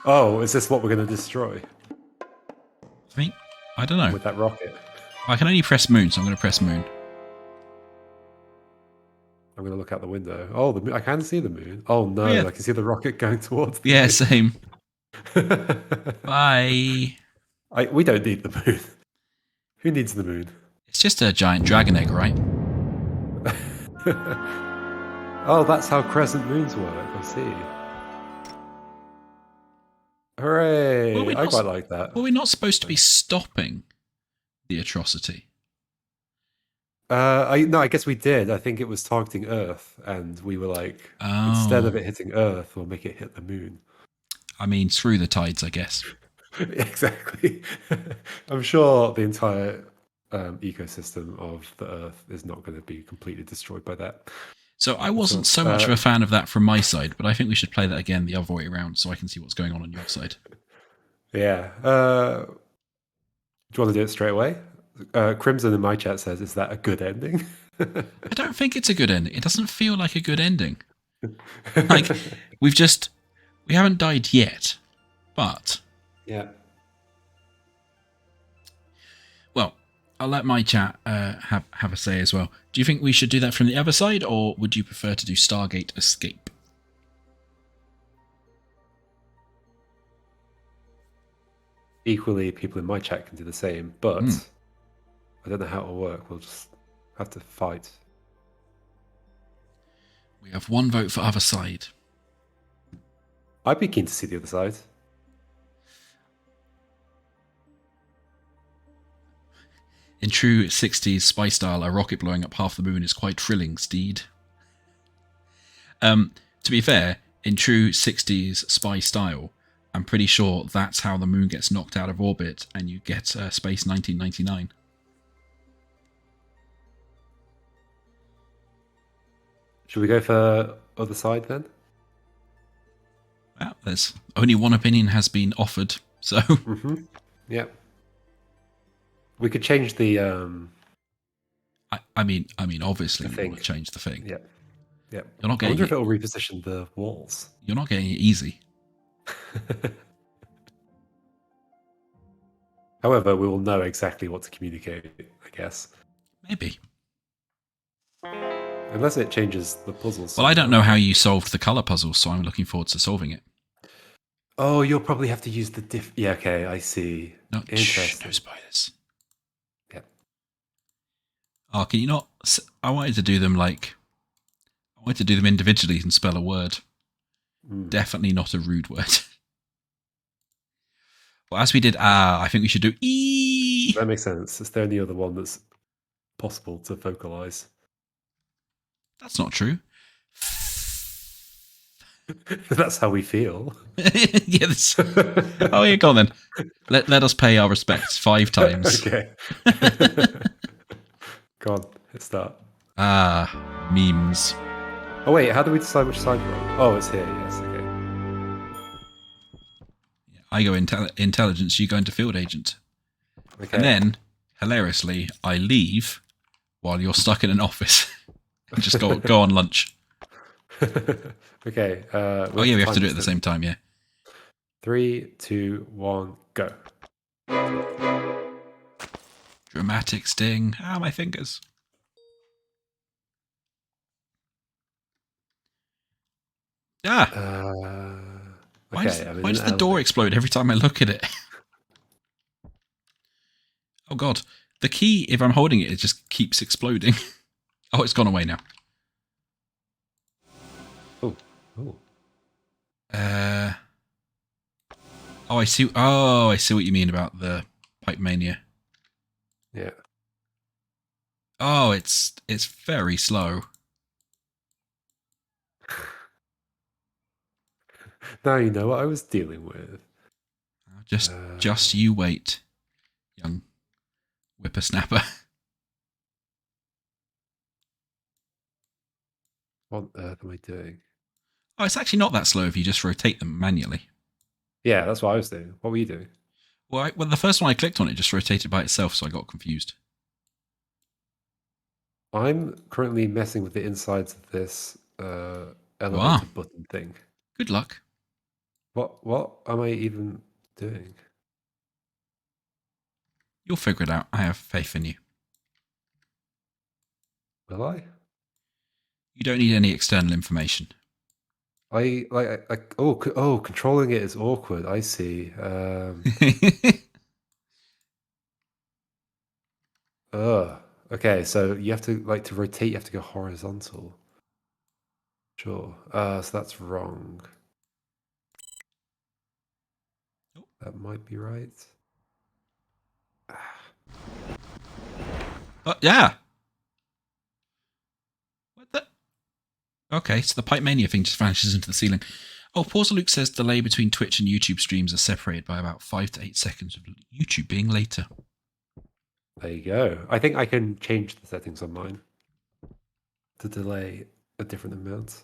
Oh, is this what we're going to destroy I don't know. with that rocket? I can only press Moon, so I'm going to press Moon. I'm going to look out the window. Oh, I can see the moon. Oh no, Oh, yeah. I can see the rocket going towards the Yeah, moon. same. Bye. We don't need the moon. Who needs the moon? It's just a giant dragon egg, right? Oh, that's how crescent moons work. I see. Hooray! I quite like that. Were we not supposed to be stopping the atrocity? I guess we did. I think it was targeting Earth, and we were like, instead of it hitting Earth, we'll make it hit the moon. I mean, through the tides, I guess. Exactly. I'm sure the entire ecosystem of the Earth is not going to be completely destroyed by that. So I wasn't so much of a fan of that from my side, but I think we should play that again the other way around so I can see what's going on your side. Yeah. Do you want to do it straight away? Crimson in my chat says, "Is that a good ending?" I don't think it's a good ending. It doesn't feel like a good ending. Like we haven't died yet, but yeah. Well, I'll let my chat have a say as well. Do you think we should do that from the other side, or would you prefer to do Stargate Escape? Equally, people in my chat can do the same, but I don't know how it'll work. We'll just have to fight. We have one vote for other side. I'd be keen to see the other side. In true 60s spy style, a rocket blowing up half the moon is quite thrilling, Steed. To be fair, in true 60s spy style, I'm pretty sure that's how the moon gets knocked out of orbit and you get Space 1999. Should we go for other side then? Well, there's only one opinion has been offered, so... Yeah. We could change the... I mean, obviously we want to change the thing. Yeah. Yeah. You're not I getting wonder if it'll reposition the walls. You're not getting it easy. However, we will know exactly what to communicate, I guess. Maybe. Unless it changes the puzzles. Well, I don't know how you solved the colour puzzle, so I'm looking forward to solving it. Oh, you'll probably have to use the Yeah, okay, I see. No, interesting. No spoilers. Yeah. Oh, can you not... I wanted to do them individually and spell a word. Definitely not a rude word. Well, as we did I think we should do E. That makes sense. It's the only other one that's possible to vocalize. That's not true. That's how we feel. Yes. Oh, yeah, go on then. Let us pay our respects 5 times. Okay. Go on, hit start. Memes. Oh wait, how do we decide which side we're on? Oh, it's here, yes, okay. I go intelligence, you go into field agent. Okay. And then, hilariously, I leave while you're stuck in an office. And just go on lunch. Okay. Oh yeah, we have to do it at the same time, yeah. 3, 2, 1, go. Dramatic sting. My fingers. Okay, Why does the door explode every time I look at it? Oh god. The key, if I'm holding it, it just keeps exploding. Oh, it's gone away now. Oh. I see. Oh, I see what you mean about the pipe mania. Yeah. Oh, it's very slow. Now you know what I was dealing with. Just you wait, young whippersnapper. What on earth am I doing? Oh, it's actually not that slow if you just rotate them manually. Yeah, that's what I was doing. What were you doing? Well, the first one I clicked on, it just rotated by itself, so I got confused. I'm currently messing with the insides of this You are. elevator button thing. Good luck. What am I even doing? You'll figure it out. I have faith in you. Will I? You don't need any external information. Oh, controlling it is awkward. I see. Ugh. Okay, so you have to to rotate. You have to go horizontal. Sure. So that's wrong. That might be right. But yeah. What the? Okay, so the Pipe Mania thing just vanishes into the ceiling. Oh, Pause Luke says delay between Twitch and YouTube streams are separated by about 5 to 8 seconds, with YouTube being later. There you go. I think I can change the settings on mine to delay a different amount.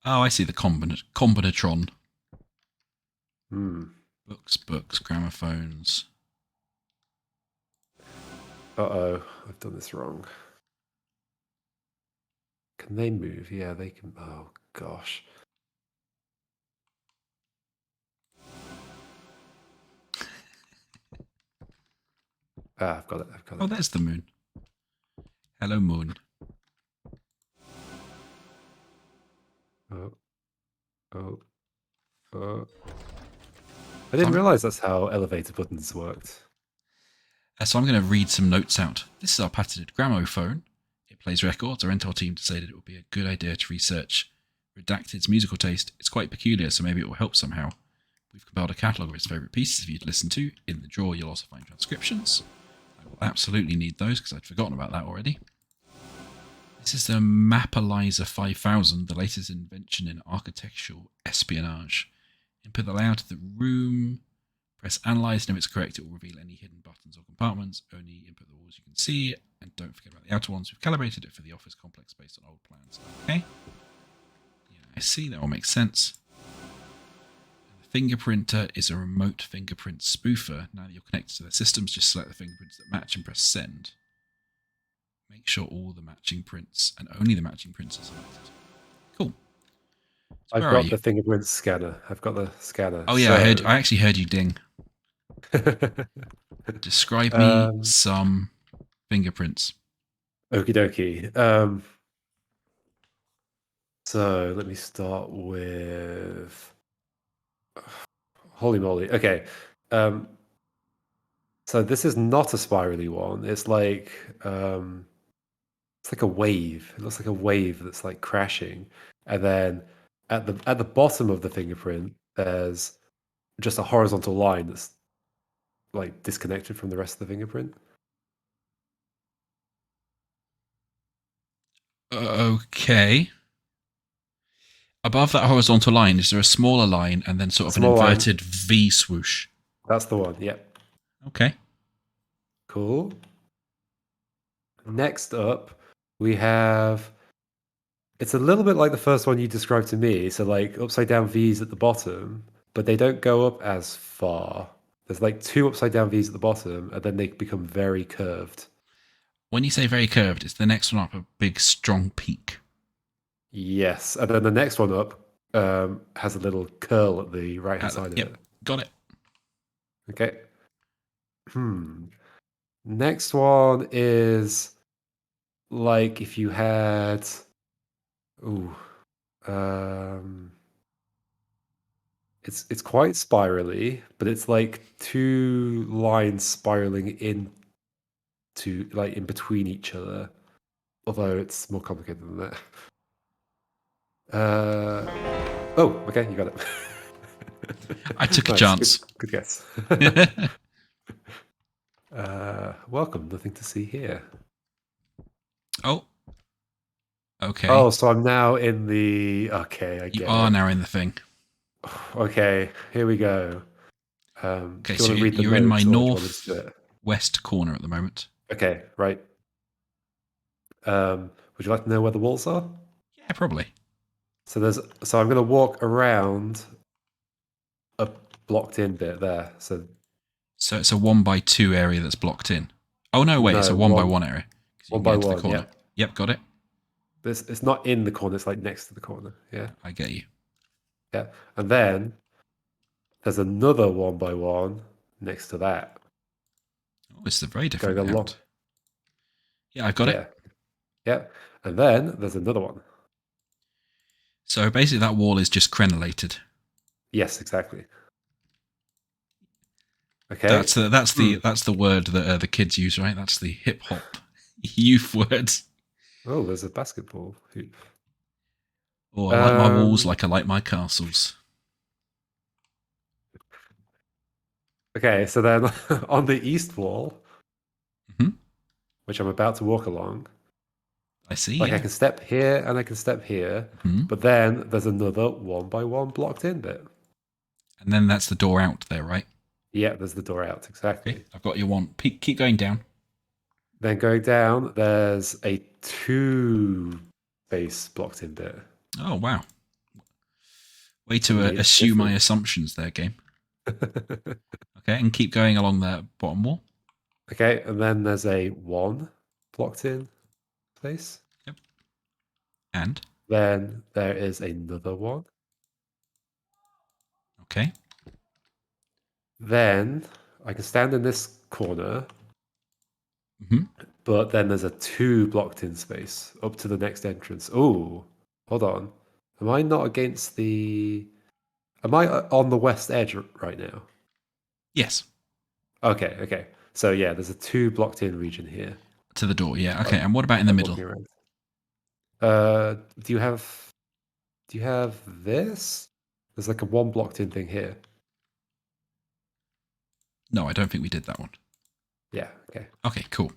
Oh, I see the combinatron. Hmm. Books, gramophones. Uh-oh, I've done this wrong. Can they move? Yeah, they can. Oh, gosh. I've got it. I've got Oh, it. there's the moon. Hello, moon. Oh, oh, oh. I didn't realize that's how elevator buttons worked. So I'm going to read some notes out. This is our patented gramophone. It plays records. Our entire team decided it would be a good idea to research Redacted's musical taste. It's quite peculiar, so maybe it will help somehow. We've compiled a catalogue of its favourite pieces for you to listen to. In the drawer, you'll also find transcriptions. I will absolutely need those because I'd forgotten about that already. This is the Mapalizer 5000, the latest invention in architectural espionage. Input the layout of the room. Press Analyze, and if it's correct, it will reveal any hidden buttons or compartments. Only input the walls you can see, and don't forget about the outer ones. We've calibrated it for the office complex based on old plans. Okay. Yeah, I see. That all makes sense. The fingerprinter is a remote fingerprint spoofer. Now that you're connected to the systems, just select the fingerprints that match and press Send. Make sure all the matching prints and only the matching prints are selected. Cool. So I've where are got you? the fingerprint scanner. I've got the scanner. Oh yeah, I actually heard you ding. Describe me some fingerprints. Okie dokie. So let me start with. Holy moly. Okay. So this is not a spirally one. It's like a wave. It looks like a wave that's like crashing. And then at the bottom of the fingerprint, there's just a horizontal line that's like disconnected from the rest of the fingerprint. Okay. Above that horizontal line, is there a smaller line and then sort of an Small line. inverted V swoosh? That's the one. Yep. Okay. Cool. Next up, we have. It's a little bit like the first one you described to me. So like upside down V's at the bottom, but they don't go up as far. There's like two upside down V's at the bottom, and then they become very curved. When you say very curved, is the next one up a big, strong peak? Yes, and then the next one up has a little curl at the right hand side of it. Got it. Okay. Next one is like if you had. Ooh. It's quite spirally, but it's like two lines spiraling into like in between each other. Although it's more complicated than that. Oh, okay, you got it. I took a Nice, chance. Good guess. Welcome, nothing to see here. Oh. Okay. Oh, so I'm now in the. Okay, I get it. You are now in the thing. Okay, here we go. Okay, do you so want to read the you're in my notes, or do you want me to do it? northwest corner at the moment. Okay, right. Would you like to know where the walls are? Yeah, probably. So I'm going to walk around a blocked in bit there. So So it's a 1x2 area that's blocked in. Oh no, wait, it's a no, 1x1 area because you one can get by into the one. Yeah, corner. Yep, got it. but it's not in the corner. It's like next to the corner. Yeah, I get you. yeah. And then there's another one by one next to that, Oh, it's a very going different along. layout. Yeah, I've got it. Yeah, yeah. And then there's another one. So basically, that wall is just crenellated. Yes, exactly. Okay. That's the word that the kids use, right? That's the hip hop youth word. Oh, there's a basketball hoop. Oh, I like my walls Um, like I like my castles. okay, so then on the east wall, Hmm. which I'm about to walk along, I see. like I Yeah. can step here and I can step here, Hmm. but then there's another one by one blocked in bit. And then that's the door out there, right? Yeah, there's the door out, Okay, exactly. I've got your one. Keep going down. Then going down, there's a two space blocked in bit. Oh wow. Way to Suddenly it's assume my different. assumptions there, game. Okay, and keep going along the bottom wall. Okay, and then there's a one blocked in space. Yep. And Then there is another one. okay. Then I can stand in this corner, Hmm. but then there's a two blocked in space up to the next entrance. Oh, hold on. Am I not against the. Am I on the west edge right now? Yes. Okay, okay. So yeah, there's a two blocked in region here. To the door. Yeah. Oh, Okay. And what about in the I'm middle? walking around. Do you have this? There's like a one blocked in thing here. No, I don't think we did that one. Yeah, okay. Okay. Cool.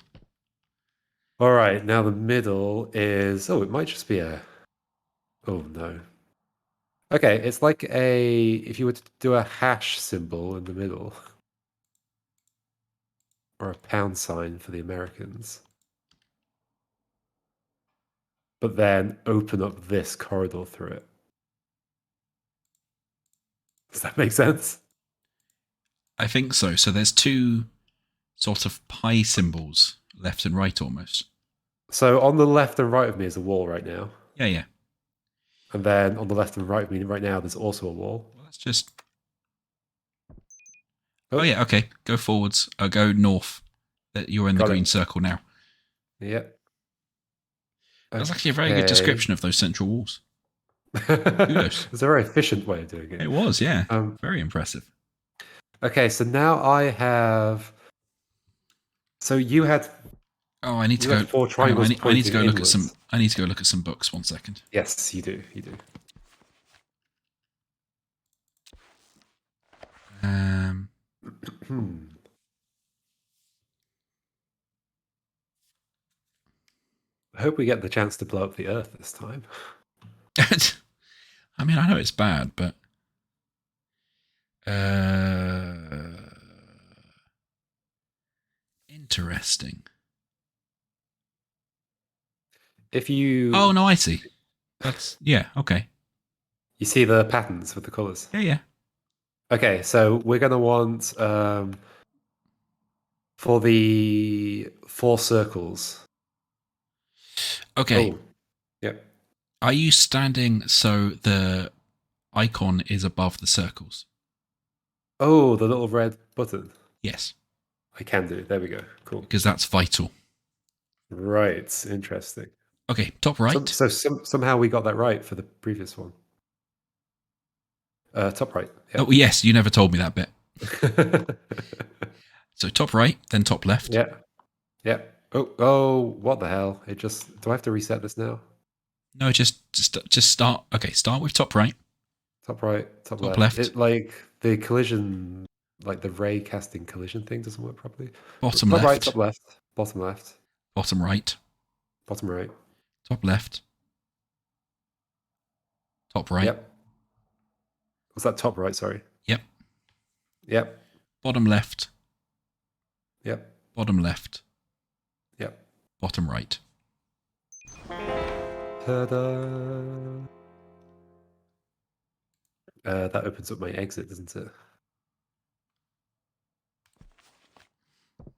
All right, now the middle is. Oh, it might just be a. Oh no. Okay, it's like a. If you were to do a hash symbol in the middle, or a pound sign for the Americans, but then open up this corridor through it. Does that make sense? I think so. So there's two sort of pi symbols, left and right almost. So on the left and right of me is a wall right now. Yeah. Yeah. And then on the left and right of me right now, there's also a wall. Well, let's just. Oh Oh, yeah. Okay. Go forwards. Go north. You're in the got green it. circle now. Yep. That's actually a very good Okay. description of those central walls. Kudos. It's a very efficient way of doing it. It was. Yeah. Um, Very impressive. okay, so now I have. So Oh, I need to you had go. four Hang on, triangles I need to pointing go look at some. inwards. I need to go look at some books. 1 second. Yes, you do. You do. Um, Hmm. I hope we get the chance to blow up the Earth this time. I mean, I know it's bad, but uh, interesting. If Oh you no, I see. That's yeah. Okay. you see the patterns with the colors. Yeah, yeah. Okay, so we're gonna want for the four circles. Okay. Oh, yep. Are you standing so the icon is above the circles? Oh, the little red button. Yes, I can do. There we go. Cool. because that's vital. Right. Interesting. Okay, top right. Somehow we got that right for the previous one. Top right. Oh Yep. yes, you never told me that bit. So top right, then top left. Yeah. Yeah. Oh, what the hell? It just. Do I have to reset this now? No, just start. Okay, start with top right, Top right, top top left. left, It like the collision, like the ray casting collision thing doesn't work properly. bottom Top right, left, top left, bottom right, bottom right. top left, top right. Yep. Was that top right? Sorry. Yep. Yep. Bottom left, Yep. bottom left, Yep. bottom right. Ta-da! That opens up my exit, doesn't it?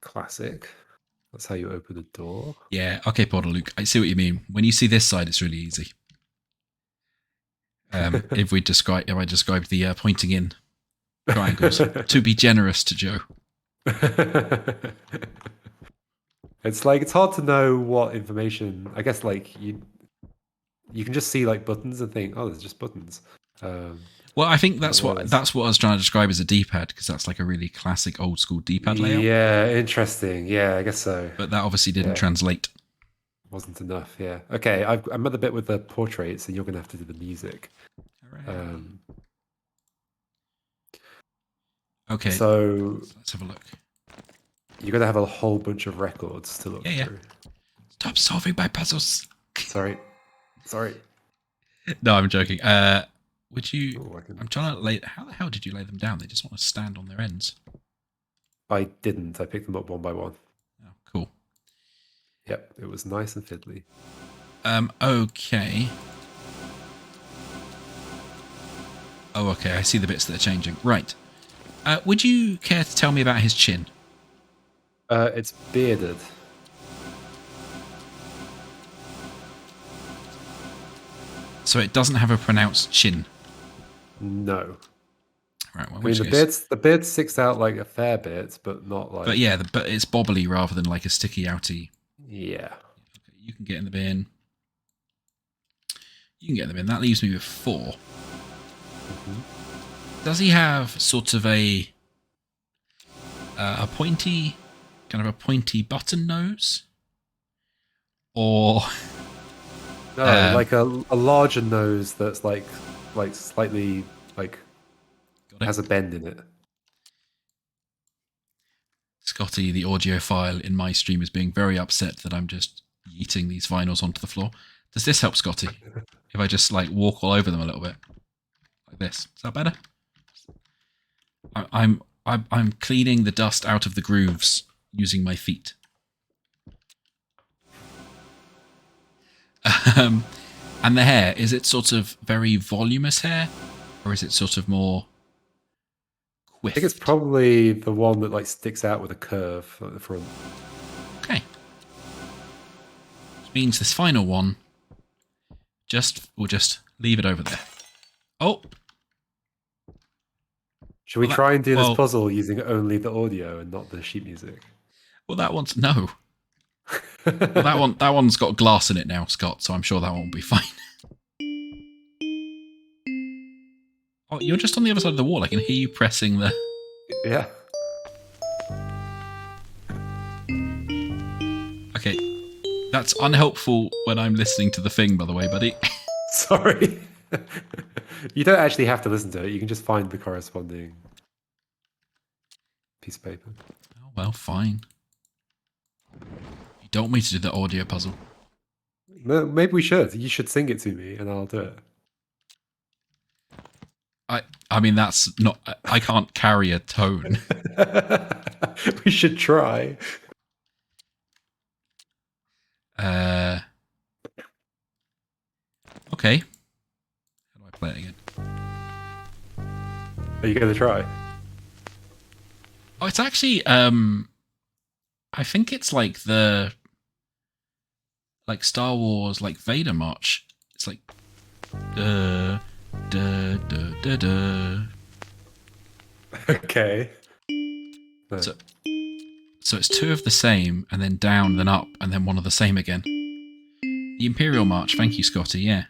Classic. That's how you open a door. Yeah, okay, Portal Luke. I see what you mean. When you see this side, it's really easy. If I described the pointing in triangles, to be generous to Joe. It's like it's hard to know what information. I guess like you can just see like buttons and think, oh, there's just buttons. Well, I think that's what Otherwise- that's what I was trying to describe as a D-pad, because that's like a really classic old school D-pad layout. Yeah, interesting. Yeah, I guess so. But that obviously didn't Yeah. translate. Wasn't enough. Yeah. Okay, I'm at the bit with the portraits, and you're gonna have to do the music. Okay, So let's have a look. you're gonna have a whole bunch of records to look Yeah. through. Stop solving my puzzles. Sorry. No, I'm joking. Would you? Oh, I'm trying to lay. How the hell did you lay them down? They just want to stand on their ends. I didn't. I picked them up one by one. Oh, cool. Yep, it was nice and fiddly. Okay. Oh, okay. I see the bits that are changing. Right. Would you care to tell me about his chin? It's bearded. So it doesn't have a pronounced chin. No. Right. Well, I mean, the beard sticks out like a fair bit, but not like. But yeah, but it's bobbly rather than like a sticky outy. Yeah. Okay, you can get in the bin. You can get in the bin. That leaves me with 4. Mm-hmm. Does he have sort of a pointy, kind of a pointy button nose, or No, like a larger nose that's like slightly like has a bend in it. Scotty, the audiophile in my stream, is being very upset that I'm just yeeting these vinyls onto the floor. Does this help, Scotty? If I just like walk all over them a little bit, like this, is that better? I'm cleaning the dust out of the grooves using my feet. And the hair, is it sort of very voluminous hair, or is it sort of more quiff? I think it's probably the one that like sticks out with a curve at the front. Okay. Which means this final one, we'll just leave it over there. Oh! Should we try and do this puzzle using only the audio and not the sheet music? Well, that one's no. Well, that one's got glass in it now, Scott, so I'm sure that one will be fine. Oh, you're just on the other side of the wall. I can hear you pressing the... Yeah. Okay. That's unhelpful when I'm listening to the thing, by the way, buddy. Sorry. You don't actually have to listen to it. You can just find the corresponding piece of paper. Oh, well, fine. You don't want me to do the audio puzzle. Maybe we should. You should sing it to me and I'll do it. I mean, that's not... I can't carry a tone. We should try. Okay. How do I play it again? Are you going to try? Oh, it's actually... I think it's like the... Like Star Wars, like Vader March. It's like... Duh, duh, duh, duh, duh. Okay. No. So it's 2 of the same, and then down, then up, and then 1 of the same again. The Imperial March. Thank you, Scotty. Yeah.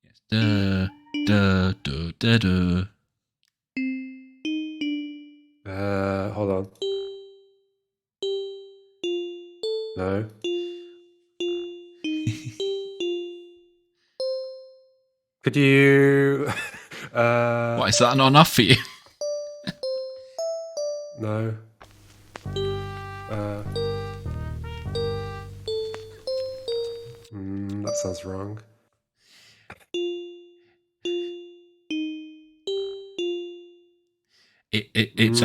Yes. Duh, duh, duh, duh, duh. Hold on. No. Could you... What, is that not enough for you? No. That sounds wrong. It's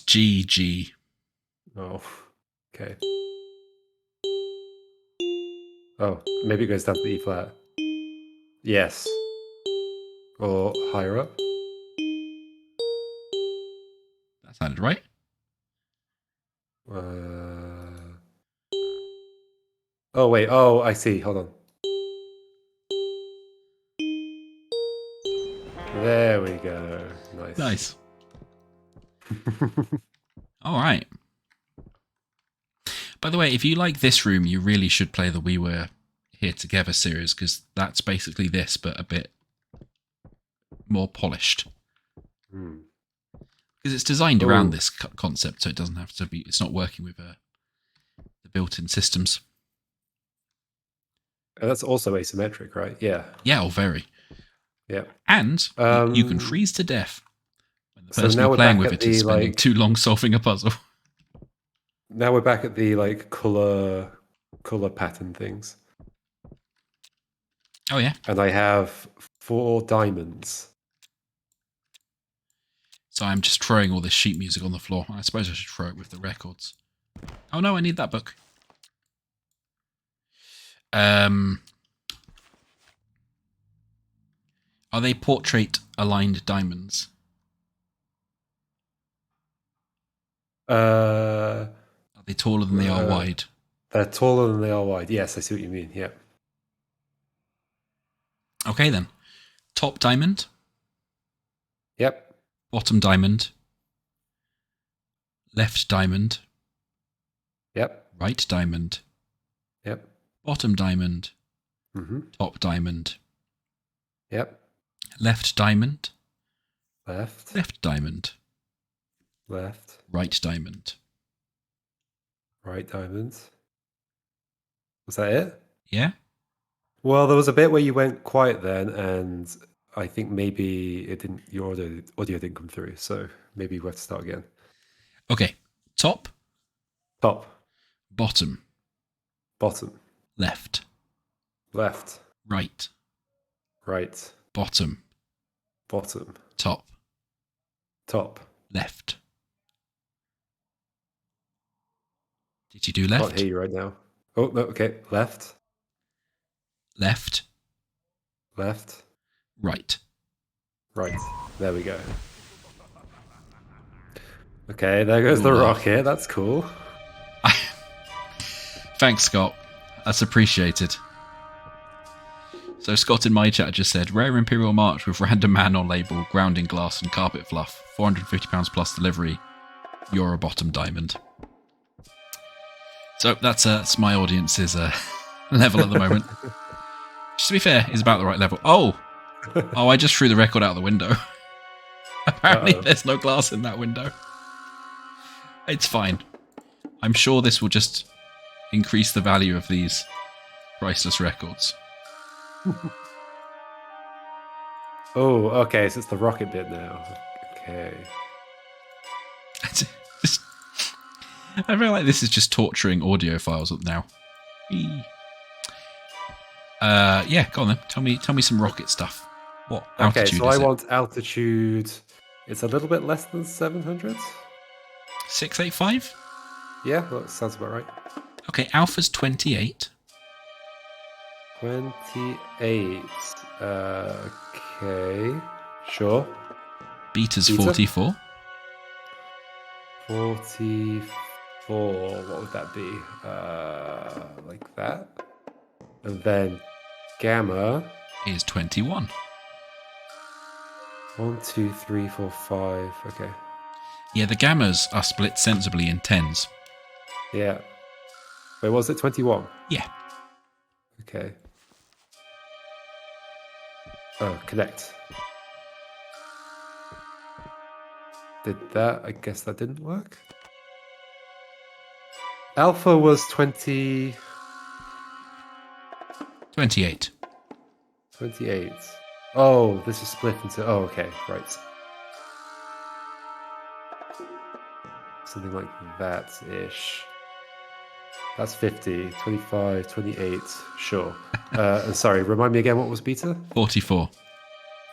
GG. Oh, okay. Oh, maybe it goes down to the E flat. Yes. Or higher up. That sounded right. Oh, wait. Oh, I see. Hold on. There we go. Nice. Nice. All right. By the way, if you like this room, you really should play the We Were Here Together series, because that's basically this, but a bit more polished. Because it's designed around this concept, so it doesn't have to be. It's not working with the built-in systems. And that's also asymmetric, right? Yeah. Yeah, or very. Yeah. And you can freeze to death when the person now you're playing with it is spending too long solving a puzzle. Now we're back at the color pattern things. Oh yeah. And I have 4 diamonds. So I'm just throwing all this sheet music on the floor. I suppose I should throw it with the records. Oh no, I need that book. Are they portrait aligned diamonds? Are they taller than they are wide? They're taller than they are wide. Yes, I see what you mean. Yeah. Okay then. Top diamond. Yep. Bottom diamond. Left diamond. Yep. Right diamond. Yep. Bottom diamond. Top diamond. Yep. Left diamond. Left. Left diamond. Left. Right diamond. Right diamond. Was that it? Yeah? Well, there was a bit where you went quiet then, and I think maybe it didn't. Your audio didn't come through, so maybe we have to start again. Okay. Top. Top. Bottom. Bottom. Left. Left. Right. Right. Bottom. Bottom. Top. Top. Left. Did you do left? Can't hear you right now. Oh, no, okay. Left. Left. Left. Right. Right. There we go. Okay, there goes the rocket. That's cool. Thanks, Scott. That's appreciated. So Scott in my chat just said, rare Imperial March with random man on label, grounding glass and carpet fluff, £450 plus delivery. You're a bottom diamond. So that's my audience's level at the moment. Just to be fair, is about the right level. Oh, I just threw the record out the window. Apparently there's no glass in that window. It's fine. I'm sure this will just increase the value of these priceless records. Oh, okay, so it's the rocket bit now. Okay. I feel like this is just torturing audio files now. Yeah, go on then. Tell me some rocket stuff. What altitude so is I it? want altitude. It's a little bit less than 700. 685? Yeah, that sounds about right. Okay, alpha's 28. 28. Okay. Sure. Beta's 44. 44. What would that be? Like that. And then gamma is 21. 1, 2, 3, 4, 5. Okay. Yeah, the gammas are split sensibly in tens. Yeah. Wait, was it 21? Yeah. Okay. Oh, connect. Did that? I guess that didn't work. Alpha was 20. 28. 28. Oh, this is split into. Oh, okay, right. Something like that ish. That's 50, 25, 28. Sure. And sorry, remind me again, what was beta? 44.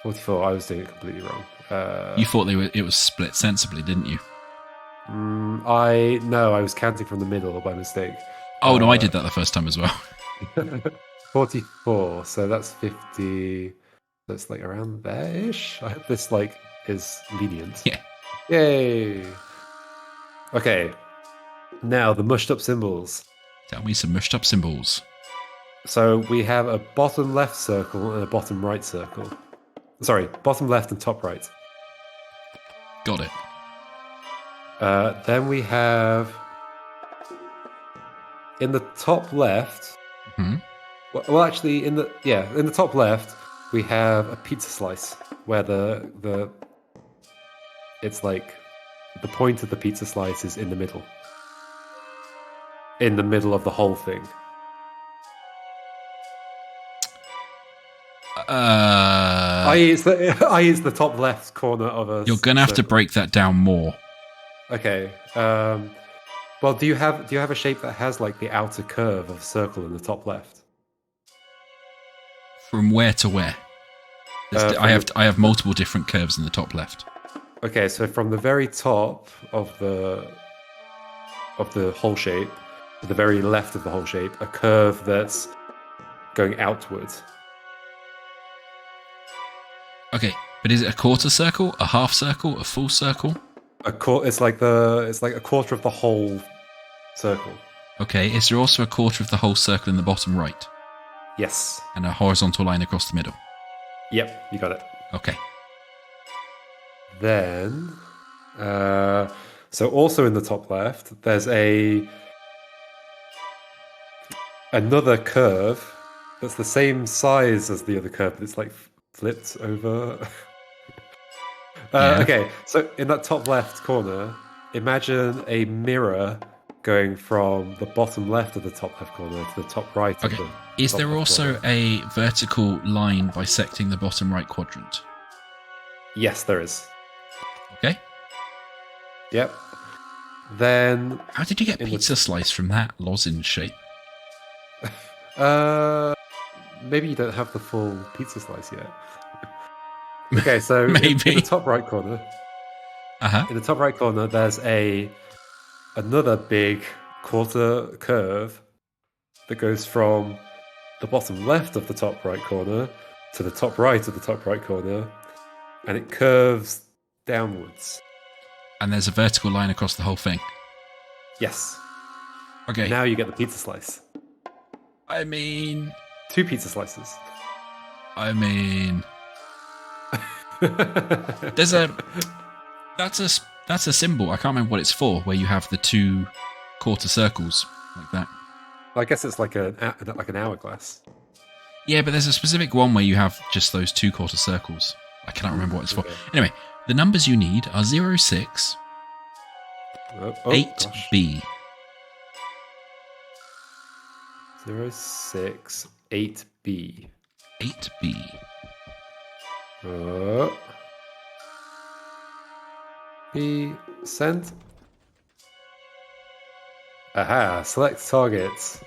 44. I was doing it completely wrong. You thought it was split sensibly, didn't you? I was counting from the middle by mistake. Oh, no, I did that the first time as well. 44. So that's 50. That's like around there-ish. I hope this like is lenient. Yeah. Yay. Okay. Now the mushed up symbols. Tell me some mushed up symbols. So we have a bottom left circle and a bottom right circle. Sorry, bottom left and top right. Got it. Then we have in the top left. Hmm. Well, actually, in the top left, we have a pizza slice where the it's like the point of the pizza slice is in the middle of the whole thing. I.e., it's the top left corner of a. You're gonna have to break that down more. Okay. Well, do you have a shape that has like the outer curve of a circle in the top left? From where to where? I have multiple different curves in the top left. Okay, so from the very top of the whole shape to the very left of the whole shape, a curve that's going outwards. Okay, but is it a quarter circle, a half circle, a full circle? It's like a quarter of the whole circle. Okay, is there also a quarter of the whole circle in the bottom right? Yes. And a horizontal line across the middle? Yep, you got it. Okay. Then, so also in the top left, there's another curve that's the same size as the other curve, but it's like flipped over. Yeah. Okay, so in that top left corner, imagine a mirror going from the bottom left of the top left corner to the top right. Okay. Is there also a vertical line bisecting the bottom right quadrant? Yes, there is. Okay. Yep. Then how did you get pizza slice from that lozenge shape? Maybe you don't have the full pizza slice yet. Okay, so maybe in the top right corner. In the top right corner, there's another big quarter curve that goes from the bottom left of the top right corner to the top right of the top right corner, and it curves downwards. And there's a vertical line across the whole thing? Yes. Okay. Now you get the pizza slice. I mean... 2 pizza slices. I mean... There's a... That's a symbol. I can't remember what it's for, where you have the 2 quarter circles like that. I guess it's like an hourglass. Yeah, but there's a specific one where you have just those 2 quarter circles. I cannot remember what it's for. Anyway, the numbers you need are 06, 8B. 06, 8B. 8B. B, send. Aha, select targets.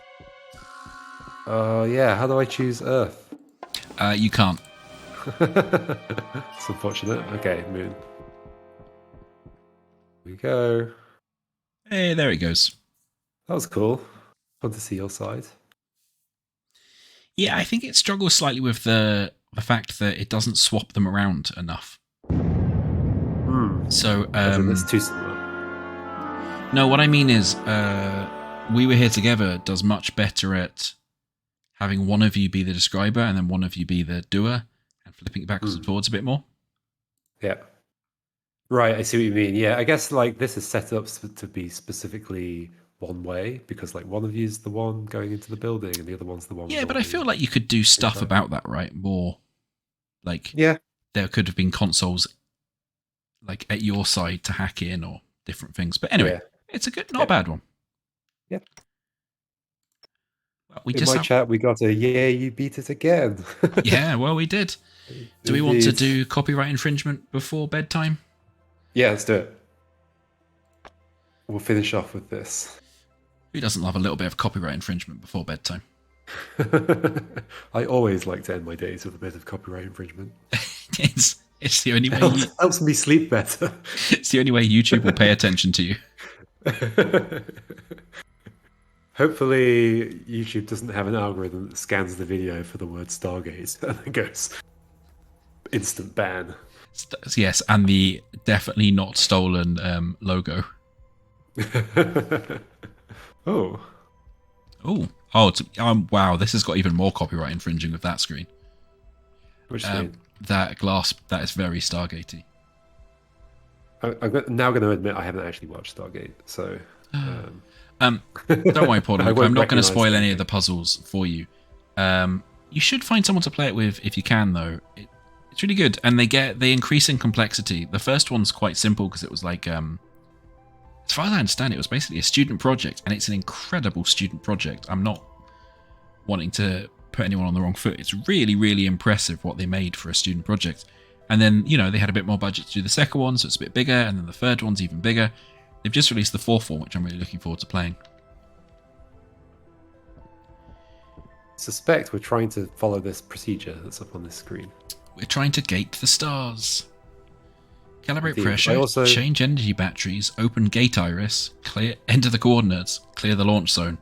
Yeah, how do I choose Earth? You can't. It's unfortunate. Okay, moon. Here we go. Hey, there it goes. That was cool. Fun to see your side. Yeah, I think it struggles slightly with the fact that it doesn't swap them around enough. So, it's too similar. No, what I mean is, We Were Here Together does much better at having one of you be the describer and then one of you be the doer and flipping it backwards and forwards a bit more. Yeah. Right, I see what you mean. Yeah, I guess like this is set up to be specifically one way because like one of you is the one going into the building and the other one's the one. Yeah, but I feel like you could do stuff about that, right? More like there could have been consoles like at your side to hack in or different things. But anyway, it's not a bad one. Yeah. Well, in my chat, we got a yay, you beat it again. Yeah, well, we did. Do we want to do copyright infringement before bedtime? Yeah, let's do it. We'll finish off with this. Who doesn't love a little bit of copyright infringement before bedtime? I always like to end my days with a bit of copyright infringement. It's the only way. Helps me sleep better. It's the only way YouTube will pay attention to you. Hopefully, YouTube doesn't have an algorithm that scans the video for the word Stargate and then goes instant ban. Yes, and the definitely not stolen logo. Oh, Wow, this has got even more copyright infringing with that screen. which screen? That glass, that is very Stargatey. I'm now going to admit I haven't actually watched Stargate, so Don't worry, Paul. I Luke, won't I'm not going to recognise spoil any anything. of the puzzles for you. You should find someone to play it with if you can, though. It's really good, and they increase in complexity. The first one's quite simple because it was like, as far as I understand, it was basically a student project, and it's an incredible student project. I'm not wanting to put anyone on the wrong foot. It's really, really impressive what they made for a student project. And then, they had a bit more budget to do the second one, so it's a bit bigger, and then the third one's even bigger. They've just released the fourth one, which I'm really looking forward to playing. Suspect we're trying to follow this procedure that's up on this screen. We're trying to gate the stars. Calibrate Indeed. pressure, change energy batteries, open gate iris, enter the coordinates, clear the launch zone.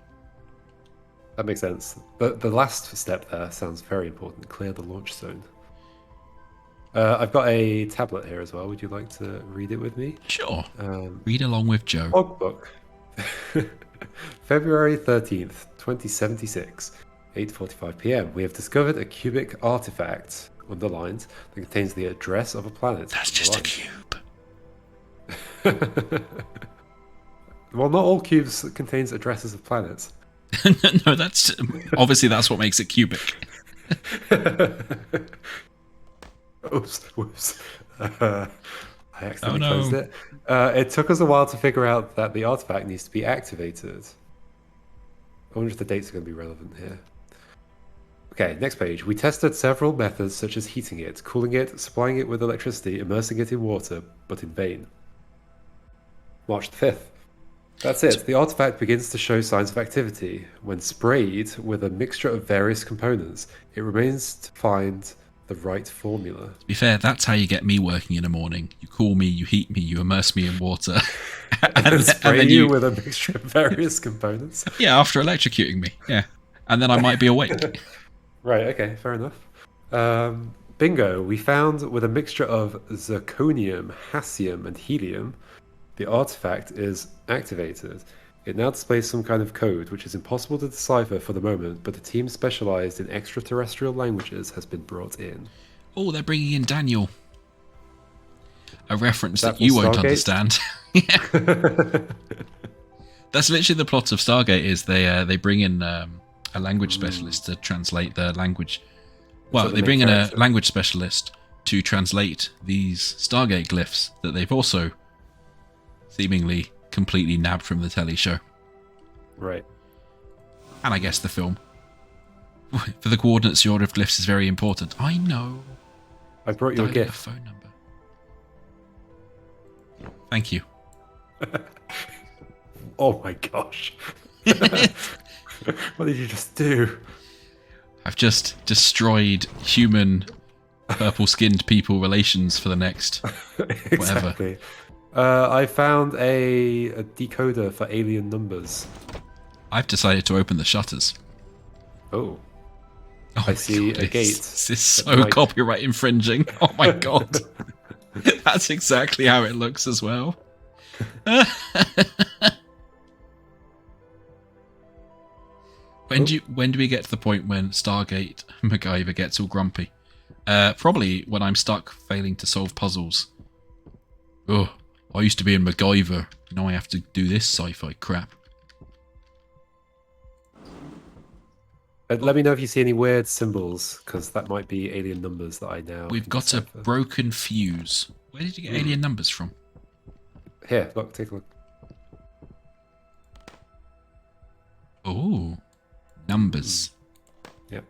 That makes sense. But the last step there sounds very important. Clear the launch zone. I've got a tablet here as well. Would you like to read it with me? Sure. Read along with Joe. Logbook. February 13th, 2076, 8:45 p.m. We have discovered a cubic artifact, underlined, that contains the address of a planet. That's just a cube. Well, not all cubes contains addresses of planets. No, that's obviously that's what makes it cubic. Whoops. I accidentally no. closed it. It took us a while to figure out that the artifact needs to be activated. I wonder if the dates are going to be relevant here. Okay, next page. We tested several methods such as heating it, cooling it, supplying it with electricity, immersing it in water, but in vain. March the 5th. That's it. The artifact begins to show signs of activity. When sprayed with a mixture of various components, it remains to find the right formula. To be fair, that's how you get me working in the morning. You cool me, you heat me, you immerse me in water. and then spray and then you with a mixture of various components? Yeah, after electrocuting me. Yeah. And then I might be awake. Right, okay, fair enough. Bingo, we found with a mixture of zirconium, hassium, and helium, the artifact is activated. It now displays some kind of code, which is impossible to decipher for the moment, but a team specialized in extraterrestrial languages has been brought in. Oh, they're bringing in Daniel. A reference that you won't understand. That's literally the plot of Stargate. Is they bring in a language specialist to translate the language. Well, they bring in a language specialist to translate these Stargate glyphs that they've also seemingly completely nabbed from the telly show. Right. And I guess the film. For the coordinates, the order of glyphs is very important. I know. I brought you a gift. Phone number. Thank you. Oh my gosh. What did you just do? I've just destroyed human purple-skinned people relations for the next Exactly. whatever. I found a decoder for alien numbers. I've decided to open the shutters. Oh. I see a gate. This is so copyright infringing. Oh my god. That's exactly how it looks as well. When do we get to the point when Stargate MacGyver gets all grumpy? Probably when I'm stuck failing to solve puzzles. Oh, I used to be in MacGyver. Now I have to do this sci-fi crap. Let me know if you see any weird symbols, because that might be alien numbers that I now... We've got a broken fuse. Where did you get alien numbers from? Here, look, take a look. Oh, numbers. Yep.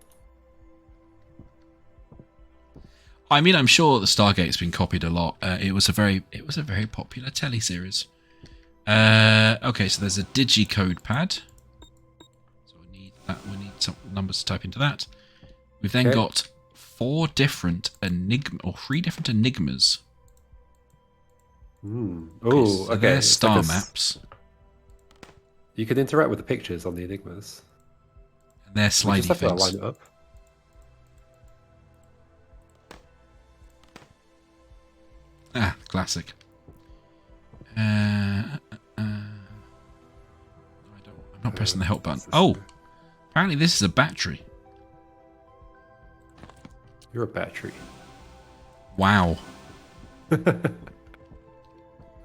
I mean, I'm sure the Stargate's been copied a lot. It was a very popular teleseries. Okay, so there's a digicode pad. So we need that. We need some numbers to type into that. We've then got three different enigmas. Oh, so okay. They're star maps. You can interact with the pictures on the enigmas. And they're We just slidey have to things. line it up. Ah, classic. I'm not pressing the help button. Oh, apparently this is a battery. You're a battery. Wow.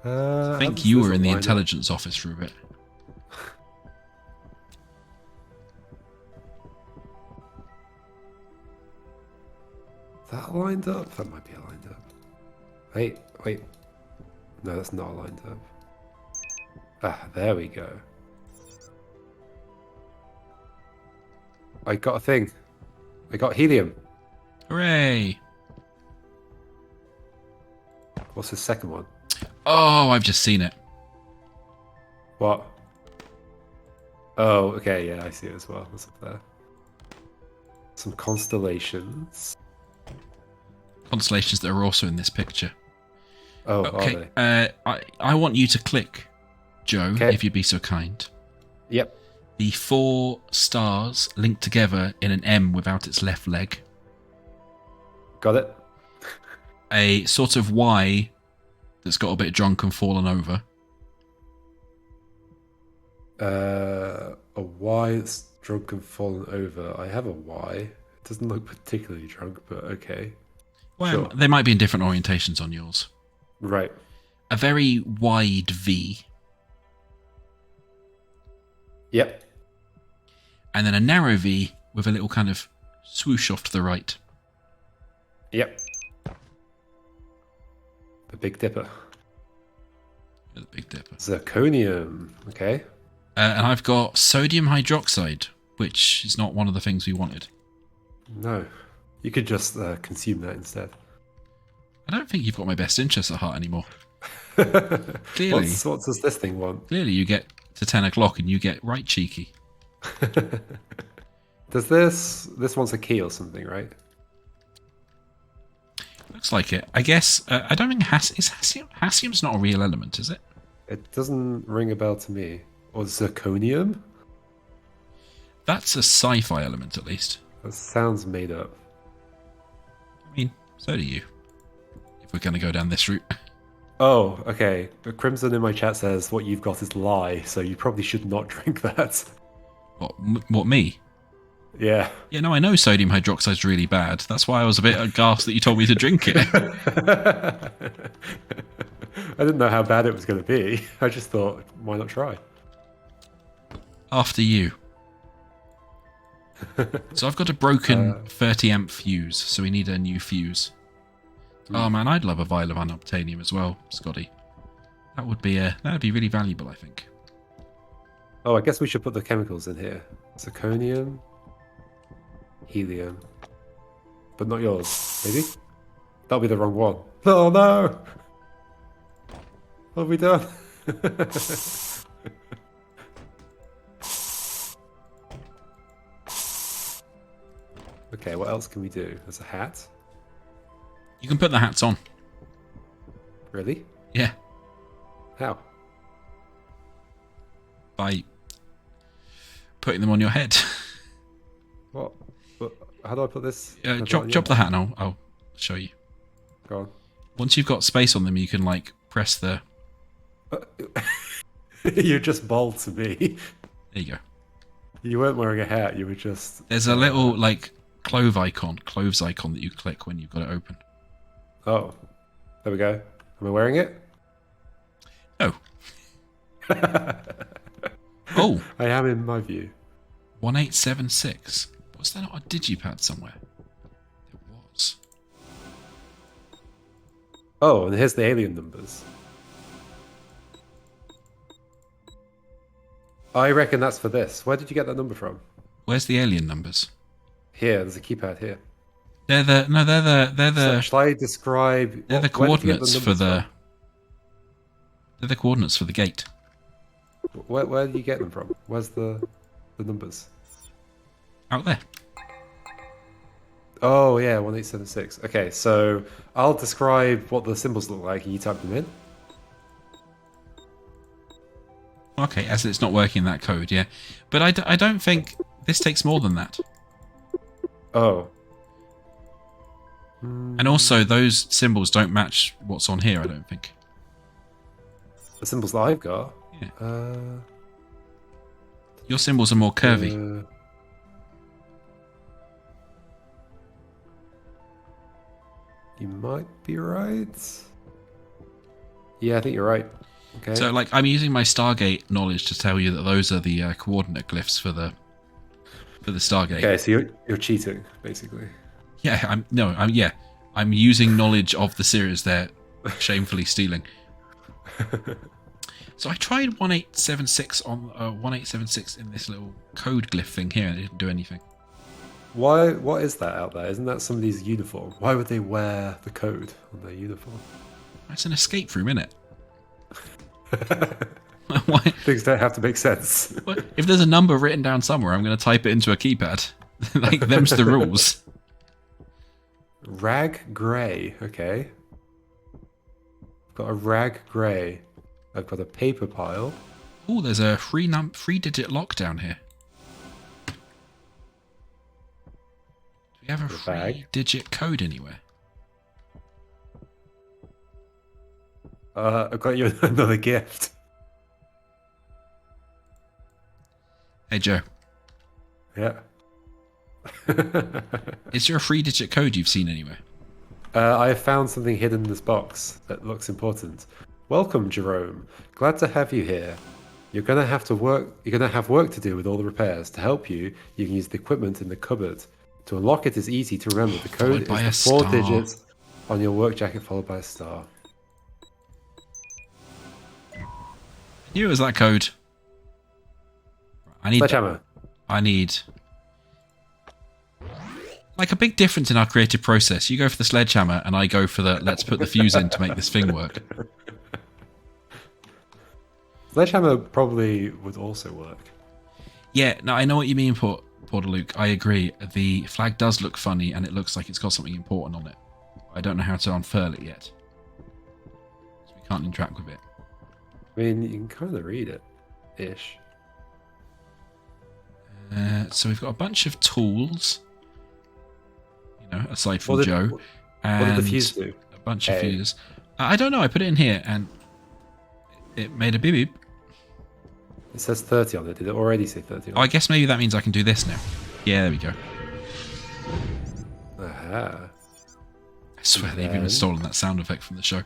I think you were in the intelligence office for a bit. That lined up? That might be lined up. Wait. No, that's not lined up. Ah, there we go. I got a thing. I got helium. Hooray! What's the second one? Oh, I've just seen it. What? Oh, okay, yeah, I see it as well. What's up there? Some constellations. Constellations that are also in this picture. Oh, okay. Are they? I want you to click, Joe, Okay. if you'd be so kind. Yep. The 4 stars linked together in an M without its left leg. Got it? A sort of Y that's got a bit drunk and fallen over. A Y that's drunk and fallen over. I have a Y. It doesn't look particularly drunk, but okay. Well, Sure. they might be in different orientations on yours. Right. A very wide V. Yep. And then a narrow V with a little kind of swoosh off to the right. Yep. The Big Dipper. The Big Dipper. Zirconium. Okay. And I've got sodium hydroxide, which is not one of the things we wanted. No. You could just consume that instead. I don't think you've got my best interests at heart anymore. Clearly. What does this thing want? Clearly you get to 10 o'clock and you get right cheeky. Does this wants a key or something, right? Looks like it. I guess, I don't think Hassium's not a real element, is it? It doesn't ring a bell to me. Or zirconium? That's a sci-fi element, at least. That sounds made up. I mean, so do you. If we're going to go down this route. Oh, okay. But Crimson in my chat says what you've got is lye, so you probably should not drink that. What, me? Yeah. Yeah, no, I know sodium hydroxide's really bad. That's why I was a bit aghast that you told me to drink it. I didn't know how bad it was going to be. I just thought, why not try? After you. So I've got a broken 30 amp fuse, so we need a new fuse. Oh man, I'd love a vial of unobtainium as well, Scotty. That would be really valuable, I think. Oh, I guess we should put the chemicals in here. Zirconium, helium, but not yours. Maybe that'll be the wrong one. Oh no! What have we done? Okay, what else can we do? There's a hat. You can put the hats on. Really? Yeah, How? by putting them on your head. What? How do I put this? Drop the hat and I'll show you. Go on. Once you've got space on them, you can like press the... You're just bald to me. There you go. You weren't wearing a hat. You were just. There's a little like cloves icon that you click when you've got it open. Oh, there we go. Am I wearing it? Oh. Oh. I am in my view. 1876. Was there not a digipad somewhere? There was. Oh, and here's the alien numbers. I reckon that's for this. Where did you get that number from? Where's the alien numbers? Here, there's a keypad here. They're the So shall I describe? they're the where did you get coordinates for numbers the they're the coordinates for the gate. from? Where did you get them from? Where's the numbers? Out there. Oh yeah, 1876. Okay, so I'll describe what the symbols look like, and you type them in. Okay, as it's not working in that code, yeah. But I don't think this takes more than that. Oh. And also, those symbols don't match what's on here, I don't think. The symbols that I've got? Yeah. Your symbols are more curvy. You might be right. Yeah, I think you're right. Okay. So, like, I'm using my Stargate knowledge to tell you that those are the coordinate glyphs for the Stargate. Okay, so you're cheating, basically. Yeah, I'm using knowledge of the series they're shamefully stealing. So I tried 1876 on 1876 in this little code glyph thing here, and it didn't do anything. Why? What is that out there? Isn't that somebody's uniform? Why would they wear the code on their uniform? It's an escape room, isn't it? Why? Things don't have to make sense. If there's a number written down somewhere, I'm going to type it into a keypad. Like, them's the rules. Rag grey. Okay. I've got a rag grey. I've got a paper pile. Oh, there's a three-digit lock down here. Do we have a three-digit code anywhere? I've got you another gift. Hey, Joe. Yeah. Is there a three-digit code you've seen anywhere? I have found something hidden in this box that looks important. Welcome, Jerome. Glad to have you here. You're gonna have work to do with all the repairs. To help you, you can use the equipment in the cupboard. To unlock it is easy to remember. The code is the 4 digits on your work jacket followed by a star. I knew it was that code. Sledgehammer. I need like a big difference in our creative process. You go for the sledgehammer, and I go for the let's put the fuse in to make this thing work. Sledgehammer probably would also work. Yeah, no, I know what you mean, Porter Luke. I agree. The flag does look funny, and it looks like it's got something important on it. I don't know how to unfurl it yet, so we can't interact with it. I mean, you can kind of read it, ish. So we've got a bunch of tools, aside from Joe. What did the fuse do? A bunch of fuses. I don't know. I put it in here, and it made a beep beep. It says 30 on it. Did it already say 30 on it? Oh, I guess maybe that means I can do this now. Yeah, there we go. Aha. I swear they've even stolen that sound effect from the show.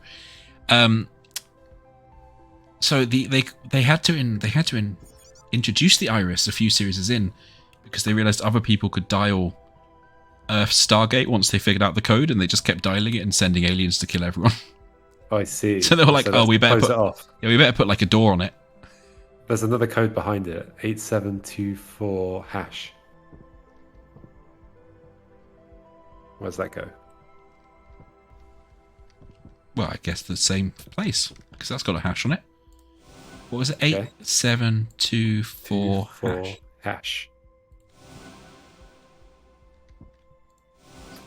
So they had to introduce the iris a few series in because they realized other people could dial Earth's Stargate once they figured out the code, and they just kept dialing it and sending aliens to kill everyone. Oh, I see. So they were like, we better put like a door on it. There's another code behind it. 8724 hash. Where's that go? Well, I guess the same place, because that's got a hash on it. What was it? 8724 hash.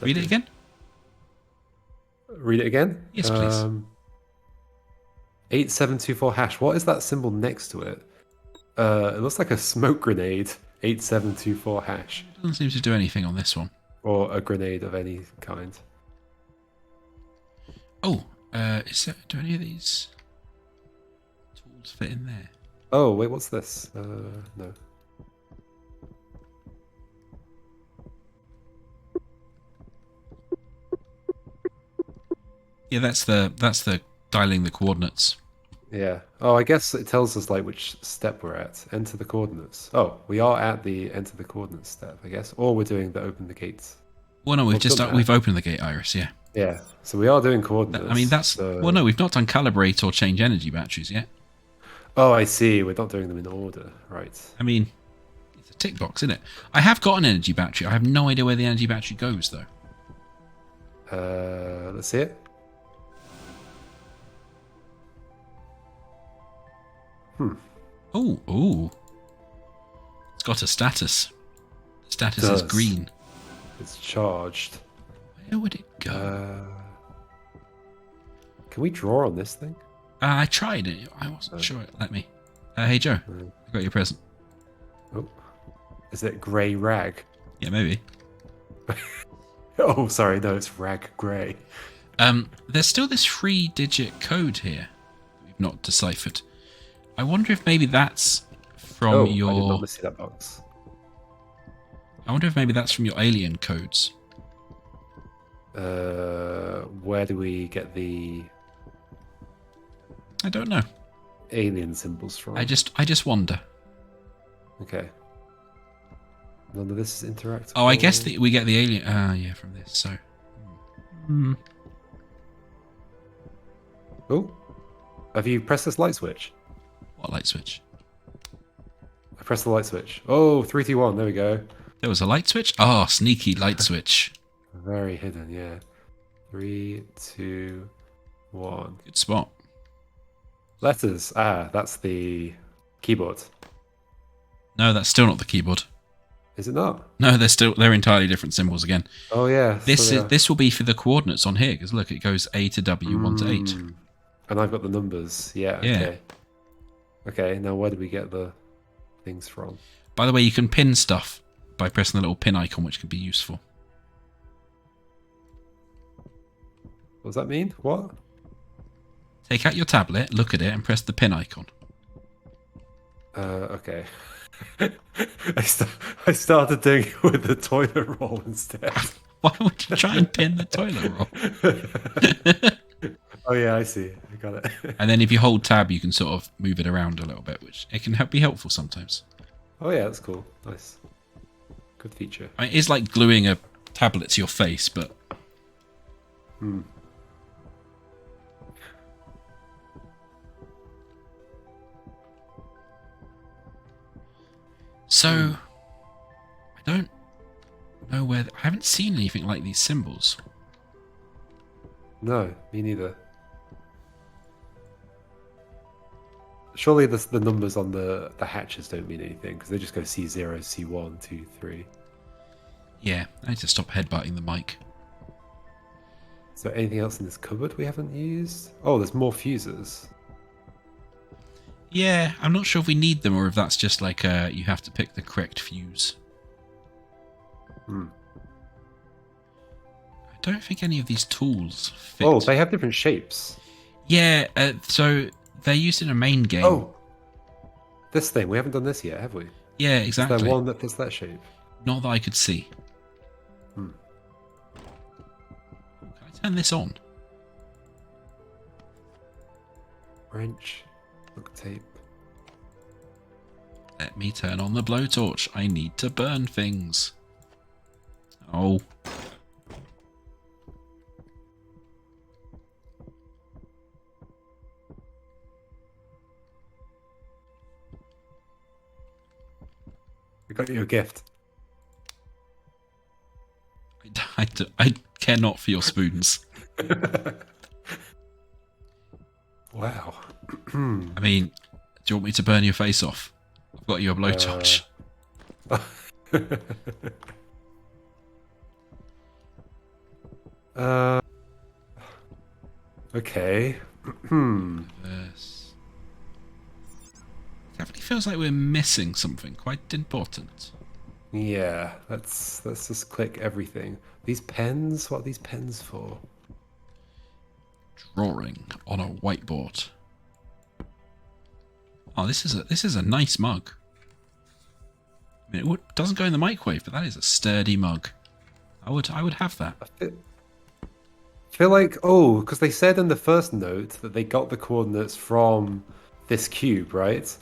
Read it again? Read it again? Yes, please. 8724 hash. What is that symbol next to it? It looks like a smoke grenade. 8724 hash. Doesn't seem to do anything on this one. Or a grenade of any kind. Oh, do any of these tools fit in there? Oh, wait, what's this? No. Yeah, that's the dialing the coordinates. Yeah. Oh, I guess it tells us like which step we're at. Enter the coordinates. Oh, we are at the enter the coordinates step, I guess. Or we're doing the open the gates. Well, no, we've opened the gate iris, yeah. Yeah. So we are doing coordinates. I mean, well, no, we've not done calibrate or change energy batteries yet. Oh, I see. We're not doing them in order, right? I mean, it's a tick box, isn't it? I have got an energy battery. I have no idea where the energy battery goes, though. Let's see it. Oh. It's got a status. The status is green. It's charged. Where would it go? Can we draw on this thing? I tried it. I wasn't sure it let me. Hey Joe, I got your present. Oh, is it grey rag? Yeah, maybe. Oh, sorry, no, it's rag grey. There's still this 3-digit code here that we've not deciphered. I wonder if maybe that's from Oh, I did your. not see that box. I wonder if maybe that's from your alien codes. Where do we get the I don't know. alien symbols from? I just wonder. Okay. None of this is interactive. Oh, I guess we get the alien. Yeah, from this. So. Oh, have you pressed this light switch? What light switch? I pressed the light switch. Oh, 3, 2, 1. There we go. There was a light switch. Oh, sneaky light switch. Very hidden, yeah. 3, 2, 1. Good spot. Letters. Ah, that's the keyboard. No, that's still not the keyboard. Is it not? No, they're entirely different symbols again. Oh yeah. This will be for the coordinates on here because look, it goes A to W, 1 to 8. And I've got the numbers. Yeah. Yeah. Okay. Okay. Now where do we get the things from? By the way, you can pin stuff by pressing the little pin icon, which can be useful. What does that mean? What? Take out your tablet, look at it, and press the pin icon. Okay. I started doing it with the toilet roll instead. Why would you try and pin the toilet roll? Oh yeah, I see. I got it. And then if you hold tab, you can sort of move it around a little bit, which it can be helpful sometimes. Oh yeah, that's cool. Nice. Good feature. I mean, it is like gluing a tablet to your face, but... So, I don't know where... I haven't seen anything like these symbols. No, me neither. Surely the numbers on the hatches don't mean anything because they just go C0, C1, 2, 3. Yeah, I need to stop headbutting the mic. Is there anything else in this cupboard we haven't used? Oh, there's more fuses. Yeah, I'm not sure if we need them or if that's just like you have to pick the correct fuse. I don't think any of these tools fit. Oh, they have different shapes. Yeah, so they're used in a main game. Oh, this thing. We haven't done this yet, have we? Yeah, exactly. Is there one that fits that shape? Not that I could see. Can I turn this on? Wrench. Duct tape. Let me turn on the blowtorch. I need to burn things. Oh. I got you a gift. I care not for your spoons. Wow. I mean, do you want me to burn your face off? I've got you a blowtorch. Okay. Yes. Definitely feels like we're missing something quite important. Yeah, let's just click everything. These pens, what are these pens for? Drawing on a whiteboard. Oh, this is a nice mug. I mean, doesn't go in the microwave, but that is a sturdy mug. I would have that. I feel like, oh, because they said in the first note that they got the coordinates from this cube, right?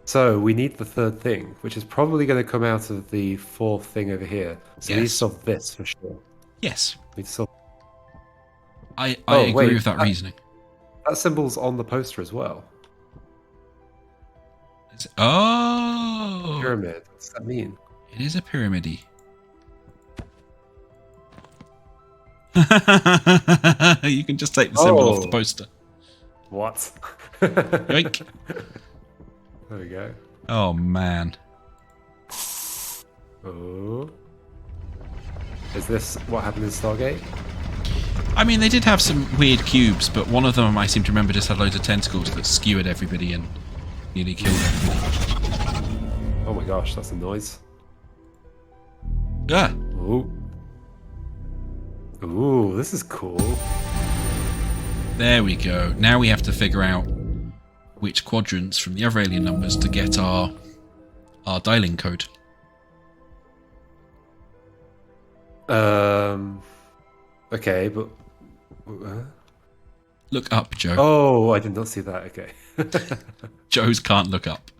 So we need the third thing, which is probably going to come out of the fourth thing over here. So we need to solve this for sure. Yes. We need to solve... I agree with that reasoning. That symbol's on the poster as well. Oh! Pyramid. What does that mean? It is a pyramid-y. You can just take the symbol off the poster. What? Yoink. There we go. Oh, man. Oh. Is this what happened in Stargate? I mean, they did have some weird cubes, but one of them I seem to remember just had loads of tentacles that skewered everybody and Nearly killed her. Oh my gosh, that's a noise. Ah! Ooh. Ooh, this is cool. There we go. Now we have to figure out which quadrants from the other alien numbers to get our dialing code. Okay, but Look up, Joe. oh, I did not see that. Okay. Joe's can't look up.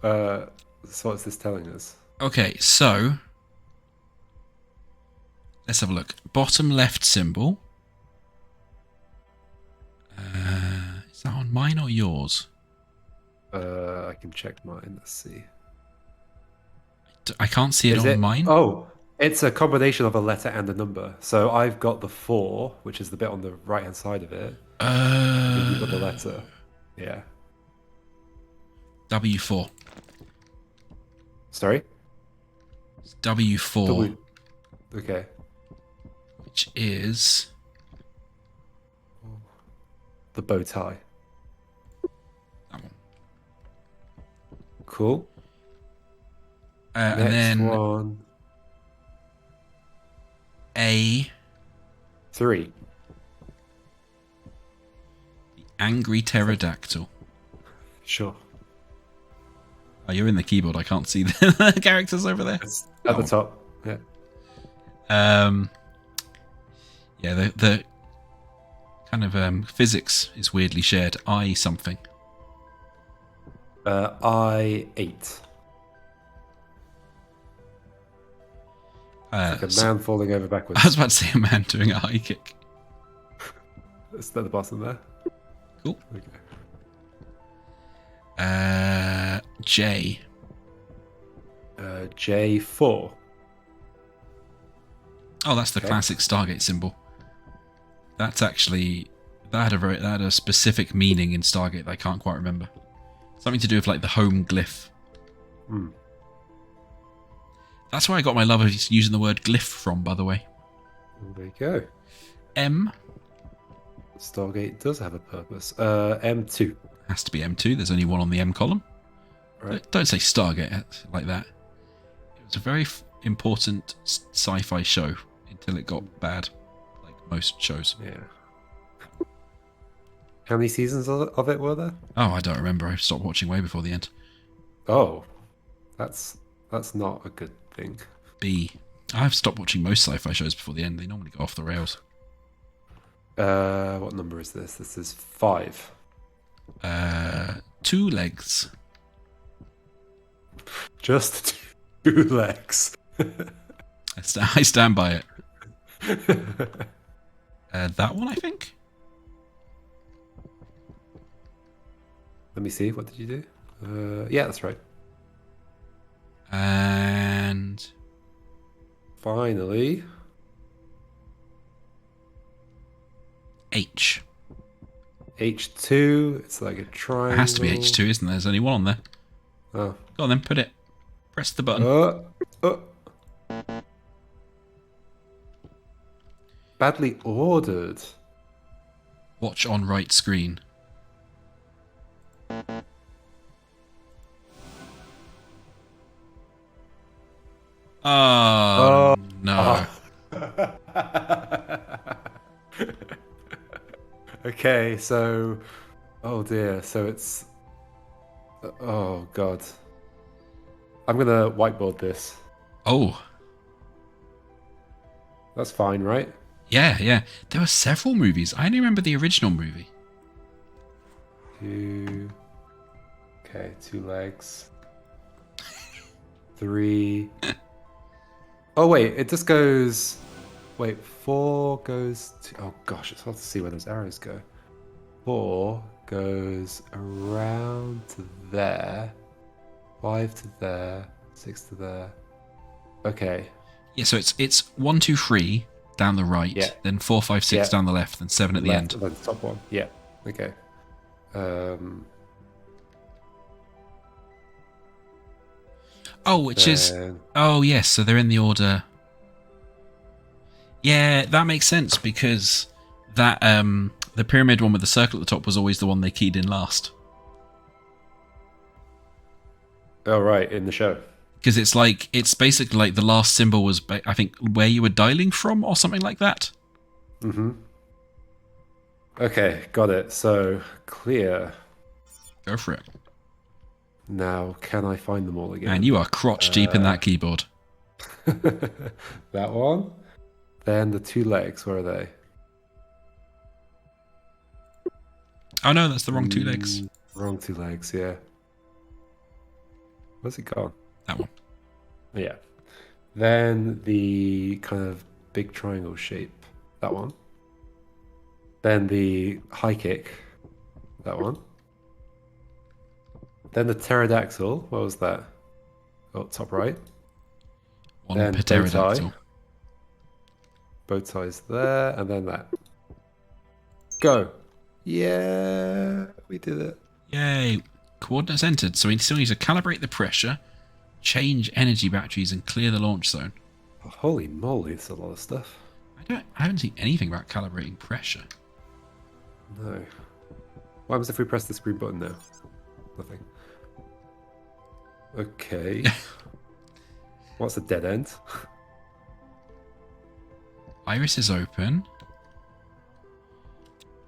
So what's this telling us? Okay, so let's have a look. Bottom left symbol. Is that on mine or yours? I can check mine. Let's see. I can't see it Is on it? mine. Oh, it's a combination of a letter and a number. So I've got the 4, which is the bit on the right-hand side of it. I think you've got the letter. Yeah. W4. Sorry? It's W4, Okay. which is... The bow tie. that one. Cool. And Next then one. A, 3. the angry pterodactyl. Sure. Oh, you're in the keyboard. I can't see the characters over there. It's at the top. Yeah. Yeah, the kind of physics is weirdly shared. I something. I-8. Like a man falling over backwards. I was about to say a man doing a high kick. It's at the bottom there. Cool. Okay. J. J4. Oh, that's the Okay. classic Stargate symbol. That's actually that had a specific meaning in Stargate that I can't quite remember. Something to do with like the home glyph. Hmm. That's where I got my love of using the word glyph from, by the way. There you go. M Stargate does have a purpose. M2. has to be M2. There's only one on the M column. Right. Don't say Stargate like that. It was a very important sci-fi show until it got bad, like most shows. Yeah. How many seasons of it were there? Oh, I don't remember. I stopped watching way before the end. Oh, that's not a good thing. B. I've stopped watching most sci-fi shows before the end. They normally go off the rails. What number is this? This is 5. 2 legs. Just 2 legs. I stand by it. That one, I think. Let me see. What did you do? Yeah, that's right. And Finally, H. H2. It's like a triangle. It has to be H2, isn't there? There's only one on there. Oh. Go on then, put it. Press the button. Badly ordered. Watch on right screen. Oh, no. Okay, so... Oh dear, so it's... Oh god. I'm gonna whiteboard this. Oh, That's fine, right? yeah. There were several movies. I only remember the original movie. 2... Okay, 2 legs. 3... Oh wait, it just goes... Wait, 4 goes to... Oh gosh, it's hard to see where those arrows go. 4 goes around to there. 5 to there. 6 to there. Okay. Yeah, so it's 1, 2, 3 down the right, Yeah. then 4, 5, 6 Yeah. down the left, then 7 at the end. Left, and then the top one. Yeah. Okay. Oh, which is... Then- Oh, yes, so they're in the order... Yeah, that makes sense, because that the pyramid one with the circle at the top was always the one they keyed in last. Oh, right, in the show. Because it's basically like the last symbol was, I think, where you were dialing from or something like that. Mm-hmm. Okay, got it. So, clear. Go for it. Now, can I find them all again? And you are crotch deep in that keyboard. That one. Then the 2 legs, where are they? Oh no, that's the wrong 2 legs. Wrong 2 legs, yeah. Where's it gone? That one. Yeah. Then the kind of big triangle shape. That one. Then the high kick. That one. Then the pterodactyl. What was that? Oh, top right. One Then pterodactyl. Bow ties there, and then that. Go. Yeah, we did it. Yay. Coordinates entered, so we still need to calibrate the pressure, change energy batteries, and clear the launch zone. Oh, holy moly, it's a lot of stuff. I haven't seen anything about calibrating pressure. No. What happens if we press this green button now? Nothing. Okay. What's a dead end? Iris is open.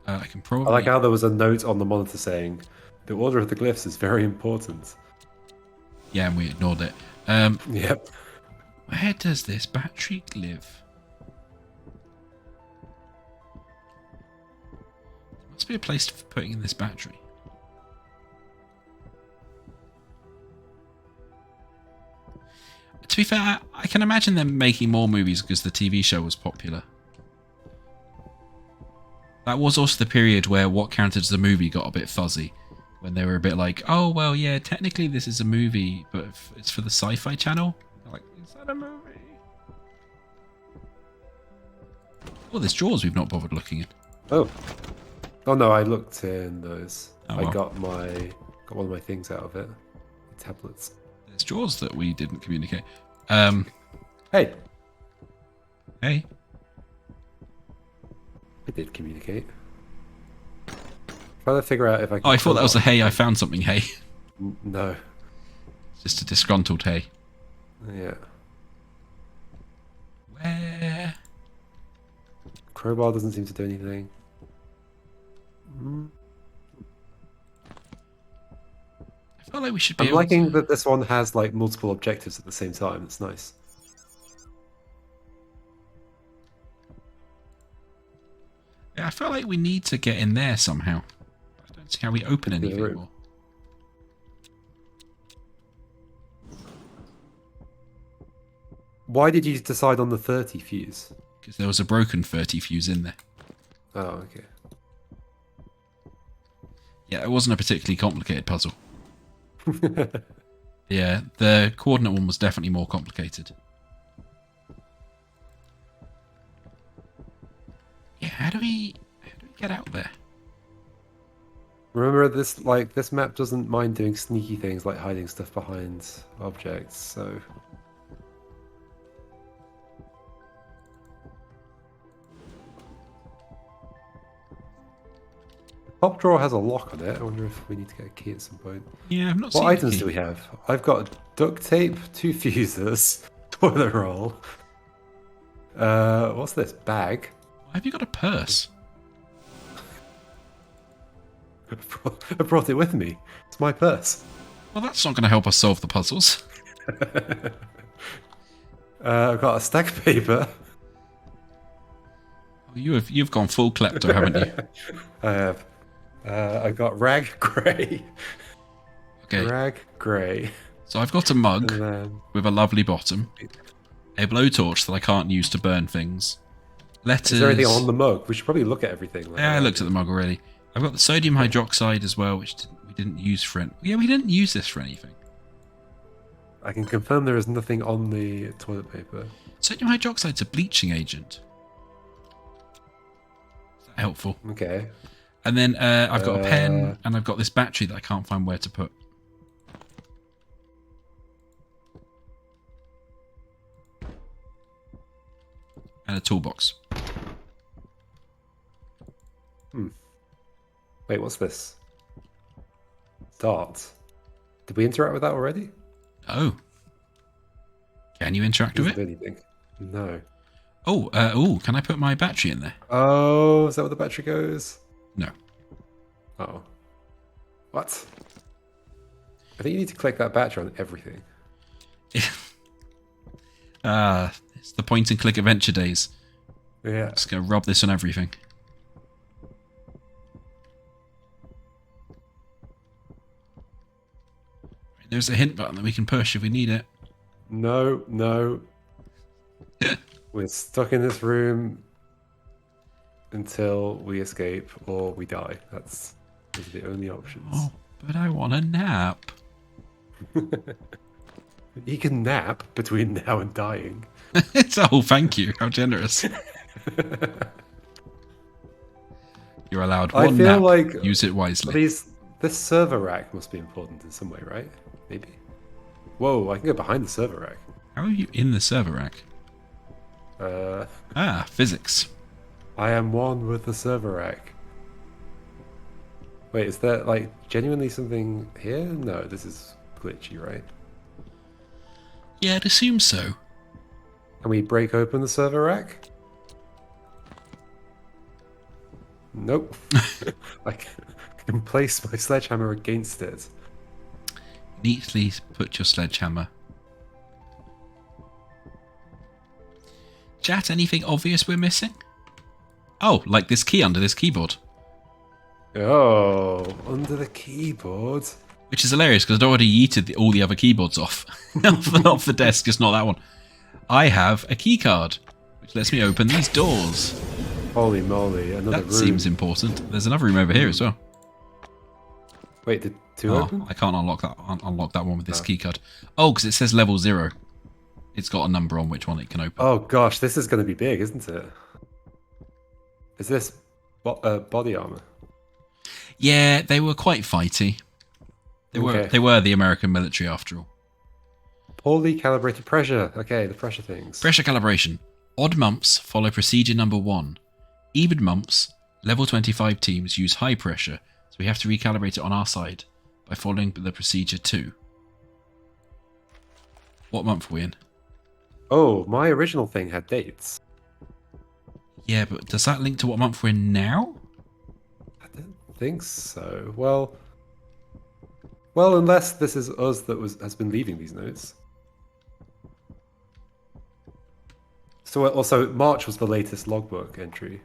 I can probably... I like how there was a note on the monitor saying, the order of the glyphs is very important. Yeah, and we ignored it. Yep. Where does this battery live? There must be a place for putting in this battery. To be fair, I can imagine them making more movies because the TV show was popular. That was also the period where what counted as a movie got a bit fuzzy. When they were a bit like, oh, well, yeah, technically this is a movie, but it's for the Sci-Fi Channel. They're like, is that a movie? Oh, there's drawers we've not bothered looking in. Oh. Oh no, I looked in those. Oh, I well. got one of my things out of it. The tablets. There's drawers that we didn't communicate. Hey. Hey. I did communicate. Trying to figure out if I can... Oh, I thought that was a hey, I found something, hey. No. It's just a disgruntled hey. Yeah. Where? Crowbar doesn't seem to do anything. I feel like we should be I'm able liking to... that this one has like multiple objectives at the same time. It's nice. Yeah, I feel like we need to get in there somehow. I don't see how we open Into the anything room. more. Why did you decide on the 30 fuse? Because there was a broken 30 fuse in there. Oh, okay. Yeah, it wasn't a particularly complicated puzzle. Yeah, the coordinate one was definitely more complicated. Yeah, how do we get out there? Remember, this map doesn't mind doing sneaky things like hiding stuff behind objects, so... The top drawer has a lock on it. I wonder if we need to get a key at some point. Yeah, I've not seen What the items key. do we have? I've got duct tape, 2 fuses, toilet roll. What's this? Bag? Why have you got a purse? I brought it with me. It's my purse. Well, that's not going to help us solve the puzzles. I've got a stack of paper. You've gone full klepto, haven't you? I have. I got rag grey. Okay. Rag grey. So I've got a mug And then with a lovely bottom, a blowtorch that I can't use to burn things, letters. is there anything on the mug? We should probably look at everything. Yeah, I looked at the mug already. I've got the sodium hydroxide as well, which we didn't use for it. Yeah, we didn't use this for anything. I can confirm there is nothing on the toilet paper. Sodium hydroxide's a bleaching agent. Is that helpful? Okay. And then I've got a pen, and I've got this battery that I can't find where to put. And a toolbox. Hmm. Wait, what's this? Start. Did we interact with that already? Oh, can you interact with Doesn't it? do anything. No. Oh, can I put my battery in there? Oh, is that where the battery goes? No. Oh. What? I think you need to click that battery on everything. It's the point and click adventure days. Yeah. Just gonna rub this on everything. There's a hint button that we can push if we need it. No, no. We're stuck in this room until we escape or we die. Those are the only options. Oh, but I want a nap. You can nap between now and dying. Oh, thank you. How generous. You're allowed I one feel nap. like Use it wisely. this server rack must be important in some way, right? Maybe. Whoa, I can go behind the server rack. How are you in the server rack? Physics. I am one with the server rack. Wait, is there like genuinely something here? No, this is glitchy, right? Yeah, I'd assume so. Can we break open the server rack? Nope. I can place my sledgehammer against it. Neatly put your sledgehammer. Chat, anything obvious we're missing? Oh, like this key under this keyboard. Oh, under the keyboard. Which is hilarious because I'd already yeeted all the other keyboards off off the desk, just not that one. I have a key card, which lets me open these doors. Holy moly, another That room. seems important. There's another room over here as well. Wait, did two open? I can't unlock that one with this key card. Oh, because it says level 0. It's got a number on which one it can open. Oh gosh, this is going to be big, isn't it? Is this body armor? Yeah, they were quite fighty. They were the American military after all. Poorly calibrated pressure. Okay, the pressure things. Pressure calibration. Odd months follow procedure number 1. Even months, level 25 teams use high pressure, so we have to recalibrate it on our side by following the procedure 2. What month are we in? Oh, my original thing had dates. Yeah, but does that link to what month we're in now? I don't think so. Well, unless this is us that has been leaving these notes. So also, March was the latest logbook entry.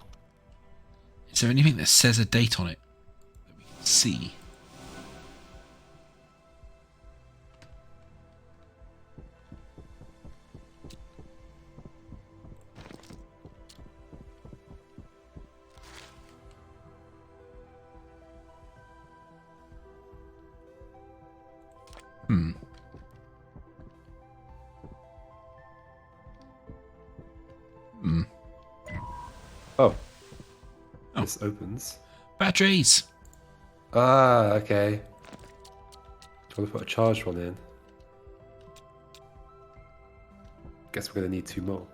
Is there anything that says a date on it that we can see? Oh. This opens. Batteries! Ah, okay. Do you want to put a charged one in? Guess we're going to need 2 more.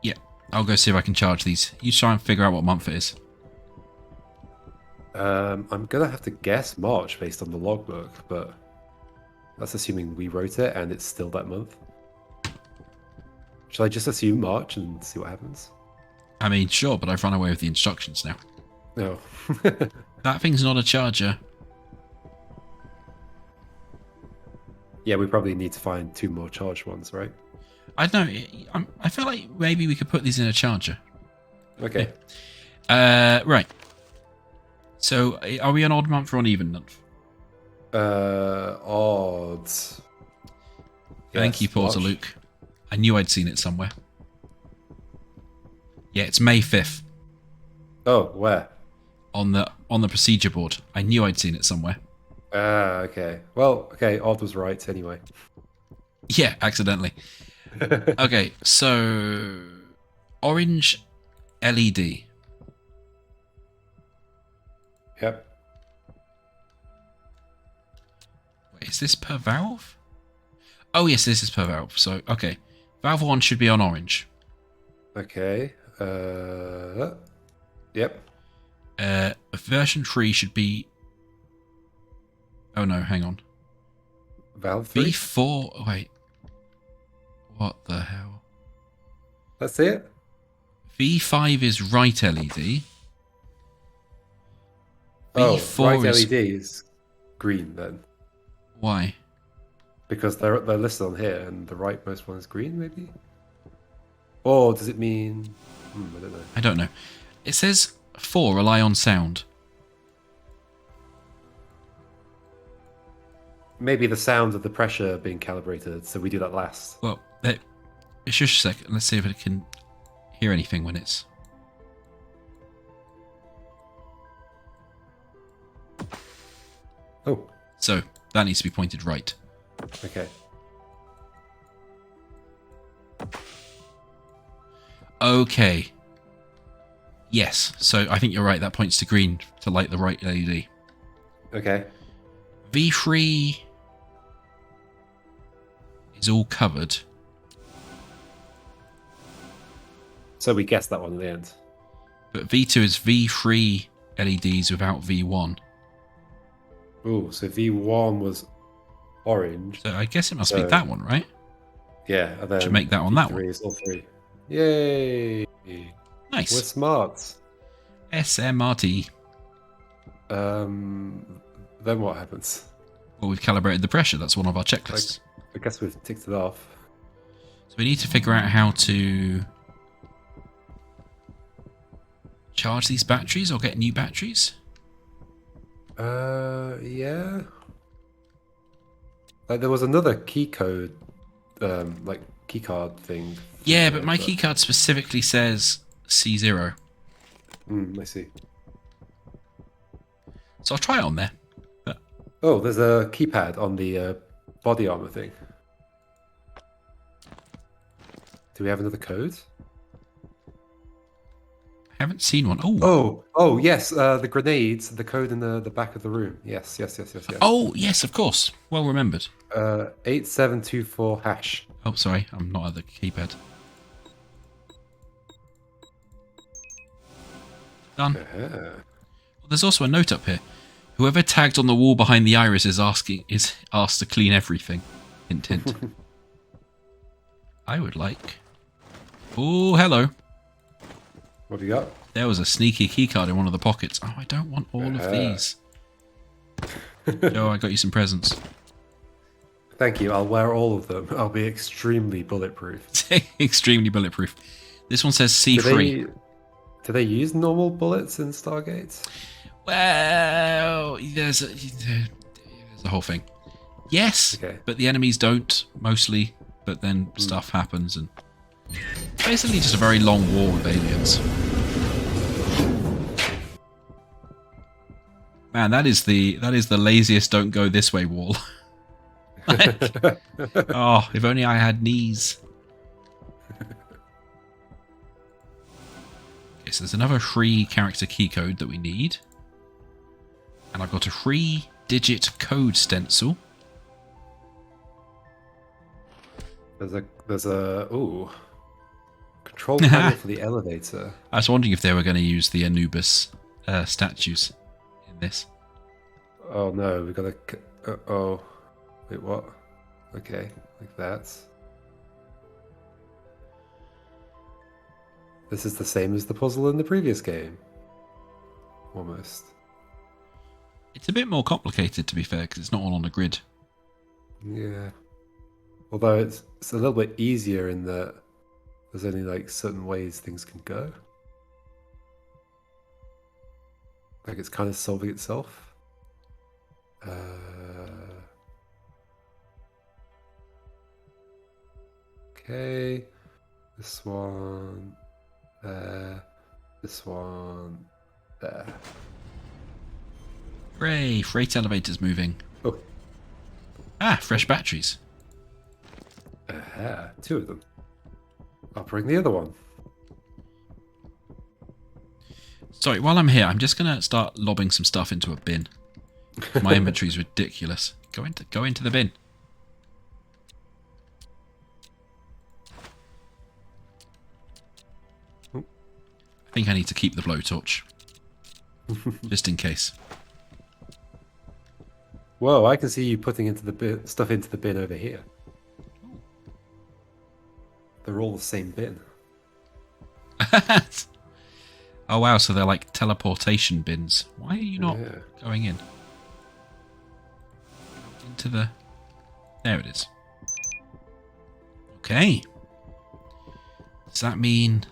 Yeah, I'll go see if I can charge these. You try and figure out what month it is. I'm going to have to guess March based on the logbook, but that's assuming we wrote it and it's still that month. Shall I just assume March and see what happens? I mean, sure, but I've run away with the instructions now. No. That thing's not a charger. Yeah, we probably need to find 2 more charged ones, right? I don't know. I feel like maybe we could put these in a charger. Okay. Right. So, are we an odd month or an even month? Odd. Thank you, Yes, Porter March. Luke. I knew I'd seen it somewhere. Yeah, it's May 5th Oh, where? on the procedure board. I knew I'd seen it somewhere. Okay. Well, okay, odd was right anyway. Yeah, accidentally. Okay, so orange LED. Yep. Wait, is this per valve? Oh yes, this is per valve. So okay, valve 1 should be on orange. Okay. Yep. Version 3 should be... Oh no, hang on. Valve 3? V4... Wait. What the hell? Let's see it. V5 is right LED. Oh, right V4 is... LED is green then. Why? Because they're listed on here, and the rightmost one is green, maybe? Or does it mean... I don't know. I don't know. It says 4, rely on sound. Maybe the sound of the pressure being calibrated, so we do that last. Well, it's just a second. Let's see if it can hear anything when it's... Oh, So, that needs to be pointed right. okay. Okay. Yes, so I think you're right. That points to green to light the right LED. Okay. V3 is all covered. So we guessed that one at the end. But V2 is V3 LEDs without V1. Ooh, so V1 was orange. So I guess it must be that one, right? Yeah, and then Should make that one that one. V3 is all three. Yay! Nice. We're smart. SMRT. Then what happens? Well, we've calibrated the pressure. That's one of our checklists. I guess we've ticked it off. So we need to figure out how to charge these batteries or get new batteries. Yeah. Like there was another key code, like key card thing. Yeah, but my keycard specifically says C0. I see. So I'll try it on there. But Oh, there's a keypad on the body armor thing. Do we have another code? I haven't seen one. Oh, yes. The grenades, the code in the back of the room. Yes. Oh, yes, of course. Well remembered. 8724 hash. Oh, sorry. I'm not at the keypad. Done. Well, there's also a note up here. Whoever tagged on the wall behind the iris is asked to clean everything. Hint, hint. I would like... Oh, hello. What have you got? There was a sneaky keycard in one of the pockets. Oh, I don't want all of these. Joe, I got you some presents. Thank you. I'll wear all of them. I'll be extremely bulletproof. Extremely bulletproof. This one says C3. Do they use normal bullets in Stargate? Well, there's a whole thing. Yes, Okay. but the enemies don't, mostly. But then stuff happens, and basically just a very long war with aliens. Man, that is the laziest don't go this way wall. Oh, if only I had knees. Okay, so there's another 3-character key code that we need. And I've got a 3-digit code stencil. There's a control panel for the elevator. I was wondering if they were going to use the Anubis statues in this. Oh no, we got to. Wait, what? Okay, like that. This is the same as the puzzle in the previous game. Almost. It's a bit more complicated, to be fair, because it's not all on a grid. Yeah. Although it's a little bit easier in that there's only like certain ways things can go. Like it's kind of solving itself. Okay. This one. There. This one. There. Hooray! Freight elevator's moving. Oh. Ah, fresh batteries. Aha, 2 of them. I'll bring the other one. Sorry, while I'm here, I'm just going to start lobbing some stuff into a bin. My inventory's ridiculous. Go into the bin. I think I need to keep the blowtorch. just in case. Whoa, I can see you putting into the bin, stuff into the bin over here. They're all the same bin. Oh wow, so they're like teleportation bins. Why are you not Yeah. going in? Into the... There it is. Okay. Does that mean...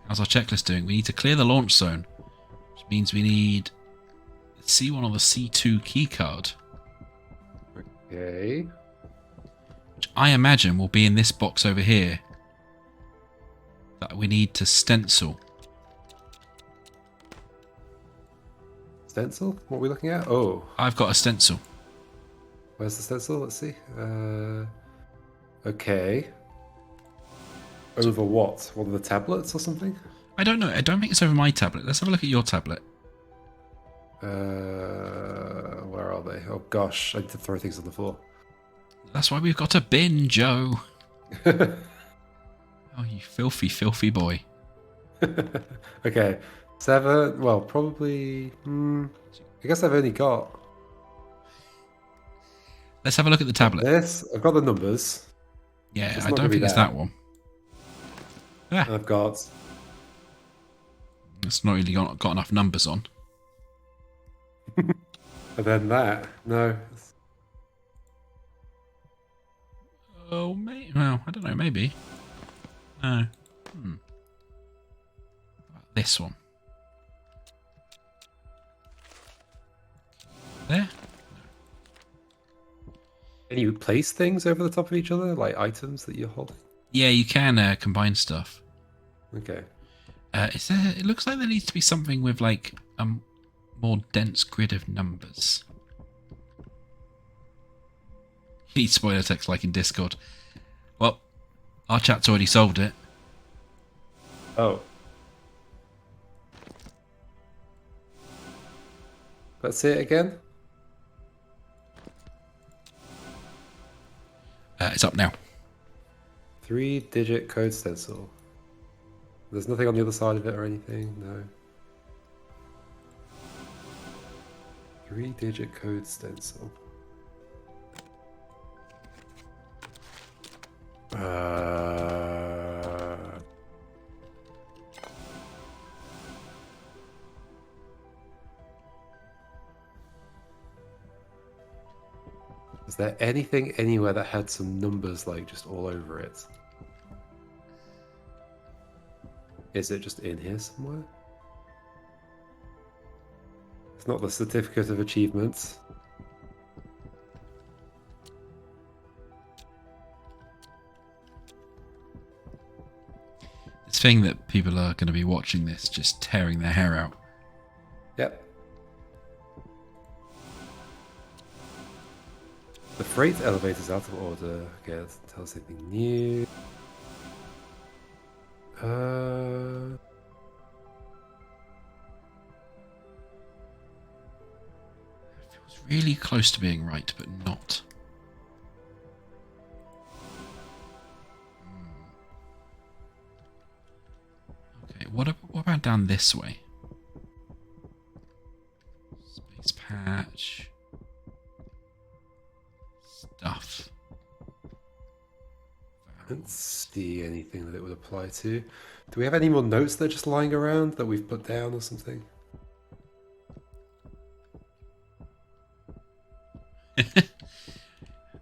How's our checklist doing? We need to clear the launch zone, which means we need the C1 or the C2 keycard, Okay. which I imagine will be in this box over here that we need to stencil. Stencil? What are we looking at? Oh, I've got a stencil. where's the stencil? Let's see. Okay. Over what? One of the tablets or something? I don't know. I don't think it's over my tablet. Let's have a look at your tablet. Where are they? Oh gosh, I need to throw things on the floor. That's why we've got a bin, Joe. Oh, you filthy, filthy boy. Okay, 7. Well, probably. I guess I've only got Let's have a look at the tablet. this. I've got the numbers. Yeah, It's I not don't gonna be think it's that one. Ah, I've got. it's not really got enough numbers on. And then that. No. Oh, well, I don't know. Maybe. No. This one. There. Can you place things over the top of each other, like items that you're holding? Yeah, you can combine stuff. Okay. Is there? It looks like there needs to be something with like a more dense grid of numbers. You need spoiler text like in Discord. Well, our chat's already solved it. Oh. Let's see it again. It's up now. 3-digit code stencil. There's nothing on the other side of it or anything. No. 3-digit code stencil. Is there anything anywhere that had some numbers like just all over it? Is it just in here somewhere? It's not the certificate of achievements. This thing that people are going to be watching this just tearing their hair out. Yep. The freight elevator's out of order. Okay, let's tell us anything new. Feels really close to being right, but not. Okay, what about down this way? Space patch. Stuff. I don't see anything that it would apply to. Do we have any more notes that are just lying around that we've put down or something?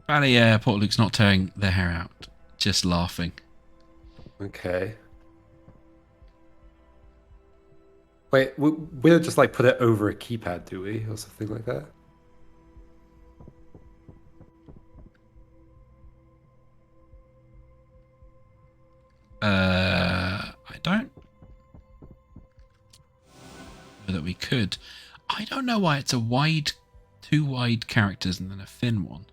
Apparently, Port Luke's not tearing their hair out, just laughing. Okay. Wait, we don't just like put it over a keypad, do we? Or something like that? I don't know that we could. I don't know why it's two wide characters and then a thin one.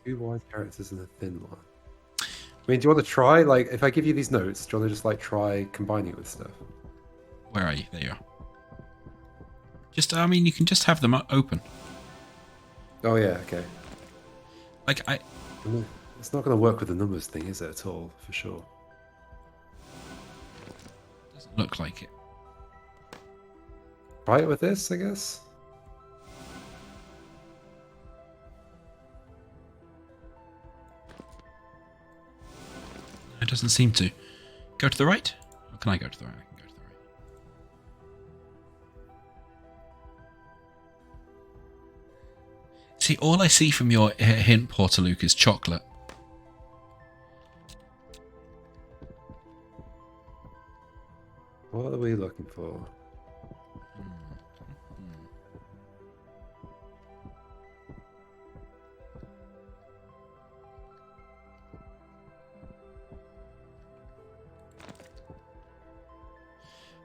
Two wide characters and a thin one. I mean, do you want to try, like, if I give you these notes, do you want to just, like, try combining it with stuff? Where are you? There you are. I mean, you can just have them open. Oh yeah, okay. Like, It's not going to work with the numbers thing, is it, at all, for sure? doesn't look like it. Try it with this, I guess? It doesn't seem to. Go to the right? Or can I go to the right? I can go to the right. See, all I see from your hint, Portaluke, is chocolate. What are we looking for?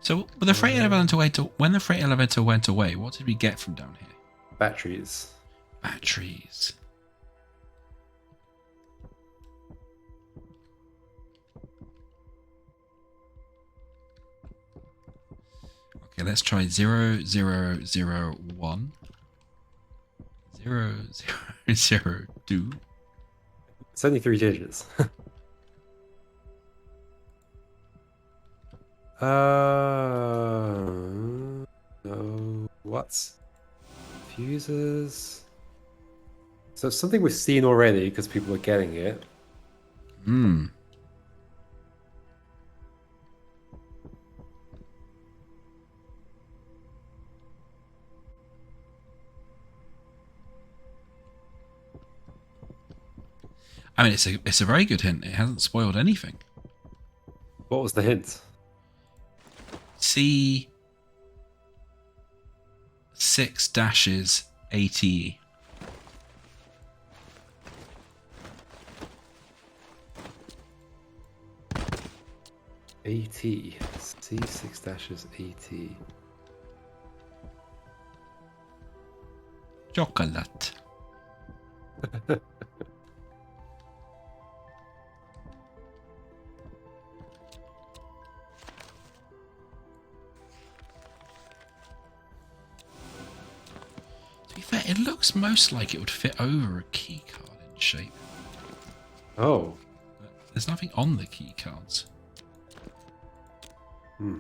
So, when the freight elevator went away, what did we get from down here? Batteries. Batteries. Okay, let's try 0, 0, 0, 1. 0, 0, 0, 2. It's only 3 digits. No. What? Fuses. So it's something we've seen already because people are getting it. Hmm. I mean, it's a very good hint. It hasn't spoiled anything. What was the hint? C 6 dashes ATE. AT. C6 dashes AT. Chocolate. To be fair, it looks most like it would fit over a key card in shape. Oh. But there's nothing on the key cards. Hmm.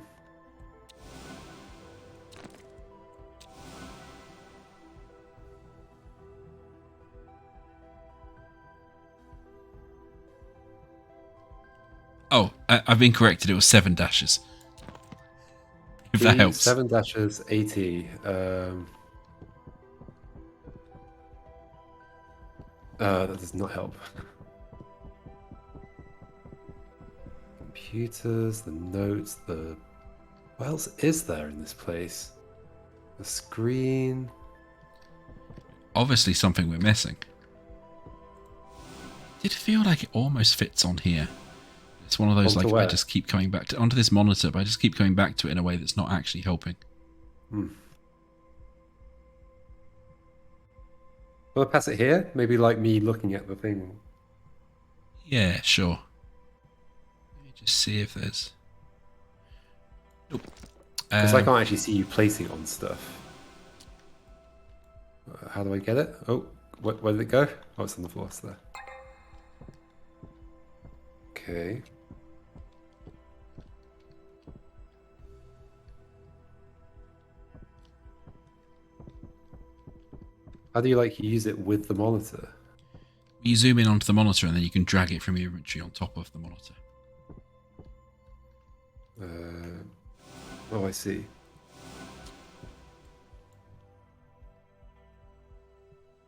Oh, I've been corrected. It was 7 dashes. If that helps. 7 dashes AT. That does not help. Computers, the notes, the... What else is there in this place? The screen... Obviously something we're missing. Did feel like it almost fits on here. It's one of those, Onto like, where? I just keep coming back to onto this monitor, but I just keep coming back to it in a way that's not actually helping. Want to pass it here? Maybe like me looking at the thing. Yeah, sure. Let me just see if there's... Nope. Because I can't actually see you placing it on stuff. How do I get it? Oh, where did it go? Oh, it's on the floor. It's there. Okay. How do you like use it with the monitor? You zoom in onto the monitor and then you can drag it from your inventory on top of the monitor. Oh, I see.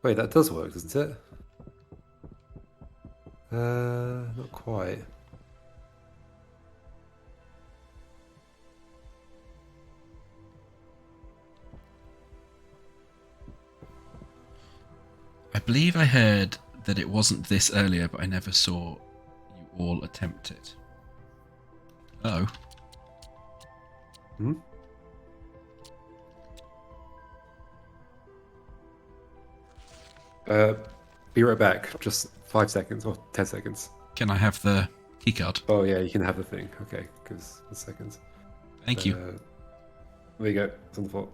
Wait, that does work, doesn't it? Not quite. I believe I heard that it wasn't this earlier, but I never saw you all attempt it. Uh-oh. Hmm? Be right back. Just 5 seconds or 10 seconds. Can I have the keycard? Oh yeah, you can have the thing. Okay, because 1 second. Thank you. There you go. It's on the floor.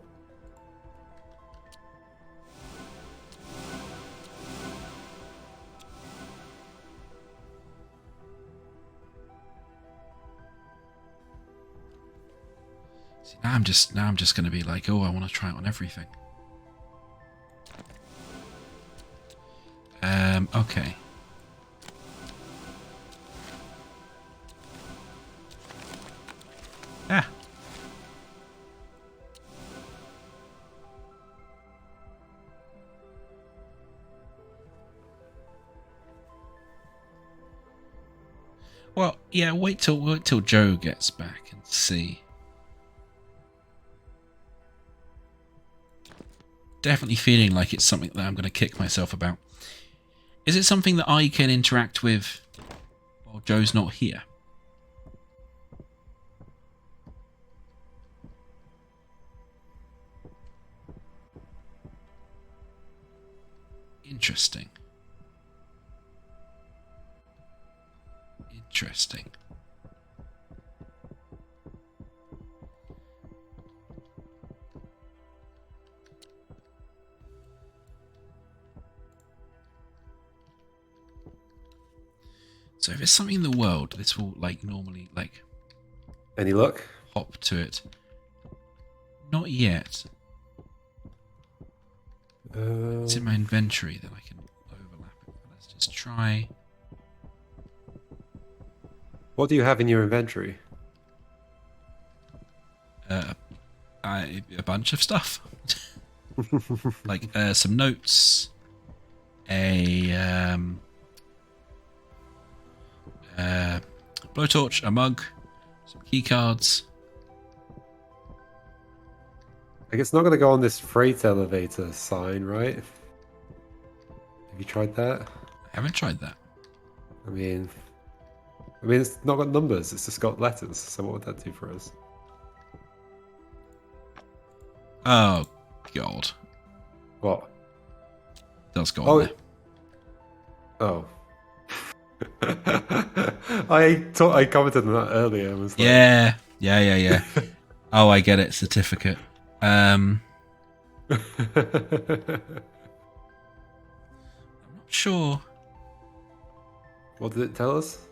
See, now I'm just going to be like, oh, I want to try it on everything. Okay. Ah. Well, yeah. Wait till Joe gets back and see. Definitely feeling like it's something that I'm going to kick myself about. Is it something that I can interact with while Joe's not here? Interesting. Interesting. So if it's something in the world, this will like normally like Any luck? hop to it. Not yet. It's in my inventory that I can overlap it. Let's just try. What do you have in your inventory? A bunch of stuff. Like some notes, a blowtorch, a mug, some key cards. Like, it's not going to go on this freight elevator sign, right? Have you tried that? I haven't tried that. I mean, it's not got numbers. It's just got letters. So what would that do for us? Oh God! What? It does go on there. Oh. I commented on that earlier. And was like, Yeah. Oh, I get it. Certificate. I'm not sure. What did it tell us?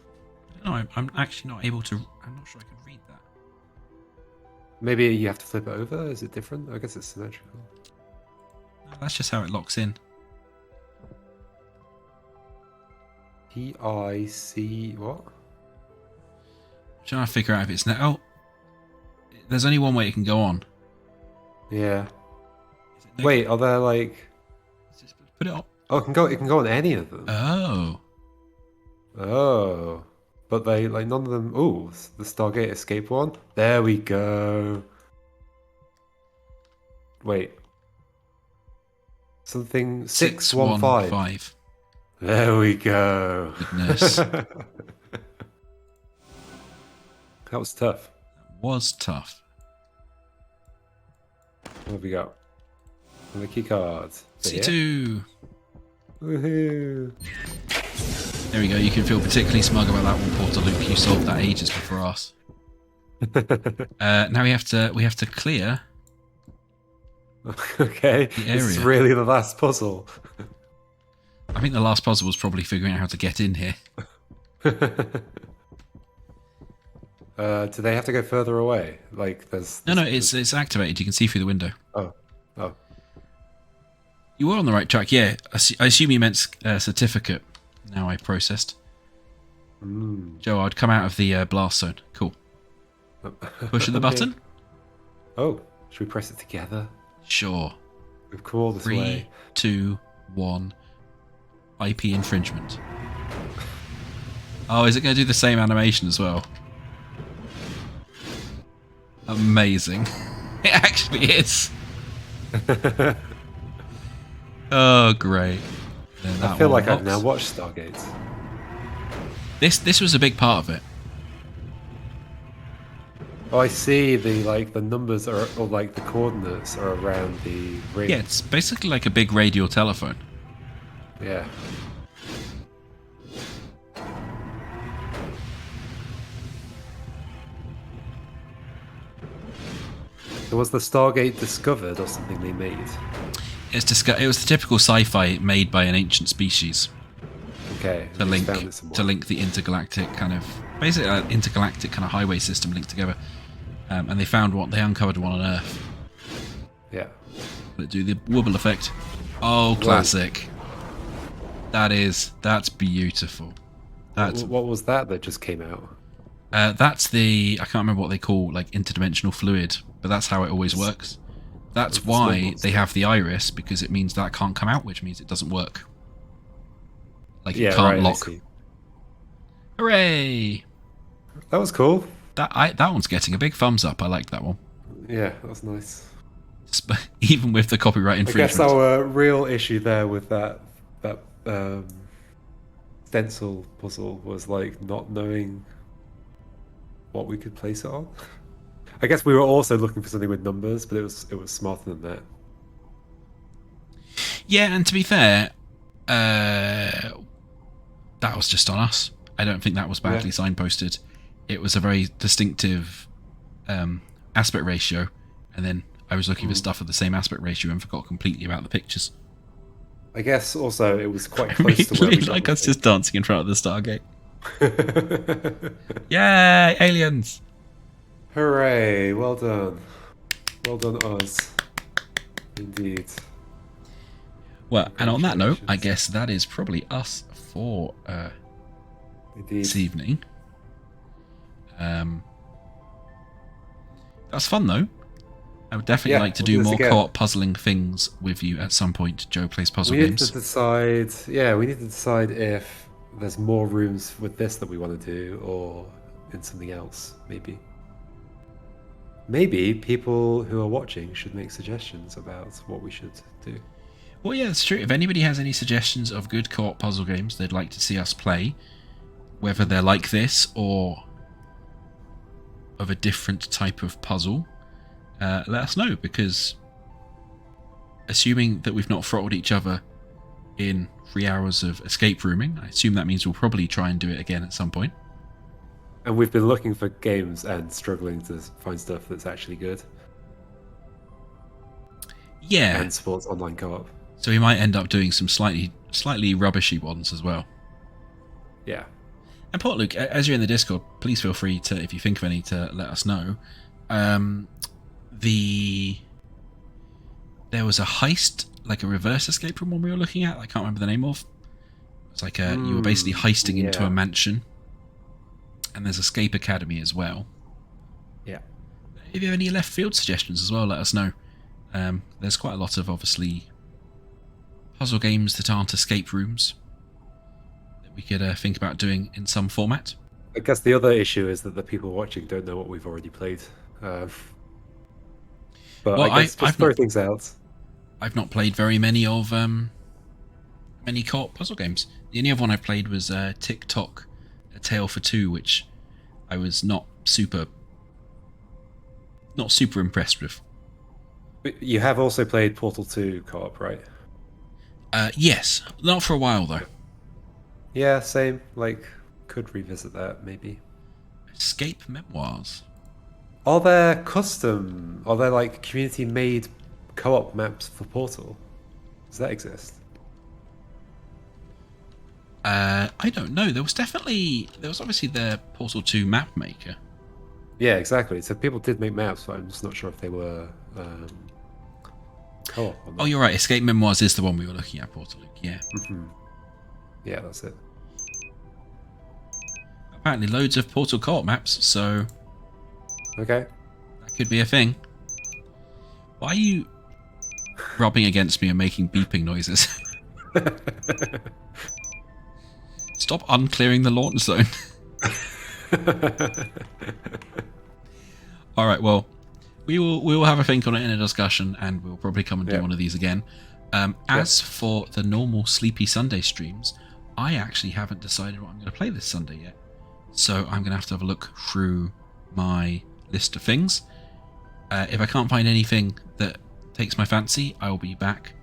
No, I'm actually not able to. I'm not sure I can read that. Maybe you have to flip it over. Is it different? I guess it's symmetrical. No, that's just how it locks in. PIC what? I'm trying to figure out if it's now. Oh, there's only one way it can go on. Yeah. Is it Wait, are there like? Just put it up. Oh, it can go on any of them. Oh. Oh. But they like none of them. Ooh, the Stargate Escape one. There we go. Wait. Something 615. 615. There we go. Goodness. That was tough. Was tough. What have we got? And the key cards. C2. Woohoo! There we go. You can feel particularly smug about that one, Portaluke. You solved that ages before us. Now we have to clear. Okay. The This is area. really the last puzzle. I think the last puzzle was probably figuring out how to get in here. Do they have to go further away? Like there's No, it's activated. You can see through the window. Oh. You were on the right track, yeah. I assume you meant certificate. Now I processed. Joe, I'd come out of the blast zone. Cool. Push the button? Oh, should we press it together? Sure. We've come all this 3, way. 2, 1. IP infringement. Oh, is it going to do the same animation as well? Amazing. It actually is. Oh, great. I feel like I've now watched Stargate. This was a big part of it. Oh, I see. The numbers are, or like the coordinates are around the ring. Yeah, it's basically like a big radial telephone. Yeah. So was the Stargate discovered or something they made? It was the typical sci-fi made by an ancient species Okay. to we just found it somewhere. link the intergalactic kind of basically intergalactic kind of highway system linked together. and they uncovered one on Earth. Yeah. Let it do the wobble effect. Oh, classic. That's beautiful. What was that just came out? That's I can't remember what they call, like, interdimensional fluid, but that's how it always works. That's why they have the iris, because it means that can't come out, which means it doesn't work. Like, it can't lock. Hooray! That was cool. That one's getting a big thumbs up. I like that one. Yeah, that was nice. Even with the copyright infringement. I guess our real issue there with that stencil puzzle was like not knowing what we could place it on. I guess we were also looking for something with numbers, but it was smarter than that. Yeah, and to be fair, that was just on us. I don't think that was badly signposted. It was a very distinctive aspect ratio, and then I was looking for stuff at the same aspect ratio and forgot completely about the pictures. I guess also it was quite close to where we like us just dancing in front of the Stargate. Yay, aliens! Hooray! Well done. Well done, us. Indeed. Well, and on that note, I guess that is probably us for this evening. That's fun, though. I would definitely like to do more co-op puzzling things with you at some point. Joe Plays Puzzle Games. We need to decide if there's more rooms with this that we want to do, or in something else, maybe. Maybe people who are watching should make suggestions about what we should do. Well, yeah, it's true. If anybody has any suggestions of good co-op puzzle games they'd like to see us play, whether they're like this or of a different type of puzzle, let us know, because assuming that we've not throttled each other in 3 hours of escape rooming, I assume that means we'll probably try and do it again at some point. And we've been looking for games and struggling to find stuff that's actually good. Yeah. And supports online co-op. So we might end up doing some slightly rubbishy ones as well. Yeah. And Port Luke, as you're in the Discord, please feel free to, if you think of any, to let us know. There was a heist, like a reverse escape room one we were looking at. I can't remember the name of. It's like you were basically heisting into a mansion. And there's Escape Academy as well. Yeah. If you have any left field suggestions as well, let us know. There's quite a lot of, obviously, puzzle games that aren't escape rooms that we could think about doing in some format. I guess the other issue is that the people watching don't know what we've already played. But well, I guess just throw things out. I've not played very many of many co-op puzzle games. The only other one I played was TikTok, A Tale for Two, which I was not super impressed with. You have also played Portal 2 co-op, right? Yes, not for a while though. Yeah, same. Like, could revisit that maybe. Escape Memoirs. Are there like community-made co-op maps for Portal? Does that exist? I don't know. There was obviously the Portal 2 map maker. Yeah, exactly. So people did make maps, but I'm just not sure if they were co-op. Oh, you're right. Escape Memoirs is the one we were looking at, Portal Luke. Yeah. Mm-hmm. Yeah, that's it. Apparently loads of Portal co-op maps, so... Okay. That could be a thing. Why are you rubbing against me and making beeping noises? Stop unclearing the launch zone. Alright, well, we will have a think on it in a discussion, and we'll probably come and do one of these again. As for the normal Sleepy Sunday streams, I actually haven't decided what I'm going to play this Sunday yet. So I'm going to have a look through my list of things. If I can't find anything that takes my fancy, I will be back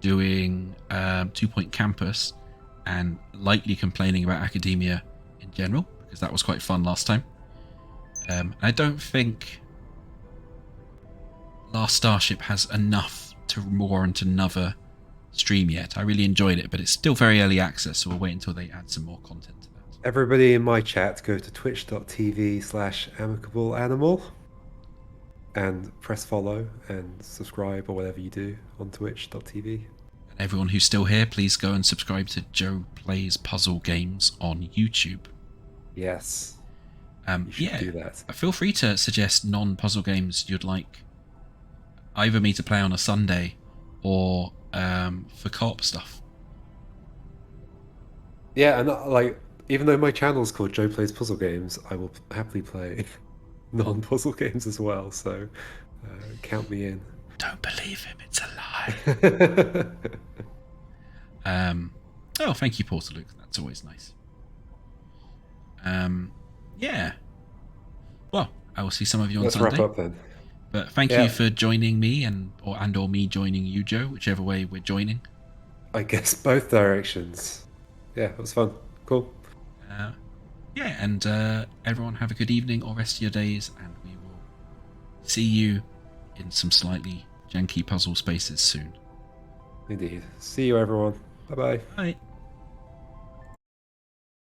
doing 2 Point Campus and lightly complaining about academia in general, because that was quite fun last time. I don't think Last Starship has enough to warrant another stream yet. I really enjoyed it, but it's still very early access, so we'll wait until they add some more content to that. Everybody in my chat, go to twitch.tv/amicableanimal. And press follow and subscribe or whatever you do on twitch.tv. And everyone who's still here, please go and subscribe to Joe Plays Puzzle Games on YouTube. Yes, you should do that. Feel free to suggest non-puzzle games you'd like either me to play on a Sunday or for co-op stuff. Yeah, and even though my channel's called Joe Plays Puzzle Games, I will happily play non-puzzle games as well. So count me in. Don't believe him; it's a lie. Oh, thank you, Porter Luke. That's always nice. Yeah. Well, I will see some of you on Let's Sunday. wrap up then. But thank you for joining me or me joining you, Joe, whichever way we're joining. I guess both directions. Yeah, it was fun. Cool. And everyone have a good evening or rest of your days, and we will see you in some slightly janky puzzle spaces soon. Indeed. See you, everyone. Bye-bye. Bye.